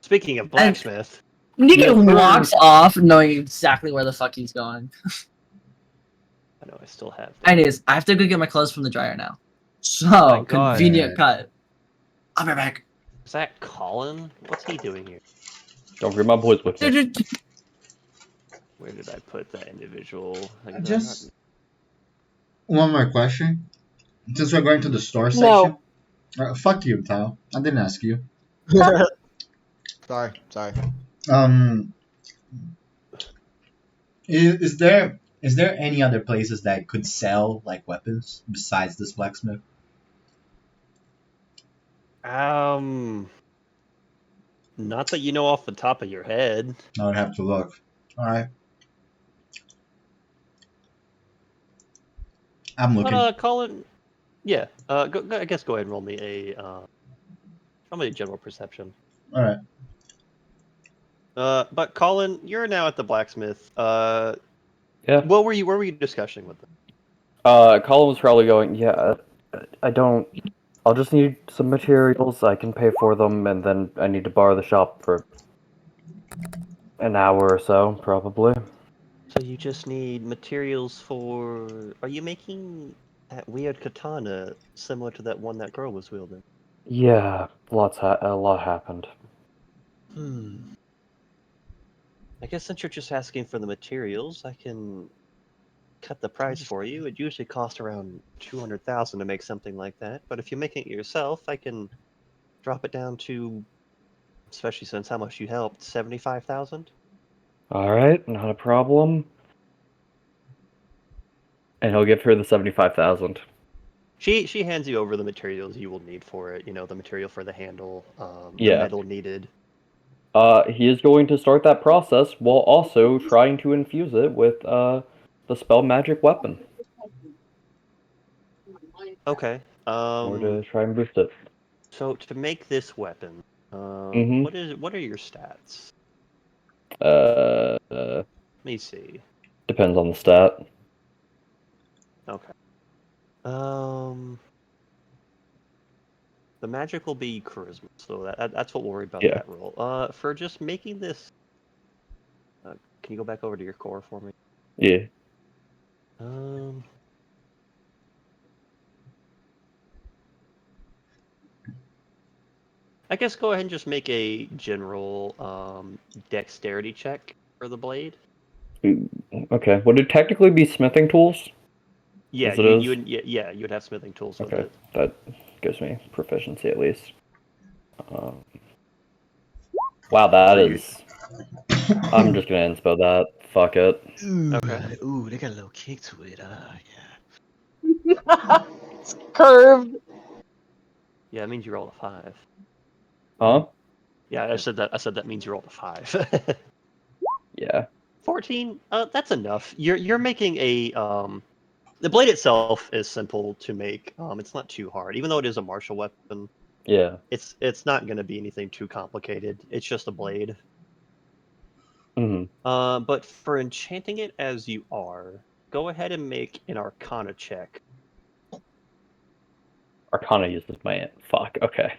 Speaking of blacksmith, Nika walks off knowing exactly where the fuck he's going. I know I still have. Anyways, I have to go get my clothes from the dryer now. So, my God. convenient cut. I'll be back. Is that Colin? What's he doing here? Don't bring my boys with me. Where did I put that individual? Just one more question. Since we're going to the store No. section, fuck you, Tao. I didn't ask you. Sorry. Is there any other places that could sell like weapons besides this blacksmith? Not that you know off the top of your head. I would have to look. All right. I'm looking. But Colin, yeah. Go, I guess go ahead and roll me a general perception. All right. But Colin, you're now at the blacksmith. Yeah. What were you discussing with them? Colin was probably going, yeah, I'll just need some materials, I can pay for them, and then I need to borrow the shop for an hour or so, probably. So you just need materials for... Are you making that weird katana similar to that one that girl was wielding? Yeah, a lot happened. I guess since you're just asking for the materials, I can cut the price for you. It usually costs around 200,000 to make something like that, but if you're making it yourself, I can drop it down to, especially since how much you helped, 75,000. Alright, not a problem. And he'll give her the 75,000. She hands you over the materials you will need for it. You know, the material for the handle, the Yeah. metal needed. He is going to start that process while also trying to infuse it with the spell magic weapon. Okay. Or to try and boost it. So to make this weapon, Mhm. what are your stats? Let me see. Depends on the stat. Okay. The magic will be charisma, so that's what we'll worry about that roll. For just making this, can you go back over to your core for me? Yeah. I guess go ahead and just make a general dexterity check for the blade. Okay. Would it technically be smithing tools? Yeah, As it you is? would have smithing tools with Okay, it. that gives me proficiency at least. Wow, that is. I'm just gonna inspo that. Fuck it. Okay. Ooh, they got a little kick to it. It's curved. Yeah, it means you rolled a 5. Huh? Yeah, I said that means you rolled a 5. Yeah. 14. That's enough. You're making a the blade itself is simple to make. It's not too hard, even though it is a martial weapon. Yeah. It's not going to be anything too complicated. It's just a blade. Mhm. But for enchanting it as you are, go ahead and make an Arcana check. Arcana uses my fuck. Okay.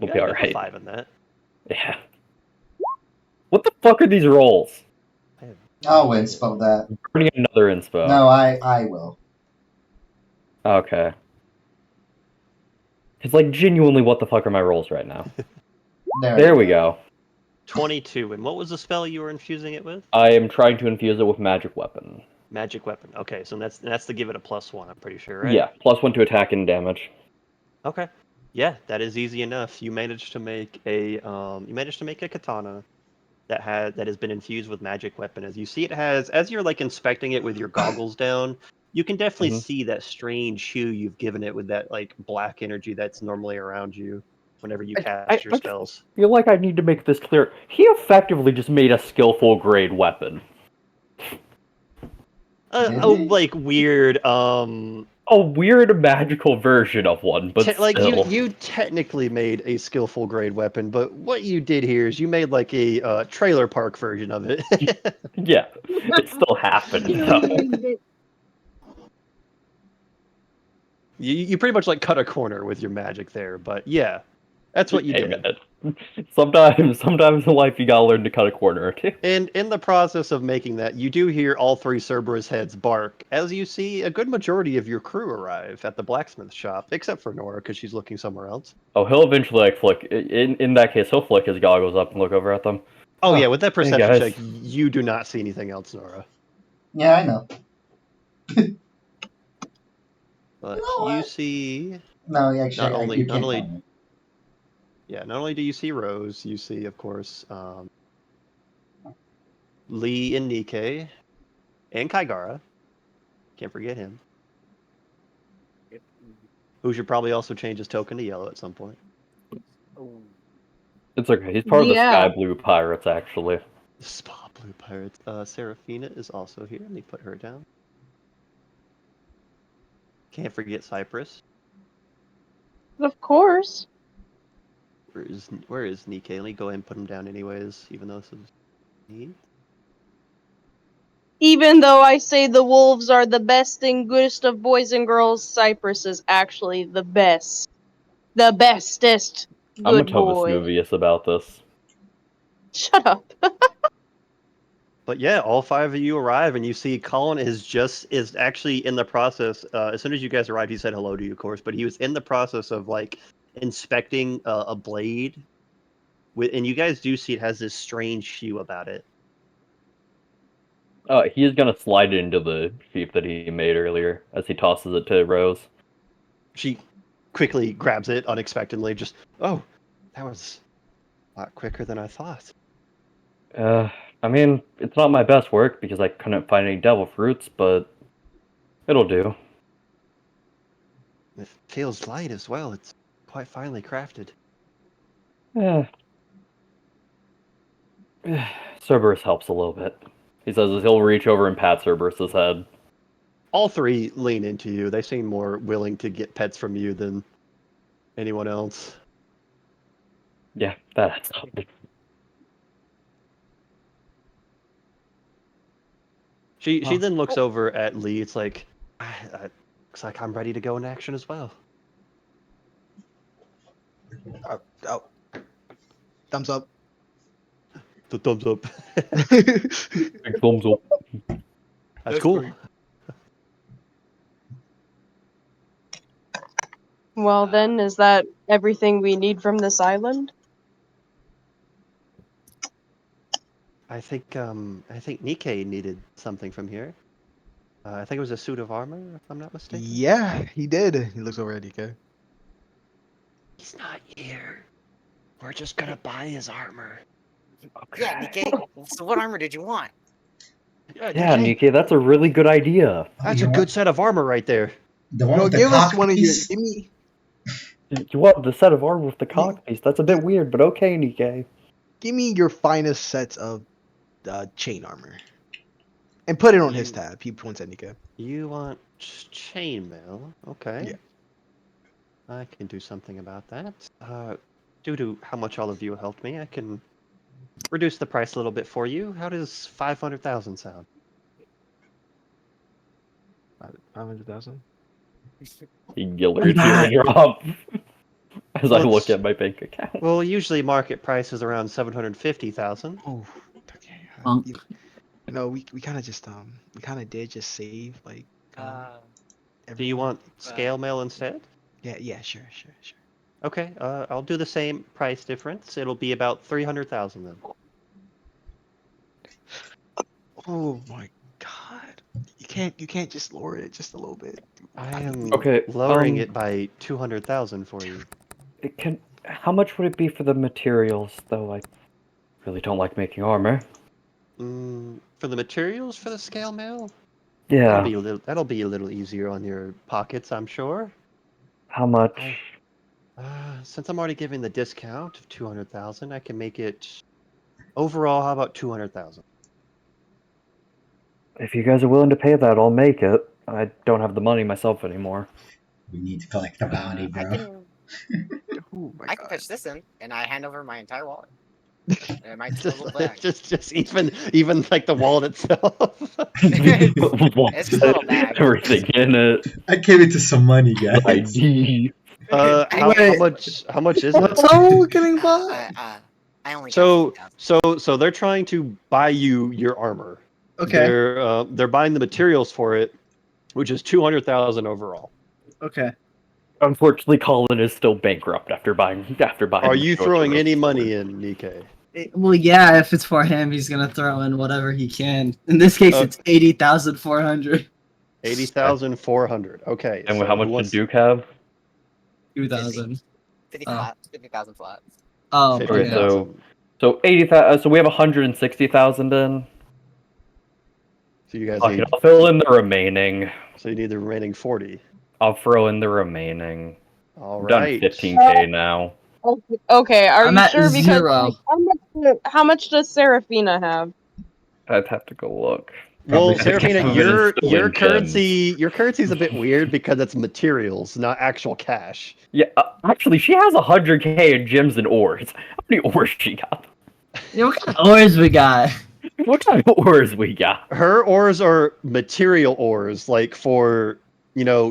We'll Yeah, be I got the alright. 5 in that. Yeah. What the fuck are these rolls? I'll inspo that. Burning another inspo. No, I will. Okay. It's like genuinely, what the fuck are my rolls right now? There we go. 22. And what was the spell you were infusing it with? I am trying to infuse it with magic weapon. Magic weapon. Okay, so that's to give it a +1. I'm pretty sure, right? Yeah, +1 to attack and damage. Okay. Yeah, that is easy enough. You managed to make a katana that has been infused with magic weapon. As you see, it has, as you're like inspecting it with your goggles down, you can definitely see that strange hue you've given it with that like black energy that's normally around you whenever you cast your spells. I feel like I need to make this clear. He effectively just made a skillful grade weapon. Like weird, a weird magical version of one, but like still. you technically made a skillful grade weapon, but what you did here is you made like a trailer park version of it. Yeah, it still happened though. You pretty much like cut a corner with your magic there, but yeah, that's what you did. Sometimes in life you gotta learn to cut a corner or two. And in the process of making that, you do hear all three Cerberus heads bark as you see a good majority of your crew arrive at the blacksmith shop, except for Nora because she's looking somewhere else. Oh, he'll eventually like flick. In that case, he'll flick his goggles up and look over at them. Oh yeah, with that perception hey check, you do not see anything else, Nora. Yeah, I know. But you see. No, actually, not only you can't tell me. Yeah, not only do you see Rose, you see, of course, Lee and Nikkei, and Kaigara. Can't forget him. Who should probably also change his token to yellow at some point. It's okay. He's part of the Sky Blue Pirates, actually. Spa Blue Pirates. Serafina is also here. Let me put her down. Can't forget Cypress. Of course. Where is Nikkei? Let me go ahead and put him down anyways, even though this is me. Even though I say the wolves are the best and goodest of boys and girls, Cypress is actually the best. The bestest good I'm boy. Movius about this. Shut up. But yeah, all five of you arrive, and you see Colin is actually in the process. As soon as you guys arrived, he said hello to you, of course. But he was in the process of like inspecting a blade, and you guys do see it has this strange hue about it. He is gonna slide it into the sheep that he made earlier as he tosses it to Rose. She quickly grabs it unexpectedly. Just that was a lot quicker than I thought. I mean, it's not my best work because I couldn't find any devil fruits, but it'll do. It feels light as well. It's quite finely crafted. Cerberus helps a little bit. He says as he'll reach over and pat Cerberus's head. All three lean into you. They seem more willing to get pets from you than anyone else. Yeah, that's something. She then looks over at Lee. It's like, looks like I'm ready to go in action as well. Thumbs up. The thumbs up. Big thumbs up. That's cool. Well then, is that everything we need from this island? I think Nikkei needed something from here. I think it was a suit of armor, if I'm not mistaken. Yeah, he did. He looks over at DK. He's not here. We're just gonna buy his armor. Okay. Yeah, Nikkei. So what armor did you want? Yeah, Nikkei, that's a really good idea. That's a good set of armor right there. The one No, with the give us cock one of your. piece? Give me. You want the set of armor with the cock piece? That's a bit weird, but okay, Nikkei. Give me your finest sets of chain armor, and put it on his tab. He points at Nikkei. You want chainmail? Okay. Yeah. I can do something about that. Due to how much all of you helped me, I can reduce the price a little bit for you. How does 500,000 sound? 500,000. Gillard's teardrop. as I look at my bank account. Well, usually market price is around 750,000. Oh, okay. Bonk. No, we kind of just we kind of did just save like Do you want Uh, scale mail instead? yeah, sure. Okay, I'll do the same price difference. It'll be about 300,000 then. Oh my god. You can't just lower it just a little bit. I am Okay, lowering it by 200,000 for you. How much would it be for the materials, though? I really don't like making armor. For the materials for the scale mail, Yeah. that'll be a little easier on your pockets, I'm sure. How much? Since I'm already giving the discount of 200,000, I can make it overall. How about 200,000? If you guys are willing to pay that, I'll make it. I don't have the money myself anymore. We need to collect the bounty, I bro. can Oh my I can god. pitch this in, and I hand over my entire wallet. My Just, total bag. just even like the wallet itself. It's just a little bag. Everything in it. I gave it to some money, guys. ID. How Wait. much? How much is it? What's all getting bought? I only got So 50,000. so they're trying to buy you your armor. Okay. They're buying the materials for it, which is 200,000 overall. Okay. Unfortunately, Colin is still bankrupt after buying. Are you throwing any Shoichiro's money sword. in, Nikkei? Well, yeah. If it's for him, he's gonna throw in whatever he can. In this case, it's 80,400. 80,400. Okay. And so how who much wants did Duke have? 2,000. 50,000 flats. Oh, Okay, okay. 50,000? so 80,000. So we have 160,000 in. So you guys Okay, need. I'll fill in the remaining. So you need the remaining 40. I'll throw in the remaining. All I'm done right. 15k now. Okay, are I'm you at sure? Because 0. like, how much does Serafina have? I'd have to go look. Well, Probably Serafina, 50,000. your in gems. your currency's a bit weird because it's materials, not actual cash. Yeah, actually, she has 100k in gems and ores. How many ores she got? Yeah, what kind of ores we got? What kind of ores we got? Her ores are material ores, like for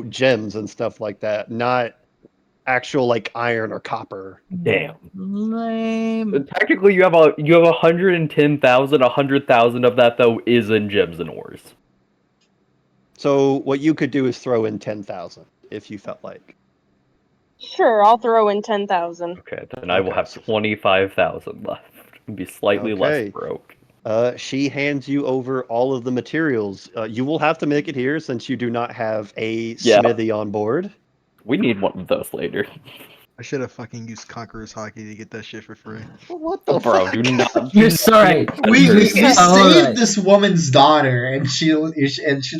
gems and stuff like that, not actual like iron or copper. Damn. Lame. Technically, you have 110,000. 100,000 of that though is in gems and ores. So what you could do is throw in 10,000 if you felt like. Sure, I'll throw in 10,000. Okay, then I will Okay, have so- 25,000 left. And be slightly less Okay. broke. She hands you over all of the materials. You will have to make it here since you do not have a Yeah. smithy on board. We need one of those later. I should have fucking used Conqueror's Hockey to get that shit for free. What the Bro, fuck? do not. You're sorry. We You're saved right. this woman's daughter, and she's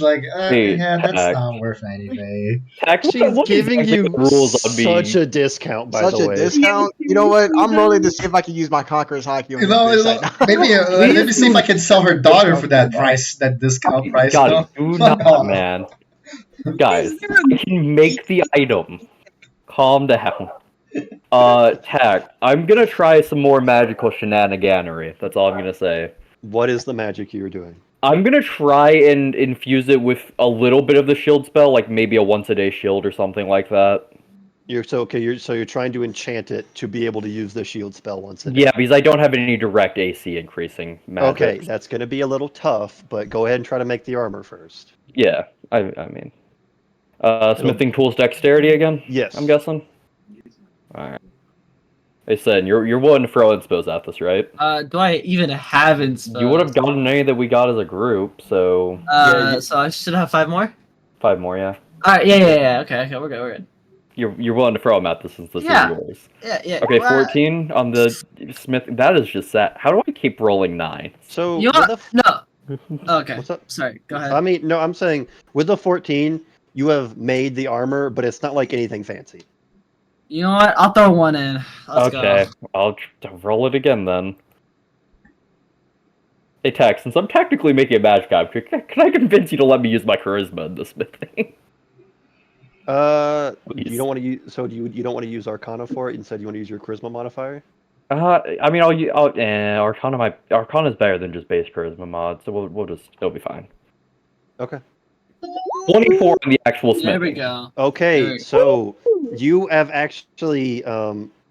like, Hey, yeah, that's Tack. not worth anything. Tack, She's what giving exactly you the rules on such me? a discount, by Such the a way. discount. You know what? I'm rolling to see if I can use my Conqueror's Hockey on You this know, bitch right now. maybe let me see if I can sell her daughter for that price, that discount price. Got No, it. Do fuck not, off. man. Guys, I can make the item. Calm down. Tack, I'm gonna try some more magical shenaniganery. That's all I'm gonna say. What is the magic you're doing? I'm gonna try and infuse it with a little bit of the shield spell, like maybe a once-a-day shield or something like that. You're trying to enchant it to be able to use the shield spell once a day. Yeah, because I don't have any direct AC increasing magic. Okay, that's going to be a little tough, but go ahead and try to make the armor first. Yeah, I mean, smithing tools dexterity again. Yes. I'm guessing. All right. They said you're willing to throw inspos at this, right? Do I even have inspo? You would have gotten any that we got as a group, so So I should have 5 more? 5 more, yeah. Alright, yeah. Okay, we're good. You're willing to throw them at this since this Yeah. is yours. Yeah. Okay, well, 14 on the smith. That is just sad. How do I keep rolling 9? So You know what? No. Okay. What's up? Sorry, go ahead. I mean, no, I'm saying with the 14, you have made the armor, but it's not like anything fancy. You know what? I'll throw 1 in. Let's Okay, go. I'll roll it again then. Hey, Tech, since I'm technically making a magic object, can I convince you to let me use my charisma in this smithing? You don't want to use. So you don't want to use Arcana for it? Instead, you want to use your Charisma modifier. I mean, Arcana is better than just base charisma mod, so we'll just it'll be fine. Okay. 24 in the actual There we smithing. go. Okay, There- so you have actually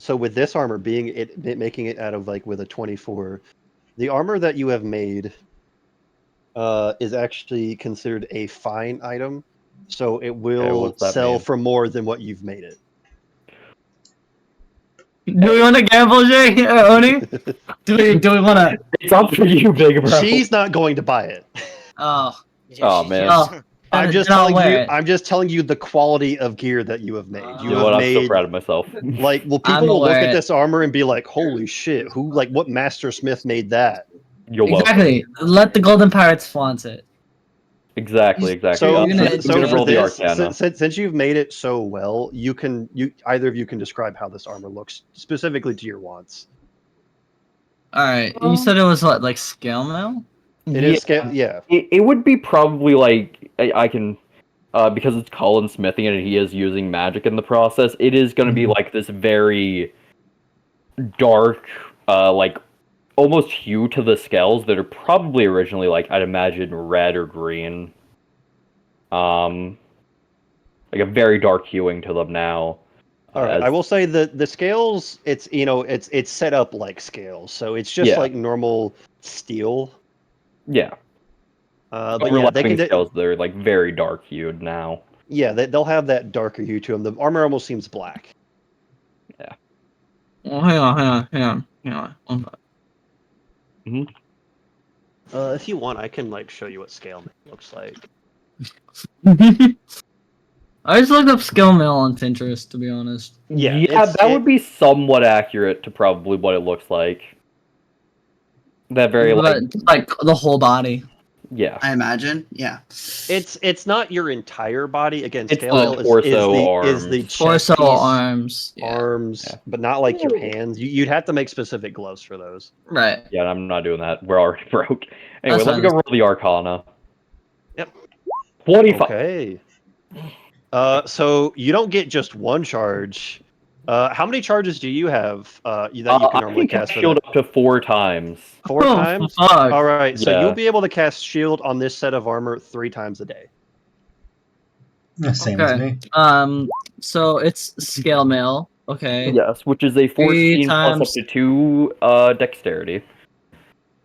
so with this armor being making it out of like with a 24, the armor that you have made is actually considered a fine item, so it will what's that sell mean? for more than what you've made it. Do we want to gamble, Jay? Oni? Do we want to? It's up for you, big bro. She's not going to buy it. Oh, Oh, man. well, I'm just then I'll telling wear you. it. I'm just telling you the quality of gear that you have made. You You know have what? I'm so made proud of myself. like, well, I'm people will look aware at it. this armor and be like, "Holy shit! Who like what master smith made that?" You're welcome. Exactly. Let the Golden Pirates flaunt it. Exactly. So, You're gonna- so gonna for roll the this, Arcana. since you've made it so well, you either of you can describe how this armor looks specifically to your wants. All right. You said it was what, like scale mail? It is scale, yeah. It would be probably like I can because it's Colin smithing it and he is using magic in the process. It is going to be like this very dark, like almost hue to the scales that are probably originally like I'd imagine red or green. Like a very dark hueing to them now. All right, I will say that the scales, it's it's set up like scales, so it's just Yeah. like normal steel. Yeah. But yeah, Overlapping scales that are like very dark hued now. Yeah, they'll have that darker hue to them. The armor almost seems black. Yeah. Well, hang on. Mm-hmm. If you want, I can like show you what scale looks like. I just looked up scale mail on Pinterest, to be honest. Yeah, that would be somewhat accurate to probably what it looks like. That very like the whole body. Yeah. I imagine. Yeah. It's not your entire body. Again, It's scale mail the torso, is the arms. chest Torso, piece, arms, arms, but not like your hands. You'd have to make specific gloves for those. Right. Yeah, I'm not doing that. We're already broke. Anyway, That's let me fine. go roll the Arcana. Yep. 25. Okay. So you don't get just one charge. How many charges do you have that you can normally cast for shield that? up to 4 times. 4 Oh, times? fuck. All right, so Yeah. you'll be able to cast shield on this set of armor 3 times a day. Yeah, same as me. So it's scale mail. Okay. Yes, which is a 14 plus up times- to 2 dexterity.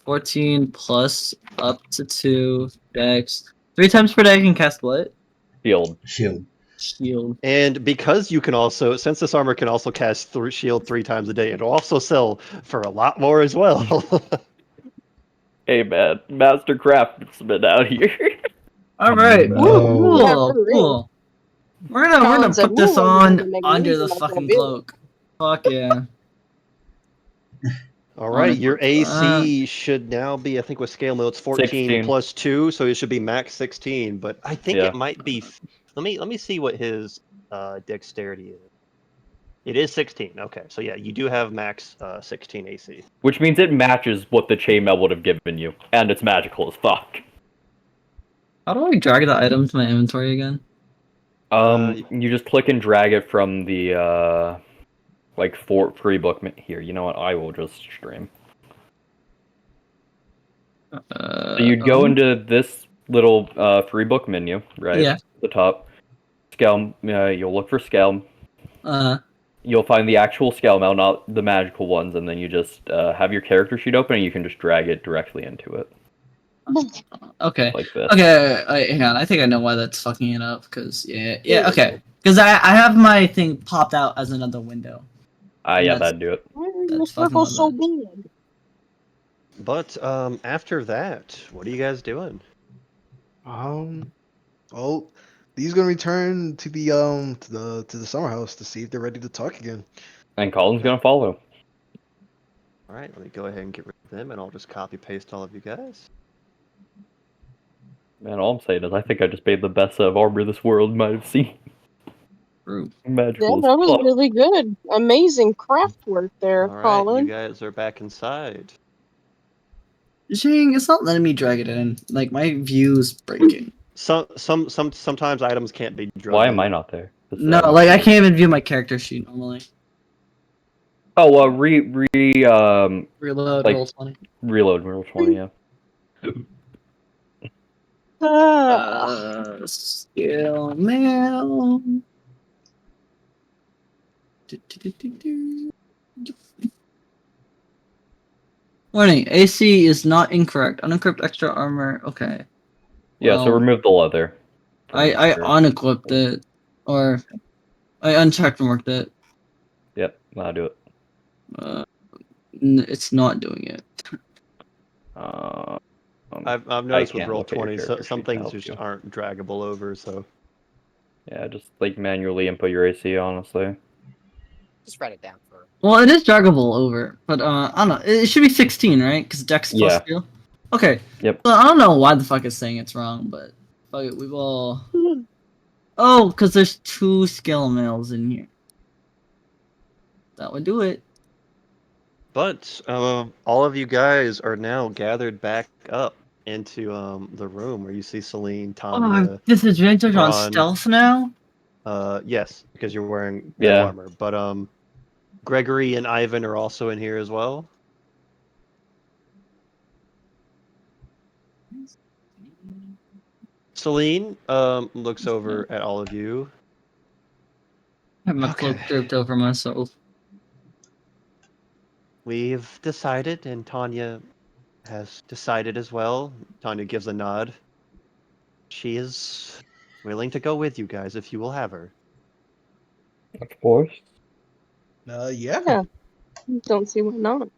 14 plus up to 2 dex. 3 times per day I can cast what? Shield. Shield. And because you can also, since this armor can also cast shield 3 times a day, it'll also sell for a lot more as well. Hey man, master craftsman out here. All right. No. Cool. We're gonna Collins said, put this "Ooh, I'm on gonna make under music the like that fucking bitch." cloak. Fuck yeah. All right, your Uh, AC should now be, I think with scale mail, it's 14 16. plus 2, so it should be max 16. But I think Yeah. it might be. Let me see what his dexterity is. It is 16. Okay, so yeah, you do have max 16 AC. Which means it matches what the chainmail would have given you, and it's magical as fuck. How do I drag the item to my inventory again? You just click and drag it from the like free book here. You know what? I will just stream. So you'd go into this little free book menu, right? Yeah. At the top. Scale. You'll look for scale. Uh, You'll find the actual scale mail, not the magical ones, and then you just have your character sheet open, and you can just drag it directly into it. okay. Like this. Okay, hang on. I think I know why that's fucking it up. Cause yeah. Okay. Because I have my thing popped out as another window. Yeah, that'd do it. Why are the That's fucking circles so lovely. big? But after that, what are you guys doing? Well, these gonna return to the summer house to see if they're ready to talk again. And Colin's gonna follow. All right, let me go ahead and get rid of them, and I'll just copy paste all of you guys. Man, all I'm saying is I think I just made the best set of armor this world might have seen. True. Yeah, Magical. that was as fuck. really good. Amazing craft work there, All right, Colin. you guys are back inside. Jing, it's not letting me drag it in. Like my view's breaking. Sometimes items can't be drawn. Why am I not there? No, like I can't even view my character sheet normally. Oh, Reload like, roll 20. reload roll 20, yeah. Skill mail. Warning, AC is not incorrect. Unequip extra armor. Okay. Yeah, so Well, remove the leather. I unequipped it. Or I unchecked marked it. Yep, I'll do it. It's not doing it. Um, I've I noticed with can't look at your Roll20, character some sheet to things help just you. aren't draggable over. So Yeah, just like manually input your AC, honestly. Just write it down for. Well, it is draggable over, but I don't know. It should be 16, right? Because Dex plus Yeah. skill. Okay. Yep. So I don't know why the fuck it's saying it's wrong, but fuck it, we will. Oh, because there's 2 skill mails in here. That would do it. But all of you guys are now gathered back up into the room where you see Celine, Oh, Tanya, disadvantage on Braun. stealth now. Yes, because you're wearing Yeah. metal armor. But Gregory and Ivan are also in here as well. Celine looks over at all of you. I have my Okay. cloak draped over myself. We've decided, and Tanya has decided as well. Tanya gives a nod. She is willing to go with you guys if you will have her. Of course. Yeah. Yeah. Don't see why not.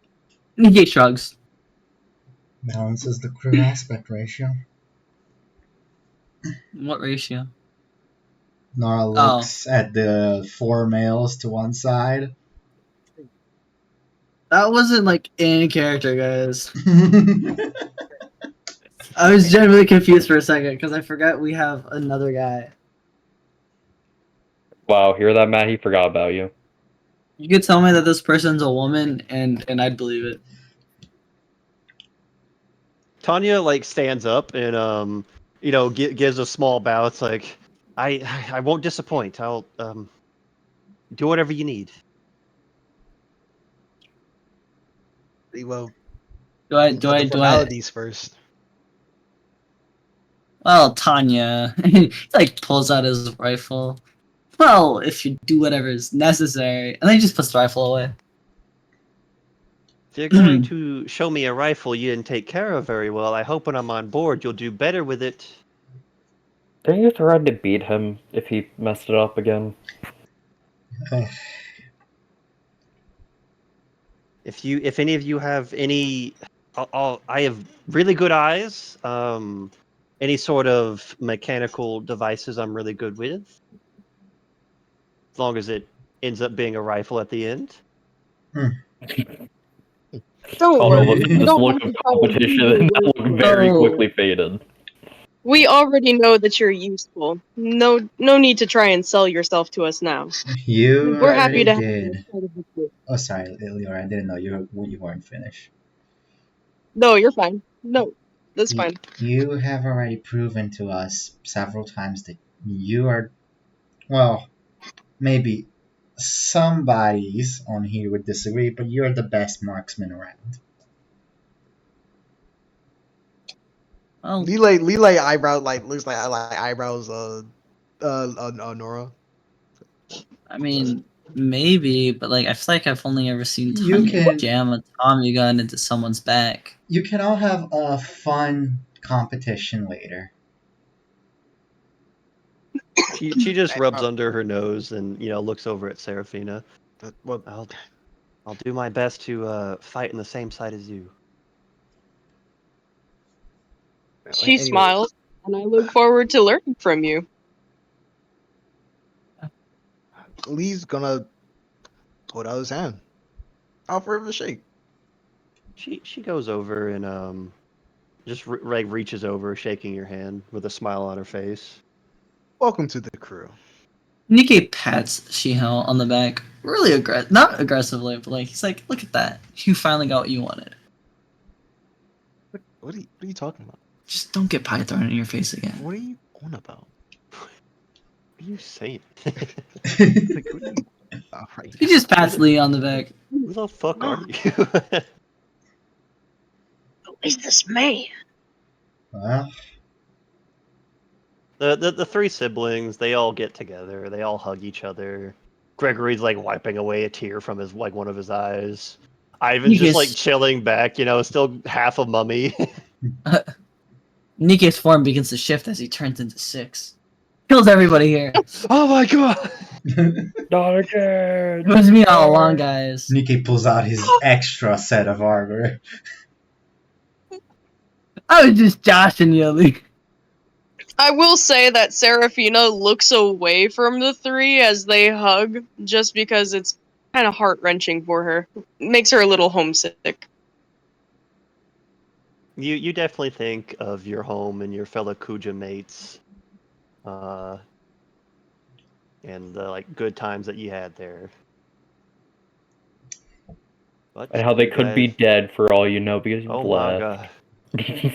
He shrugs. Balances the crew aspect ratio. What ratio? Nora looks at the 4 males to one side. That wasn't like in character, guys. I was genuinely confused for a second because I forgot we have another guy. Wow, hear that, Matt? He forgot about you. You could tell me that this person's a woman, and I'd believe it. Tanya like stands up and gives a small bow. It's like I won't disappoint. I'll do whatever you need. Well, Do I? the formalities first. Well, Tanya, he like pulls out his rifle. Well, if you do whatever is necessary, and then he just puts the rifle away. If you're going to show me a rifle you didn't take care of very well, I hope when I'm on board you'll do better with it. Didn't you threaten to beat him if he messed it up again? If any of you have any, I have really good eyes. Any sort of mechanical devices I'm really good with, as long as it ends up being a rifle at the end. Don't Oh, worry. look at You this don't look have of to try and competition, be and that look useful. very Oh. quickly faded. We already know that you're useful. No need to try and sell yourself to us now. You We're happy already to have did. you as part of the group. Oh, sorry, Leora, I didn't know you weren't finished. No, you're fine. No, that's fine. You have already proven to us several times that you are, well, maybe somebody's on here would disagree, but you're the best marksman around. Oh, Lele eyebrow looks like eyebrows Nora. I mean, maybe, but like I feel like I've only ever seen You Tanya can- jam a Tommy gun into someone's back. You can all have a fun competition later. She just rubs under her nose and looks over at Serafina. Well, I'll do my best to fight in the same side as you. She anyway, smiles, and I look forward to learning from you. Lee's gonna hold out his hand, offer him a shake. She goes over and just reaches over, shaking your hand with a smile on her face. Welcome to the crew. Nikkei pats Shihao on the back, really not aggressively, but like he's like, "Look at that! You finally got what you wanted. What are you talking about? Just don't get pie thrown in your face again." What are you on about? What are you saying? Like, what are you about right He now? just pats Lee on the back. Who the fuck are you? Who is this man? Well, The three siblings, they all get together. They all hug each other. Gregory's like wiping away a tear from his one of his eyes. Ivan's just like Nika's chilling back, still half a mummy. Nike's form begins to shift as he turns into 6. Kills everybody here. Oh my god! Not again. It was me all along, guys. Nikkei pulls out his extra set of armor. I was just joshing you, Lee. I will say that Serafina looks away from the three as they hug, just because it's kind of heart wrenching for her. Makes her a little homesick. You definitely think of your home and your fellow Kuja mates, and the good times that you had there. But And how they you could be guys- dead for all you know because you've Oh my left. god!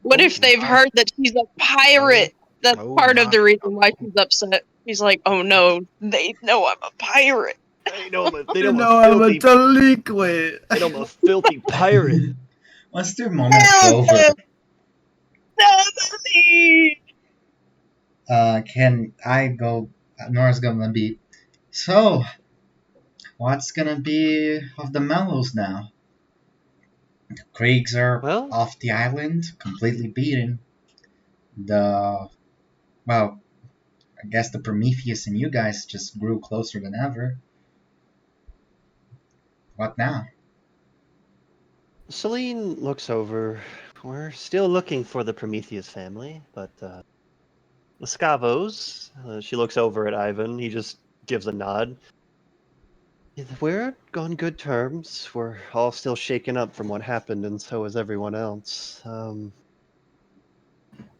What if they've my. heard that she's a pirate? That's Oh part of my. the reason why she's upset. She's like, oh no, they know I'm a pirate. They know I'm a I'm a delinquent. They know I'm a filthy pirate. Once their moment's over, can I go? Nora's gonna be. So, what's gonna be of the Mellows now? The Kriegs are Well, off the island, completely beaten. Well, I guess the Prometheus and you guys just grew closer than ever. What now? Celine looks over. We're still looking for the Prometheus family, but the Scavos. She looks over at Ivan. He just gives a nod. We're on good terms. We're all still shaken up from what happened, and so is everyone else.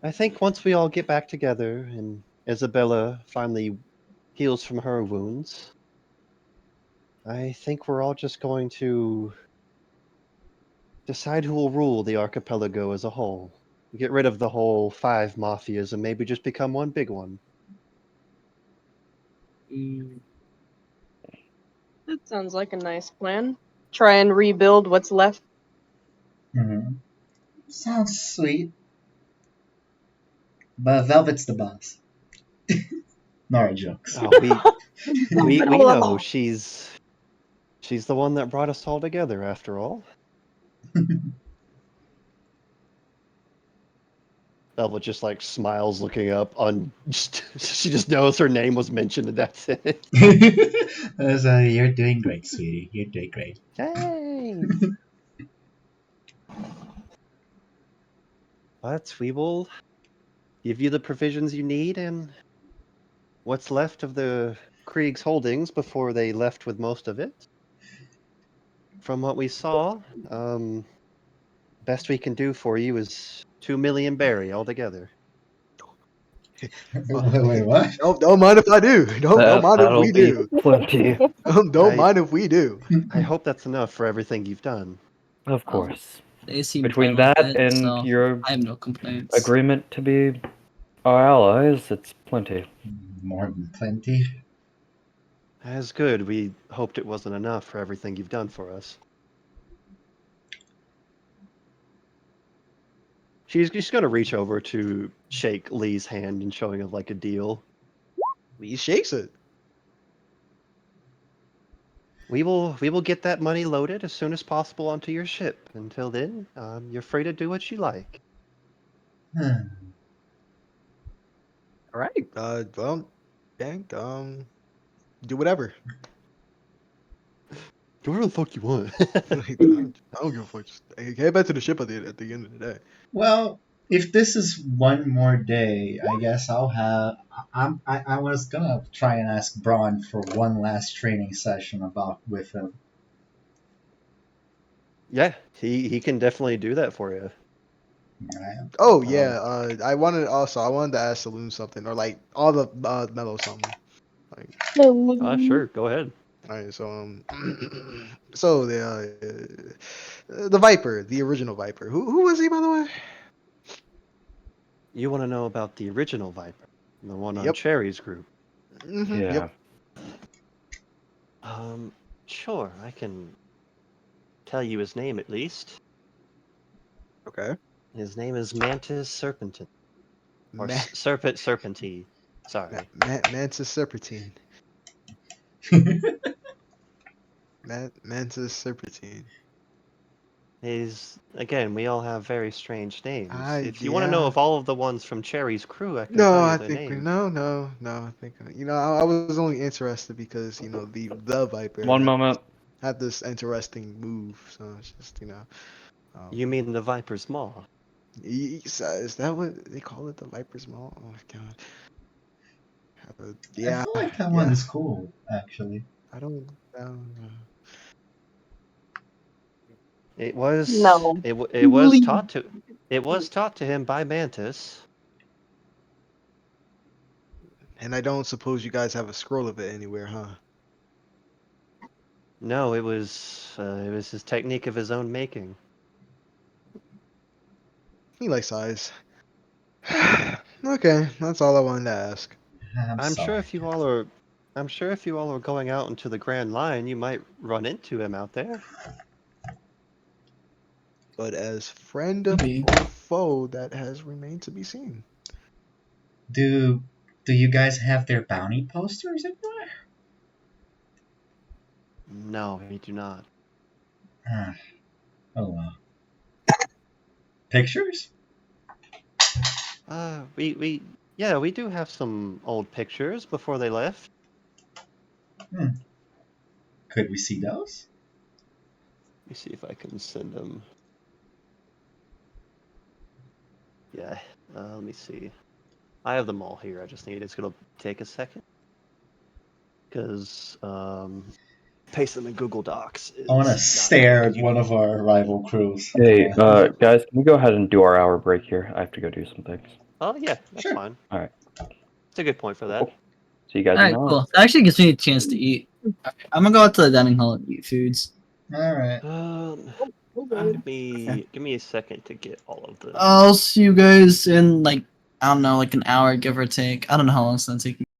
I think once we all get back together and Isabella finally heals from her wounds, I think we're all just going to decide who will rule the archipelago as a whole. Get rid of the whole 5 mafias and maybe just become one big one. That sounds like a nice plan. Try and rebuild what's left. Mm-hmm. Sounds sweet. But Velvet's the boss. Nora jokes. Oh, we know she's the one that brought us all together after all. Velvet just smiles looking up on she just knows her name was mentioned and that's it. So you're doing great, sweetie. You're doing great. Thanks. But we will give you the provisions you need and what's left of the Krieg's holdings before they left with most of it. From what we saw, best we can do for you is 2 million berry altogether. Wait, what? Don't mind if I do. Don't mind if That'll we be do. plenty. Don't mind if we do. I hope that's enough for everything you've done. Of course. They seem Between fine with that it, and so your I have no complaints. agreement to be our allies, it's plenty. More than plenty. As good. We hoped it wasn't enough for everything you've done for us. She's going to reach over to shake Lee's hand and showing him a deal. Lee shakes it. We will get that money loaded as soon as possible onto your ship. Until then, you're free to do what you like. All right. Well, okay. Do whatever. Do whatever the fuck you want. I don't give a fuck. Just head back to the ship at the end of the day. Well, if this is one more day, I guess I'll have. I was gonna try and ask Braun for one last training session with him. Yeah, he can definitely do that for you. Oh yeah. I wanted to ask Saloon something or all the mellow something. Sure, go ahead. All right. So so the Viper, the original Viper. Who was he, by the way? You want to know about the original Viper, the one on Yep. Cherry's group? Yeah. Yep. Sure, I can tell you his name at least. Okay. His name is Mantis Serpentin. Or Ma- serpentine. Sorry. Mantis serpentine. Mantis serpentine. Again, we all have very strange names. If you want to know Yeah. of all of the ones from Cherry's crew, I can No, tell you I their think names. no. I think I was only interested because the Viper One moment. had this interesting move, so it's just You mean the Viper's Maw? is that what they call it, the Viper's Maw? Oh my god. I Yeah, feel like that one yeah. is cool, actually. I don't know. It was No. it was taught to him by Mantis. And I don't suppose you guys have a scroll of it anywhere, huh? No, it was his technique of his own making. He likes eyes. Okay, that's all I wanted to ask. I'm sure if you all are going out into the Grand Line, you might run into him out there. But as friend Maybe. or foe, that has remained to be seen. Do you guys have their bounty posters anywhere? No, we do not. Ah, oh well. Pictures? We do have some old pictures before they left. Could we see those? Let me see if I can send them. Yeah, let me see. I have them all here. It's gonna take a second because paste them in Google Docs is I want to not stare quick. at one of our rival crews. Hey, guys, can we go ahead and do our hour break here? I have to go do some things. Oh yeah, that's Sure. fine. All right. It's a good point for that. Cool. See you guys in Alright, an hour. cool. That actually gives me a chance to eat. I'm gonna go out to the dining hall and eat foods. Alright. Give me a second to get all of them. I'll see you guys in like I don't know, like an hour, give or take. I don't know how long it's gonna take.